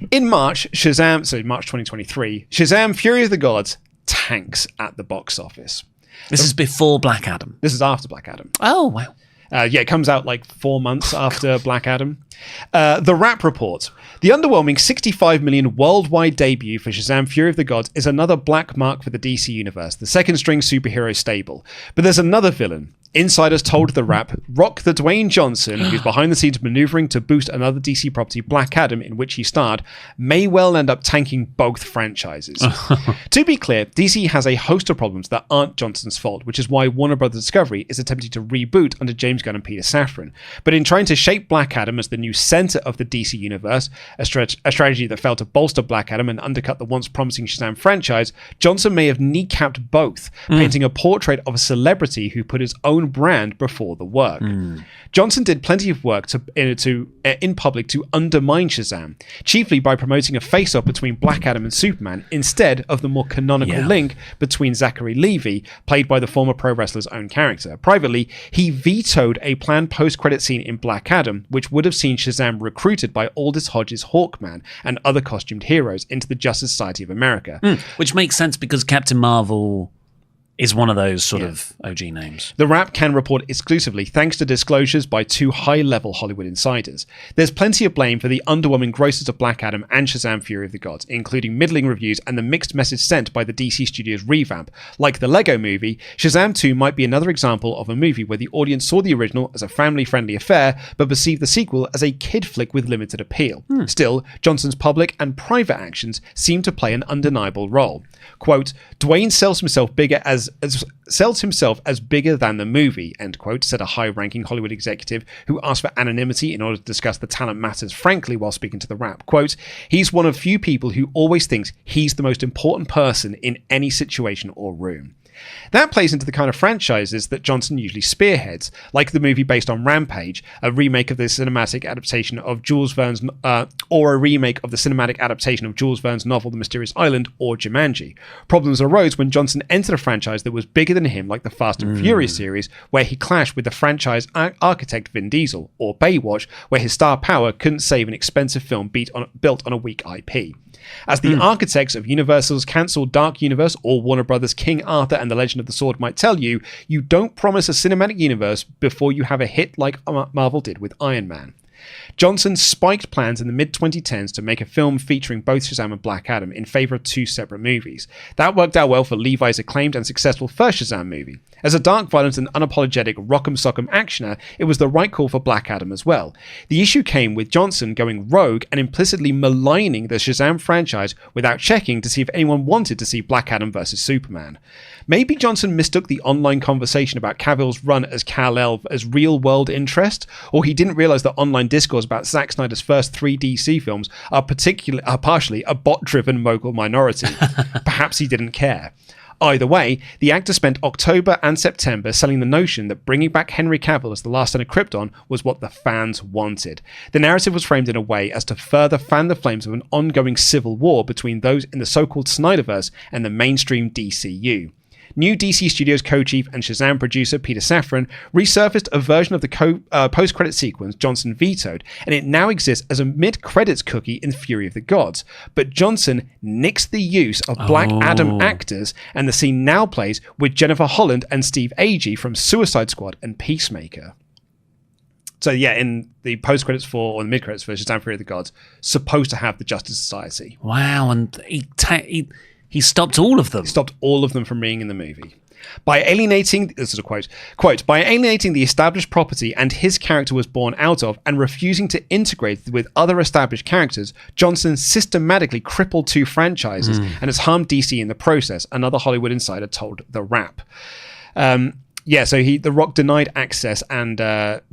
In March 2023, Shazam Fury of the Gods tanks at the box office. This is before Black Adam. This is after Black Adam. Oh, wow. It comes out 4 months after Black Adam. The Wrap Report. The underwhelming 65 million worldwide debut for Shazam Fury of the Gods is another black mark for the DC Universe, the second-string superhero stable. But there's another villain. Insiders told The Wrap, Rock the Dwayne Johnson, who's behind the scenes maneuvering to boost another DC property, Black Adam, in which he starred, may well end up tanking both franchises. To be clear, DC has a host of problems that aren't Johnson's fault, which is why Warner Bros. Discovery is attempting to reboot under James Gunn and Peter Safran. But in trying to shape Black Adam as the new center of the DC Universe, a strategy that failed to bolster Black Adam and undercut the once promising Shazam franchise, Johnson may have kneecapped both, painting a portrait of a celebrity who put his own brand before the work. Johnson did plenty of work in public to undermine Shazam, chiefly by promoting a face-off between Black Adam and Superman instead of the more canonical link between Zachary Levi, played by the former pro wrestler's own character. Privately, he vetoed a planned post-credit scene in Black Adam, which would have seen Shazam recruited by Aldous Hodge's Hawkman and other costumed heroes into the Justice Society of America. Which makes sense because Captain Marvel is one of those sort of OG names. The Wrap can report exclusively thanks to disclosures by two high-level Hollywood insiders. There's plenty of blame for the underwhelming grosses of Black Adam and Shazam Fury of the Gods, including middling reviews and the mixed message sent by the DC Studios revamp. Like the Lego movie, Shazam 2 might be another example of a movie where the audience saw the original as a family-friendly affair, but perceived the sequel as a kid flick with limited appeal. Still, Johnson's public and private actions seem to play an undeniable role. Quote, Dwayne sells himself as bigger than the movie, end quote, said a high-ranking Hollywood executive who asked for anonymity in order to discuss the talent matters frankly while speaking to the Wrap. Quote, he's one of few people who always thinks he's the most important person in any situation or room. That plays into the kind of franchises that Johnson usually spearheads, like the movie based on Rampage, a remake of the cinematic adaptation of Jules Verne's novel The Mysterious Island, or Jumanji. Problems arose when Johnson entered a franchise that was bigger than him, like the Fast and Furious series, where he clashed with the franchise architect Vin Diesel, or Baywatch, where his star power couldn't save an expensive film built on a weak IP. As the architects of Universal's cancelled Dark Universe or Warner Brothers' King Arthur and the Legend of the Sword might tell you, you don't promise a cinematic universe before you have a hit like Marvel did with Iron Man. Johnson spiked plans in the mid-2010s to make a film featuring both Shazam and Black Adam in favour of two separate movies. That worked out well for Levi's acclaimed and successful first Shazam movie. As a dark, violent and unapologetic rock'em sock'em actioner, it was the right call for Black Adam as well. The issue came with Johnson going rogue and implicitly maligning the Shazam franchise without checking to see if anyone wanted to see Black Adam vs Superman. Maybe Johnson mistook the online conversation about Cavill's run as Kal-El as real-world interest, or he didn't realise that online discourse about Zack Snyder's first 3 DC films are partially a bot-driven mogul minority. Perhaps he didn't care. Either way, the actor spent October and September selling the notion that bringing back Henry Cavill as the last son of Krypton was what the fans wanted. The narrative was framed in a way as to further fan the flames of an ongoing civil war between those in the so-called Snyderverse and the mainstream DCU. New DC Studios co-chief and Shazam producer Peter Safran resurfaced a version of the post-credit sequence Johnson vetoed, and it now exists as a mid-credits cookie in Fury of the Gods. But Johnson nixed the use of Black Adam actors, and the scene now plays with Jennifer Holland and Steve Agee from Suicide Squad and Peacemaker. So yeah, in the post-credits or the mid-credits for Shazam Fury of the Gods, supposed to have the Justice Society. Wow, and he stopped all of them. He stopped all of them from being in the movie. By alienating, this is a quote, by alienating the established property and his character was born out of and refusing to integrate with other established characters, Johnson systematically crippled 2 franchises and has harmed DC in the process, another Hollywood insider told The Wrap. So The Rock denied access, and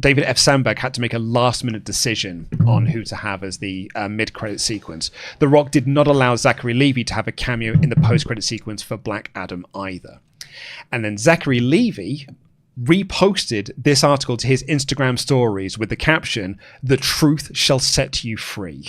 David F. Sandberg had to make a last-minute decision on who to have as the mid-credit sequence. The Rock did not allow Zachary Levi to have a cameo in the post-credit sequence for Black Adam either. And then Zachary Levi reposted this article to his Instagram stories with the caption, "The truth shall set you free."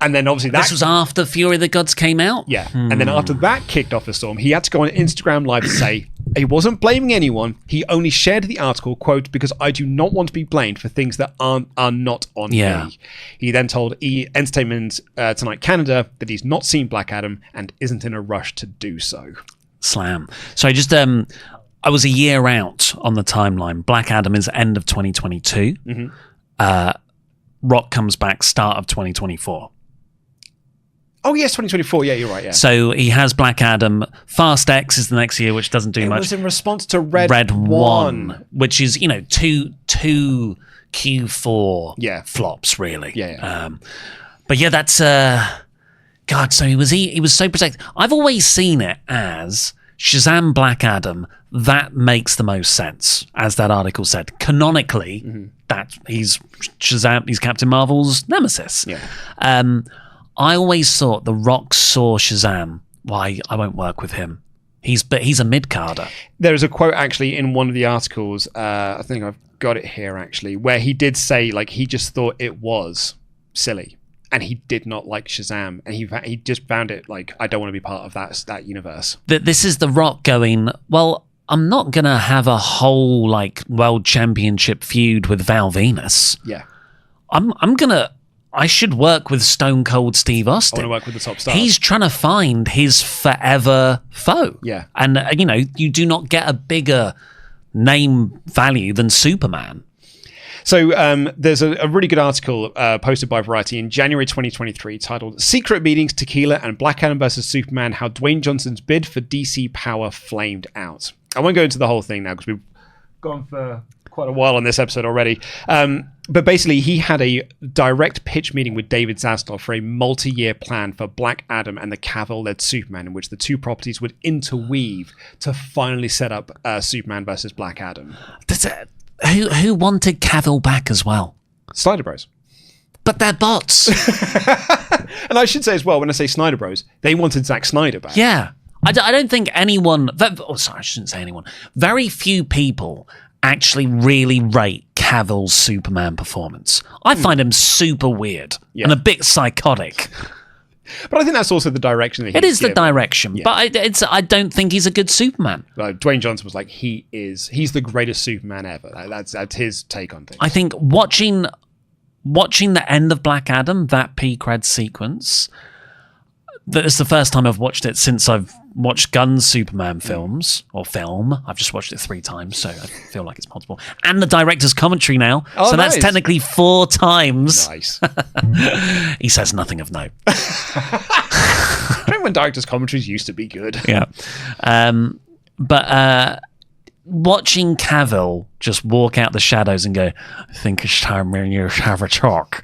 And then obviously this was after Fury of the Gods came out? Yeah. And then after that kicked off a storm, he had to go on Instagram Live to say he wasn't blaming anyone. He only shared the article, quote, because I do not want to be blamed for things that are not on me. He then told Entertainment Tonight Canada that he's not seen Black Adam and isn't in a rush to do so. Slam. So I was a year out on the timeline. Black Adam is end of 2022. Rock comes back start of 2024. Oh, yes, 2024. Yeah, you're right. Yeah. So he has Black Adam. Fast X is the next year, which doesn't do much. It was in response to Red 1, which is, two Q4 flops, really. Yeah. But yeah, that's God. So he was so protected. I've always seen it as Shazam, Black Adam. That makes the most sense, as that article said. Canonically, that he's Shazam. He's Captain Marvel's nemesis. Yeah. I always thought The Rock saw Shazam. Why, I won't work with him. He's a mid-carder. There is a quote actually in one of the articles, I think I've got it here actually, where he did say like he just thought it was silly and he did not like Shazam, and he just found it like, I don't want to be part of that universe. This is The Rock going, well, I'm not going to have a whole like world championship feud with Val Venus. Yeah. I'm going to I should work with Stone Cold Steve I Austin. want to work with the top stars. He's trying to find his forever foe. Yeah. And, you do not get a bigger name value than Superman. So there's a really good article posted by Variety in January 2023 titled Secret Meetings, Tequila and Black Adam vs. Superman, How Dwayne Johnson's Bid for DC Power Flamed Out. I won't go into the whole thing now because we've gone for quite a while on this episode already. But basically, he had a direct pitch meeting with David Zaslav for a multi-year plan for Black Adam and the Cavill-led Superman, in which the two properties would interweave to finally set up Superman versus Black Adam. Who wanted Cavill back as well? Snyder Bros. But they're bots. And I should say as well, when I say Snyder Bros, they wanted Zack Snyder back. Yeah. I don't think anyone... I shouldn't say anyone. Very few people actually really rate Cavill's Superman performance. I find him super weird and a bit psychotic. But I think that's also the direction that it is the direction, but I don't think he's a good Superman. Dwayne Johnson was like, he's the greatest Superman ever. That's his take on things. I think watching the end of Black Adam, that P-Cred sequence, that is the first time I've watched it since I've watched Gunn's Superman films, or film. I've just watched it 3 times, so I feel like it's multiple. And the director's commentary now, so that's technically 4 times. Nice. He says nothing of note. I remember when director's commentaries used to be good. Yeah. But watching Cavill just walk out the shadows and go, I think it's time me and you have a talk.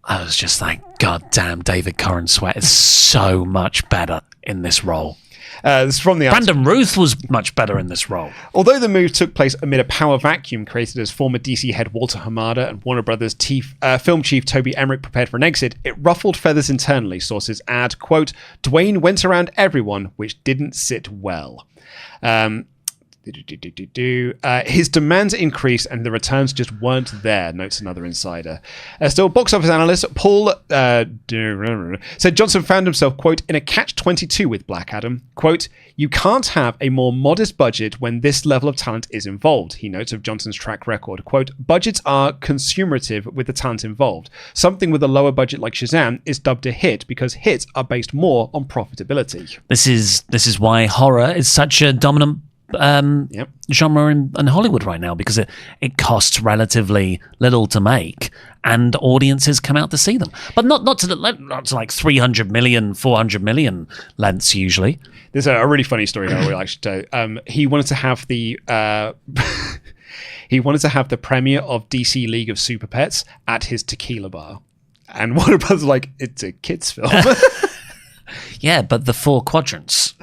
I was just like, God damn, David Corrin Sweat is so much better in this role. This is from the Brandon Ruth was much better in this role. Although the move took place amid a power vacuum created as former DC head Walter Hamada and Warner Brothers film chief Toby Emmerich prepared for an exit, it ruffled feathers internally. Sources add, quote, Dwayne went around everyone, which didn't sit well. His demands increased and the returns just weren't there, notes another insider. Still, box office analyst Paul said Johnson found himself, quote, in a catch-22 with Black Adam. Quote, you can't have a more modest budget when this level of talent is involved, he notes of Johnson's track record. Quote, budgets are consumerative with the talent involved. Something with a lower budget like Shazam is dubbed a hit because hits are based more on profitability. This is why horror is such a dominant genre in Hollywood right now, because it costs relatively little to make and audiences come out to see them, but not to like 300 million 400 million lengths usually. There's a really funny story I would like to tell. He wanted to have the premiere of DC League of Super Pets at his tequila bar, and Warner Brothers like, it's a kids film. Yeah, but the 4 quadrants.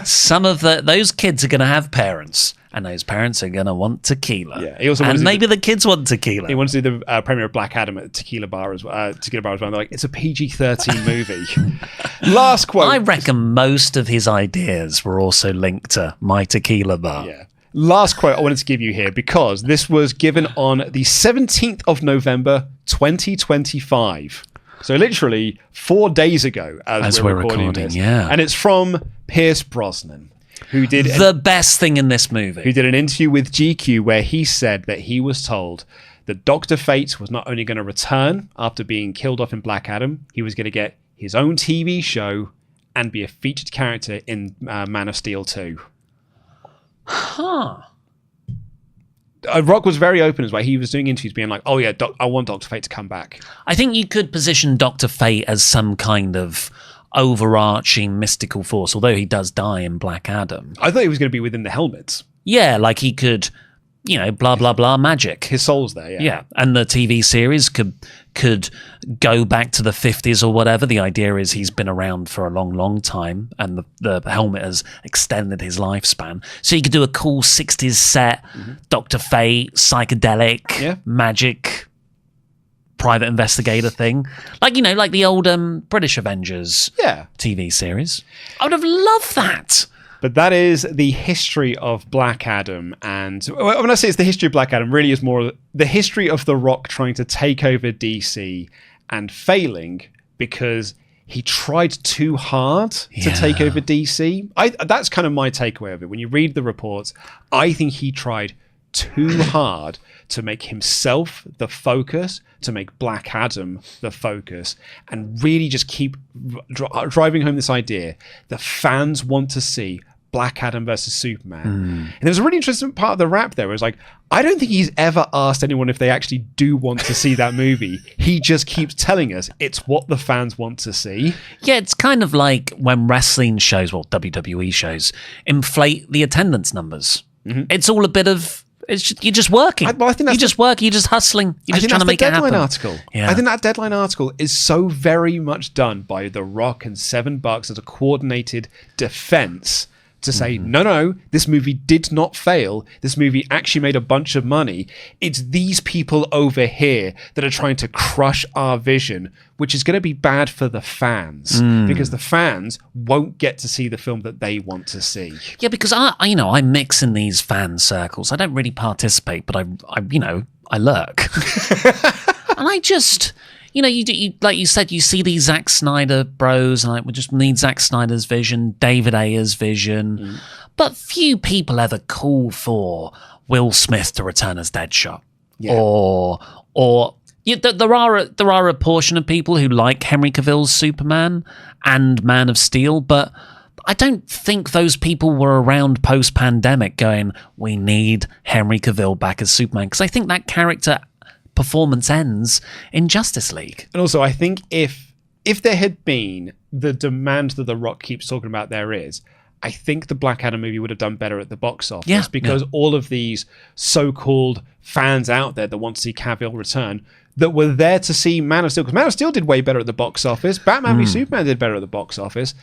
Some of those kids are going to have parents, and those parents are going to want tequila. Yeah, he also and maybe the kids want tequila. He wants to do the premiere of Black Adam at Tequila Bar as well. They're like, it's a PG-13 movie. Last quote. I reckon most of his ideas were also linked to My Tequila Bar. Yeah. Last quote I wanted to give you here, because this was given on the 17th of November, 2025. So literally 4 days ago as we're recording this. Yeah. And it's from Pierce Brosnan, who did the best thing in this movie. Who did an interview with GQ where he said that he was told that Dr. Fate was not only going to return after being killed off in Black Adam, he was going to get his own TV show and be a featured character in Man of Steel 2. Huh. Rock was very open as well. He was doing interviews being like, oh yeah, I want Dr. Fate to come back. I think you could position Dr. Fate as some kind of overarching mystical force, although he does die in Black Adam. I thought he was going to be within the helmets. Yeah, like he could, blah, blah, blah, magic. His soul's there, yeah. Yeah, and the TV series could go back to the 50s or whatever. The idea is he's been around for a long, long time, and the helmet has extended his lifespan. So you could do a cool 60s set, Dr. Fate, psychedelic, magic, private investigator thing. Like, like the old British Avengers TV series. I would have loved that. But that is the history of Black Adam. And when I say it's the history of Black Adam, really is more the history of The Rock trying to take over DC and failing because he tried too hard to take over DC. That's kind of my takeaway of it. When you read the reports, I think he tried too hard to make himself the focus, to make Black Adam the focus, and really just keep driving home this idea that fans want to see Black Adam versus Superman. And there was a really interesting part of the rap there. It was like, I don't think he's ever asked anyone if they actually do want to see that movie. He just keeps telling us it's what the fans want to see. Yeah, it's kind of like when wrestling shows, well, WWE shows, inflate the attendance numbers. It's all a bit of, you're just working. I think that's you're just hustling. You're just trying to make it happen. Article. Yeah. I think that Deadline article is so very much done by The Rock and $7 as a coordinated defense to say, no, this movie did not fail. This movie actually made a bunch of money. It's these people over here that are trying to crush our vision, which is going to be bad for the fans because the fans won't get to see the film that they want to see. Yeah, because I mix in these fan circles. I don't really participate, but I lurk. And I just... you like you said, you see these Zack Snyder bros, and we just need Zack Snyder's vision, David Ayer's vision, but few people ever call for Will Smith to return as Deadshot, there are a portion of people who like Henry Cavill's Superman and Man of Steel, but I don't think those people were around post-pandemic going, we need Henry Cavill back as Superman, because I think that character performance ends in Justice League. And also, I think if there had been the demand that The Rock keeps talking about there is, I think the Black Adam movie would have done better at the box office because all of these so-called fans out there that want to see Cavill return that were there to see Man of Steel, because Man of Steel did way better at the box office. Batman v Superman did better at the box office.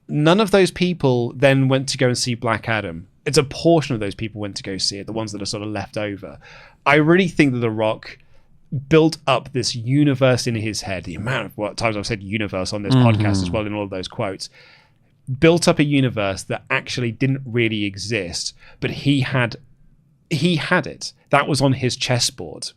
None of those people then went to go and see Black Adam. It's a portion of those people went to go see it, the ones that are sort of left over. I really think that The Rock built up this universe in his head. The amount of times I've said universe on this podcast as well in all of those quotes, built up a universe that actually didn't really exist, but he had it. That was on his chessboard.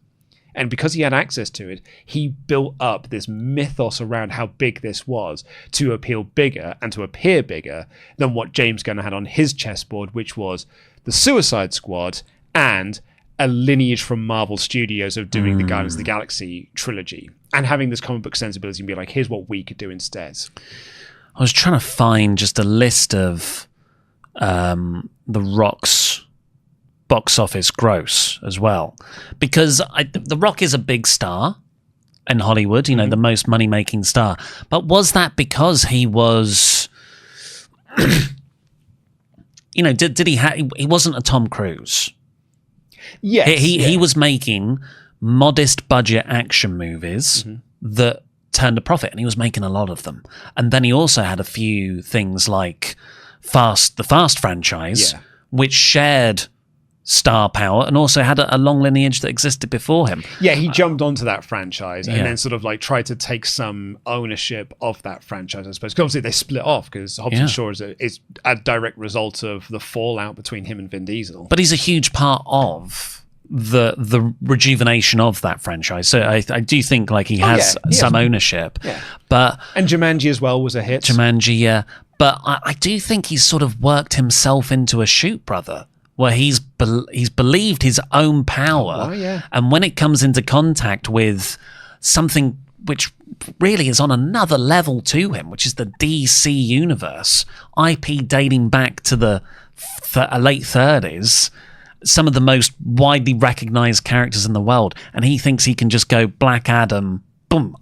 And because he had access to it, he built up this mythos around how big this was to appeal bigger and to appear bigger than what James Gunn had on his chessboard, which was the Suicide Squad and a lineage from Marvel Studios of doing the Guardians of the Galaxy trilogy and having this comic book sensibility and be like, here's what we could do instead. I was trying to find just a list of The Rock's box office gross as well, because The Rock is a big star in Hollywood, the most money-making star. But was that because he was, did he wasn't a Tom Cruise? Yes, he was making modest budget action movies that turned a profit, and he was making a lot of them. And then he also had a few things like the Fast franchise, which shared star power and also had a long lineage that existed before him. Yeah, he jumped onto that franchise and then sort of like tried to take some ownership of that franchise, I suppose. Because obviously they split off because Hobbs and Shaw is a direct result of the fallout between him and Vin Diesel. But he's a huge part of the rejuvenation of that franchise. So I do think like he has some ownership. Yeah. And Jumanji as well was a hit. Jumanji, But I do think he's sort of worked himself into a shoot, brother, where he's believed his own power, and when it comes into contact with something which really is on another level to him, which is the DC universe, IP dating back to the late 30s, some of the most widely recognized characters in the world, and he thinks he can just go Black Adam, boom,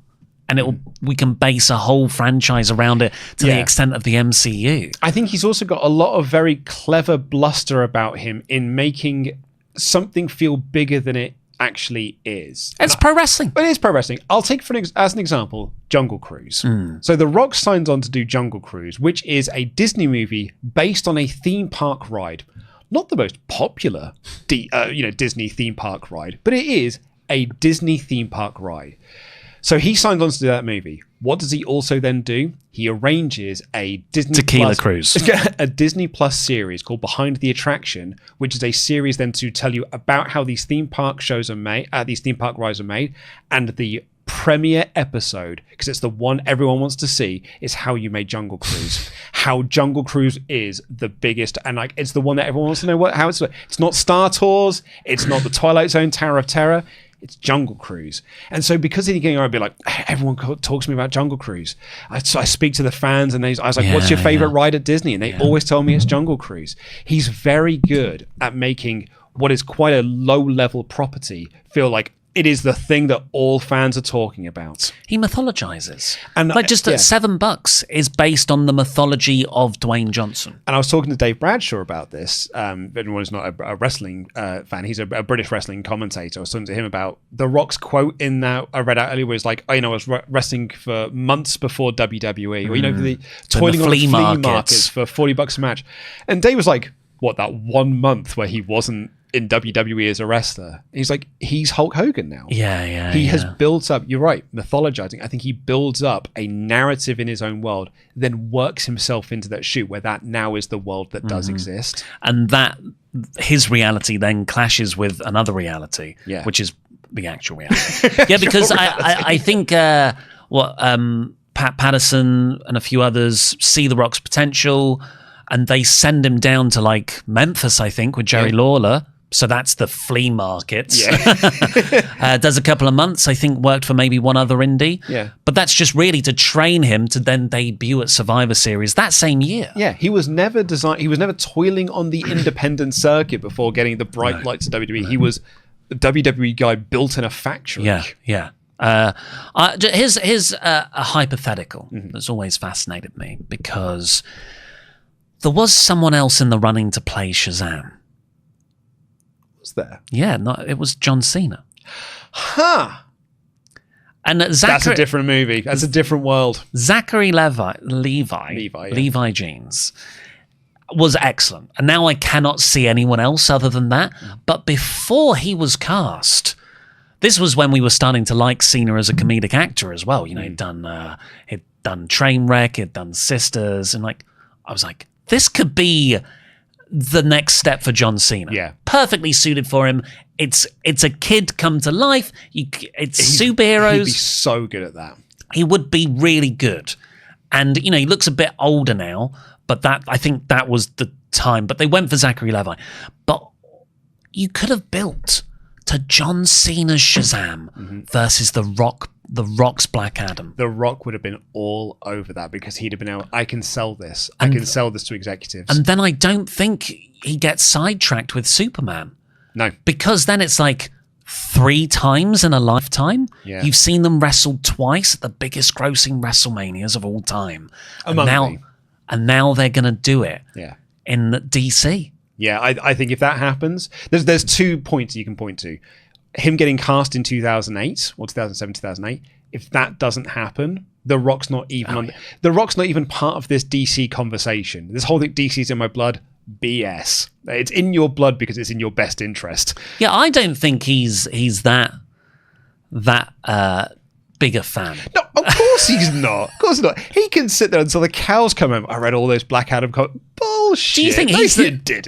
and we can base a whole franchise around it to the extent of the MCU. I think he's also got a lot of very clever bluster about him in making something feel bigger than it actually is. It's pro wrestling. It is pro wrestling. I'll take as an example, Jungle Cruise. So The Rock signs on to do Jungle Cruise, which is a Disney movie based on a theme park ride. Not the most popular Disney theme park ride, but it is a Disney theme park ride. So he signed on to do that movie. What does he also then do? He arranges a Disney Cruise, a Disney Plus series called Behind the Attraction, which is a series then to tell you about how these theme park shows are made, these theme park rides are made, and the premiere episode, because it's the one everyone wants to see, is how you made Jungle Cruise. How Jungle Cruise is the biggest, and like it's the one that everyone wants to know how it's not Star Tours, it's not the Twilight Zone Tower of Terror, it's Jungle Cruise. And so because he's getting around, be like, everyone talks to me about Jungle Cruise. So I speak to the fans, and I was like, what's your favorite ride at Disney? And they always tell me it's Jungle Cruise. He's very good at making what is quite a low-level property feel like it is the thing that all fans are talking about. He mythologizes. And like just at $7 is based on the mythology of Dwayne Johnson. And I was talking to Dave Bradshaw about this. If anyone is not a wrestling fan, he's a British wrestling commentator. I was talking to him about The Rock's quote in that I read out earlier, where it's like, I was wrestling for months before WWE, or, the toiling on flea markets for $40 a match. And Dave was like, what, that 1 month where he wasn't in WWE as a wrestler? He's like, he's Hulk Hogan now. He has built up, you're right, mythologizing. I think he builds up a narrative in his own world, then works himself into that shoot where that now is the world that does exist. And that his reality then clashes with another reality, which is the actual reality. Because I think Pat Patterson and a few others see The Rock's potential, and they send him down to like Memphis, I think, with Jerry Lawler. So that's the flea market. Does a couple of months, I think, worked for maybe one other indie. But that's just really to train him to then debut at Survivor Series that same year. He was never he was never toiling on the independent circuit before getting the bright lights of WWE. He was a WWE guy built in a factory. Here's a hypothetical that's always fascinated me, because there was someone else in the running to play Shazam. There. It was John Cena. And that's a different movie. That's a different world. Zachary Levi Jeans was excellent. And now I cannot see anyone else other than that. But before he was cast, this was when we were starting to like Cena as a comedic actor as well. He'd done Trainwreck, he'd done Sisters, and I was like, this could be the next step for John Cena. Perfectly suited for him. It's a kid come to life. It's superheroes. He'd be so good at that. He would be really good. And, he looks a bit older now, but I think that was the time. But they went for Zachary Levi. But you could have built to John Cena's Shazam versus The Rock's Black Adam. The Rock would have been all over that, because he'd have been able, I can sell this. I can sell this to executives. And then I don't think he gets sidetracked with Superman. No. Because then it's like 3 times in a lifetime. You've seen them wrestle twice at the biggest grossing WrestleManias of all time. And now they're going to do it in DC. I think if that happens, there's 2 points you can point to. Him getting cast in 2008 or 2007, 2008. If that doesn't happen, The Rock's not even The Rock's not even part of this DC conversation. This whole thing, DC's in my blood, BS. It's in your blood because it's in your best interest. I don't think he's that big a fan. No, of course he's not. Of course not. He can sit there until the cows come home. I read all those Black Adam bullshit. Do you think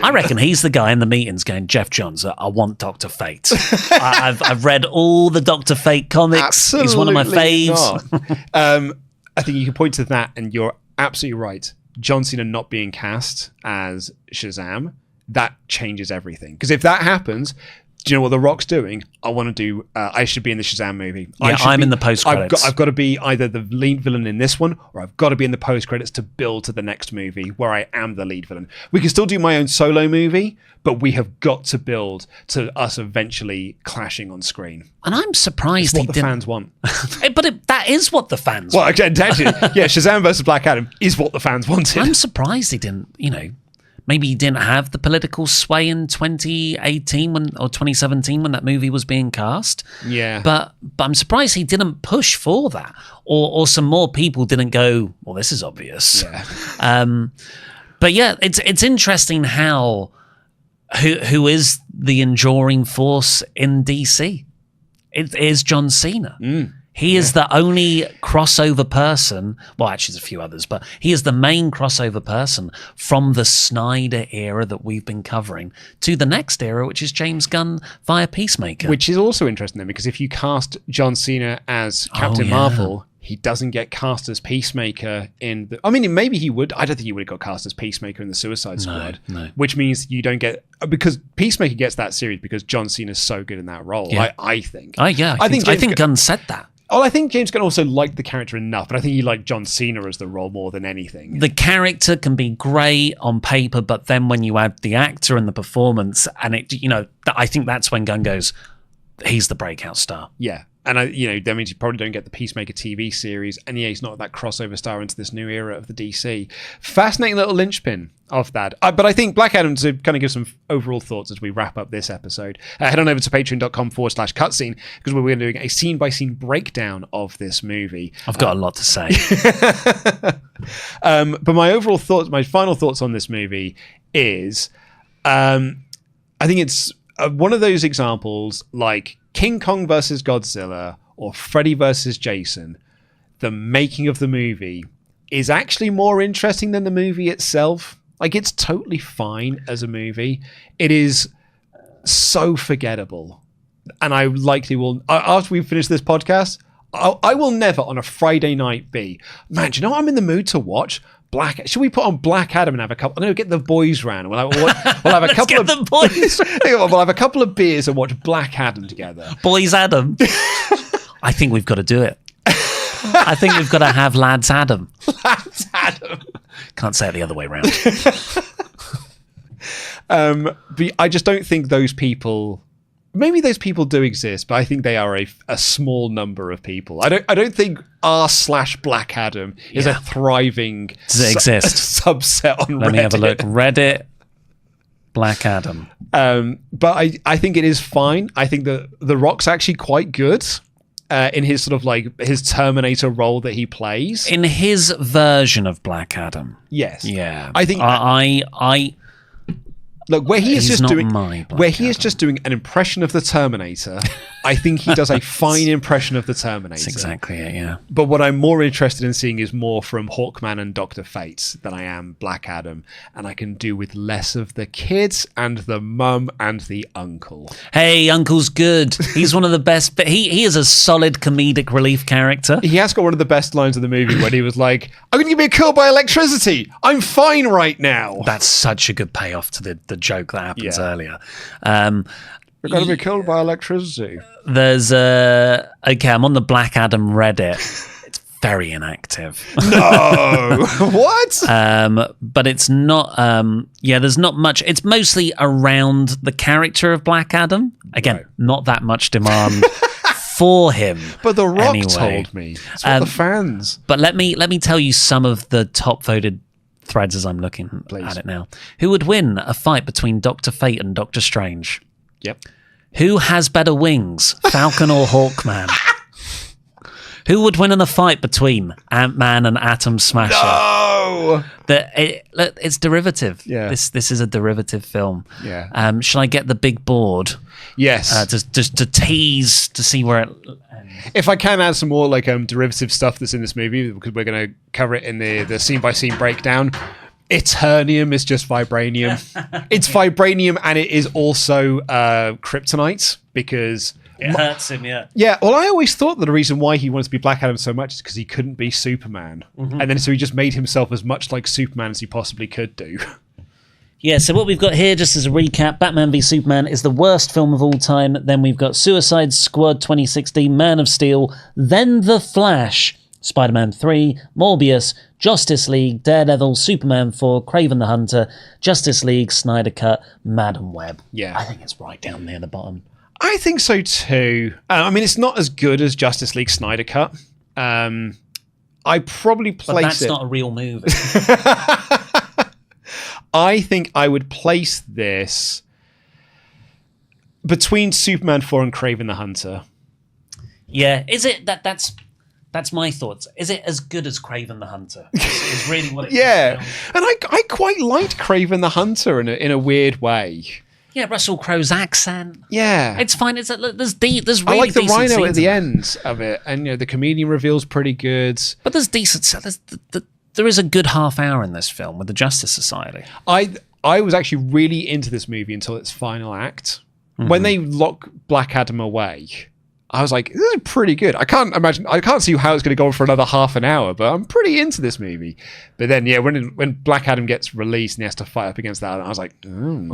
I reckon he's the guy in the meetings going, Jeff Johns, I want Dr. Fate. I've read all the Dr. Fate comics. Absolutely, he's one of my faves. I think you can point to that, and you're absolutely right. John Cena not being cast as Shazam, that changes everything. Because if that happens, do you know what The Rock's doing? I want to do. I should be in the Shazam movie. I'm in the post credits. I've got to be either the lead villain in this one, or I've got to be in the post credits to build to the next movie where I am the lead villain. We can still do my own solo movie, but we have got to build to us eventually clashing on screen. And I'm surprised it's what the fans want. But that is what the fans want. Well, actually, Shazam versus Black Adam is what the fans wanted. I'm surprised he didn't. Maybe he didn't have the political sway in 2018 or 2017 when that movie was being cast. But I'm surprised he didn't push for that, or some more people didn't go, well, this is obvious. But it's interesting how who is the enduring force in DC. It is John Cena. He is the only crossover person. Well, actually, there's a few others, but he is the main crossover person from the Snyder era that we've been covering to the next era, which is James Gunn via Peacemaker. Which is also interesting then, because if you cast John Cena as Captain Marvel, he doesn't get cast as Peacemaker in the... I mean, maybe he would. I don't think he would have got cast as Peacemaker in the Suicide Squad. No. Which means you don't get... Because Peacemaker gets that series because John Cena's so good in that role, I think. I think Gunn said that. Oh, I think James Gunn also liked the character enough, but I think he liked John Cena as the role more than anything. The character can be great on paper, but then when you add the actor and the performance, and I think that's when Gunn goes, he's the breakout star. Yeah. And that means you probably don't get the Peacemaker TV series, and he's not that crossover star into this new era of the DC. Fascinating little linchpin of that. But I think Black Adam, to kind of give some overall thoughts as we wrap up this episode, head on over to patreon.com/cutscene, because we're doing a scene-by-scene breakdown of this movie. I've got a lot to say. But my final thoughts on this movie is, I think it's one of those examples like King Kong versus Godzilla or Freddy versus Jason. The making of the movie is actually more interesting than the movie itself. Like, it's totally fine as a movie. It is so forgettable. And I likely will, after we finish this podcast, I will never on a Friday night be, man, do you know what I'm in the mood to watch? Should we put on Black Adam and have a couple? I'm going to get the boys round. We'll have a couple of the boys. We'll have a couple of beers and watch Black Adam together. Boys Adam. I think we've got to do it. I think we've got to have Lads Adam. Lads Adam. Can't say it the other way around. But I just don't think those people. Maybe those people do exist, but I think they are a small number of people. I don't think r/Black Adam is a thriving subset on Reddit. Let me have a look. Reddit, Black Adam. But I think it is fine. I think that The Rock's actually quite good in his sort of like his Terminator role that he plays. In his version of Black Adam. Yes. Yeah. I think look, where he is just doing an impression of the Terminator, I think he does a fine impression of the Terminator. That's exactly it, yeah. But what I'm more interested in seeing is more from Hawkman and Dr. Fate than I am Black Adam, and I can do with less of the kids and the mum and the uncle. Hey, Uncle's good. He's one of the best, but he is a solid comedic relief character. He has got one of the best lines of the movie when he was like, I'm going to get killed by electricity. I'm fine right now. That's such a good payoff to the joke that happens earlier. We're going to be killed by electricity. There's okay, I'm on the Black Adam Reddit. It's very inactive. No. What? But it's not there's not much. It's mostly around the character of Black Adam. Again, not that much demand for him. But The Rock told me. It's what the fans. But let me tell you some of the top voted threads as I'm looking at it now. Who would win a fight between Dr. Fate and Doctor Strange? Yep. Who has better wings, Falcon or Hawkman? Who would win in a fight between Ant-Man and Atom Smasher? No! It's derivative. Yeah. This is a derivative film. Yeah. Shall I get the big board? Yes. Just to tease to see where it. If I can add some more like derivative stuff that's in this movie, because we're going to cover it in the scene by scene breakdown. Eternium is just vibranium. It's vibranium, and it is also kryptonite because it hurts him. Yeah. Yeah. Well, I always thought that the reason why he wanted to be Black Adam so much is because he couldn't be Superman, and then so he just made himself as much like Superman as he possibly could do. Yeah, so what we've got here, just as a recap, Batman v Superman is the worst film of all time. Then we've got Suicide Squad 2016, Man of Steel, then The Flash, Spider-Man 3, Morbius, Justice League, Daredevil, Superman 4, Kraven the Hunter, Justice League, Snyder Cut, Madam Web. Yeah. I think it's right down near the bottom. I think so too. I mean, it's not as good as Justice League Snyder Cut. I probably place but that's it... not a real movie. I think I would place this between Superman 4 and Kraven the Hunter. Yeah, is it that's my thoughts. Is it as good as Kraven the Hunter? Is really what it is. Yeah, and I quite liked Kraven the Hunter in a weird way. Yeah, Russell Crowe's accent. Yeah. It's fine. There's really I like the decent rhino scenes at the in it. end of it, and the comedian reveal's pretty good. But there's decent. There is a good half hour in this film with the Justice Society. I was actually really into this movie until its final act. When they lock Black Adam away, I was like, this is pretty good. I can't see how it's going to go on for another half an hour, but I'm pretty into this movie. But then, when Black Adam gets released and he has to fight up against that, I was like, I'm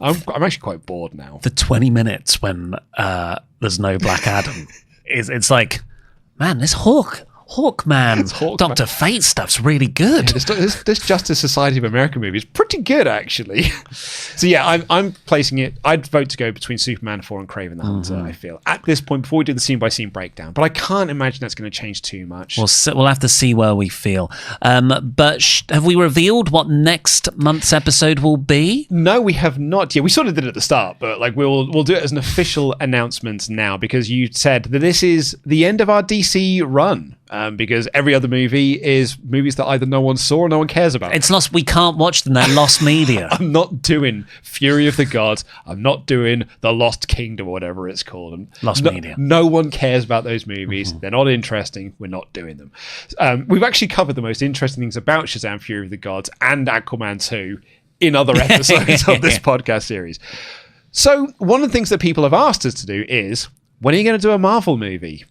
actually quite bored now. The 20 minutes when there's no Black Adam, it's like, man, this Hawkman, Dr. Fate stuff's really good. This Justice Society of America movie is pretty good, actually. So yeah, I'm placing it. I'd vote to go between Superman 4 and Kraven the Hunter, I feel, at this point, before we do the scene-by-scene breakdown. But I can't imagine that's going to change too much. We'll have to see where we feel. But have we revealed what next month's episode will be? No, we have not. Yeah, we sort of did it at the start, but we'll do it as an official announcement now, because you said that this is the end of our DC run. Because every other movie is movies that either no one saw or no one cares about. It's lost. We can't watch them. They're lost media. I'm not doing Fury of the Gods. I'm not doing The Lost Kingdom or whatever it's called. Lost media. No one cares about those movies. They're not interesting. We're not doing them. We've actually covered the most interesting things about Shazam, Fury of the Gods and Aquaman 2 in other episodes of this podcast series. So one of the things that people have asked us to do is, when are you going to do a Marvel movie?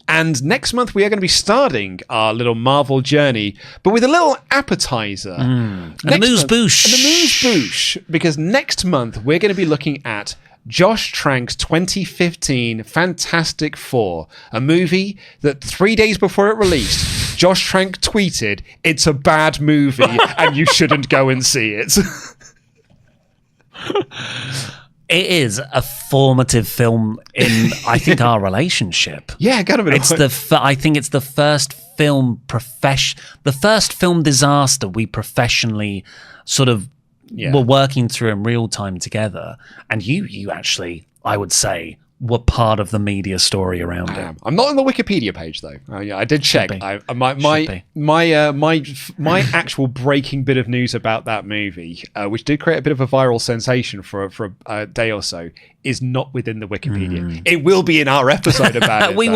And next month, we are going to be starting our little Marvel journey, but with a little appetizer. And a moose-boosh. Because next month, we're going to be looking at Josh Trank's 2015 Fantastic Four, a movie that 3 days before it released, Josh Trank tweeted, "It's a bad movie, and you shouldn't go and see it." It is a formative film in, I think, our relationship. Yeah, kind of. I think it's the first film the first film disaster we professionally sort of were working through in real time together. And you actually, I would say, were part of the media story around it. I'm not on the Wikipedia page though. I did check. My actual breaking bit of news about that movie, which did create a bit of a viral sensation for a day or so, is not within the Wikipedia. It will be in our episode about it. We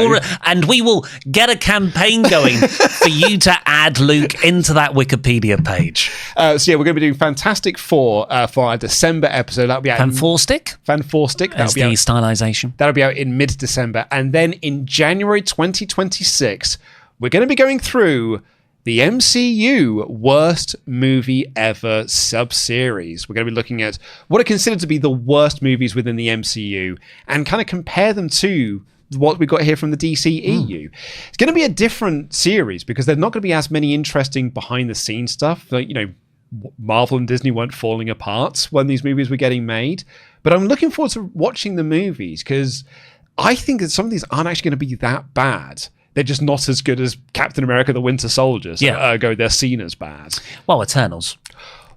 will get a campaign going for you to add Luke into that Wikipedia page. So yeah, we're going to be doing Fantastic Four for our December episode. That'll be out. Fanforstic. That's the stylization. That'll be out in mid-December. And then in January 2026, we're going to be going through the MCU Worst Movie Ever sub-series. We're going to be looking at what are considered to be the worst movies within the MCU and kind of compare them to what we got here from the DCEU. It's going to be a different series because there's not going to be as many interesting behind-the-scenes stuff. Like, Marvel and Disney weren't falling apart when these movies were getting made. But I'm looking forward to watching the movies because I think that some of these aren't actually going to be that bad. They're just not as good as Captain America the Winter Soldier. So ergo, they're seen as bad. Well, Eternals.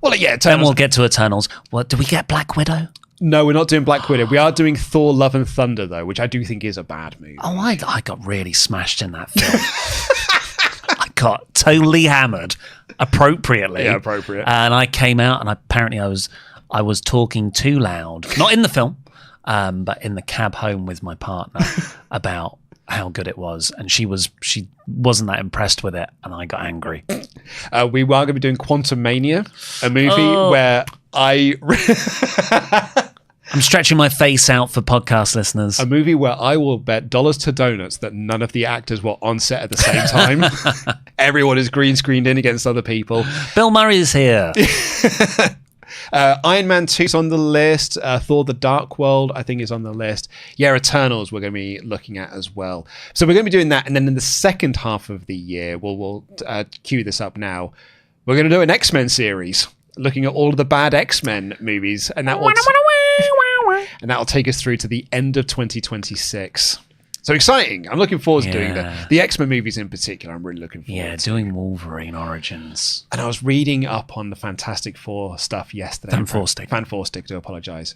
Well, yeah, Eternals. Then we'll get to Eternals. What, do we get Black Widow? No, we're not doing Black Widow. We are doing Thor Love and Thunder, though, which I do think is a bad movie. Oh, I got really smashed in that film. I got totally hammered, appropriately. Yeah, appropriate. And I came out, and apparently I was talking too loud. Not in the film, but in the cab home with my partner about how good it was, and she wasn't that impressed with it, and I got angry. We are going to be doing Quantum Mania, a movie where I'm stretching my face out for podcast listeners. A movie where I will bet dollars to donuts that none of the actors were on set at the same time. Everyone is green screened in against other people. Bill Murray is here. Iron Man 2 is on the list. Thor the Dark World, I think, is on the list. Yeah, Eternals we're going to be looking at as well. So we're going to be doing that. And then in the second half of the year, we'll cue this up now. We're going to do an X-Men series, looking at all of the bad X-Men movies. And that will take us through to the end of 2026. So exciting. I'm looking forward to doing the X-Men movies in particular. I'm really looking forward to doing Wolverine Origins. And I was reading up on the Fantastic Four stuff yesterday. Fanforstic, do apologize.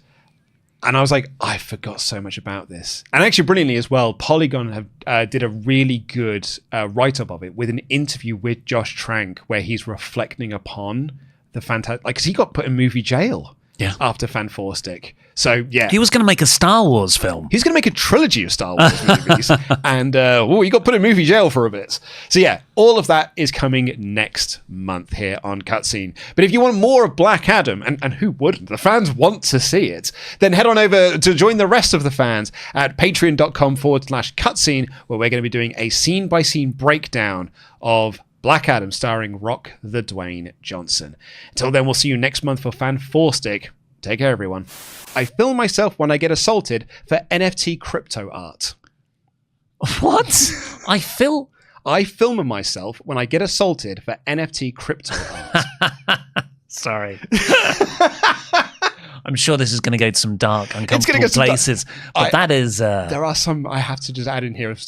And I was like, I forgot so much about this. And actually, brilliantly as well, Polygon did a really good write-up of it with an interview with Josh Trank where he's reflecting upon the fantastic... because he got put in movie jail after Fan Four Stick. So, yeah. He was going to make a Star Wars film. He's going to make a trilogy of Star Wars movies. And, he got put in movie jail for a bit. So, yeah, all of that is coming next month here on Cutscene. But if you want more of Black Adam, and who wouldn't? The fans want to see it. Then head on over to join the rest of the fans at patreon.com/cutscene, where we're going to be doing a scene-by-scene breakdown of Black Adam starring Rock the Dwayne Johnson. Until then, we'll see you next month for Fan 4 Stick. Take care, everyone. I film myself when I get assaulted for NFT crypto art. What? I film myself when I get assaulted for NFT crypto art. Sorry. I'm sure this is going to go to some dark, uncomfortable places. But that is... There are some I have to just add in here. Some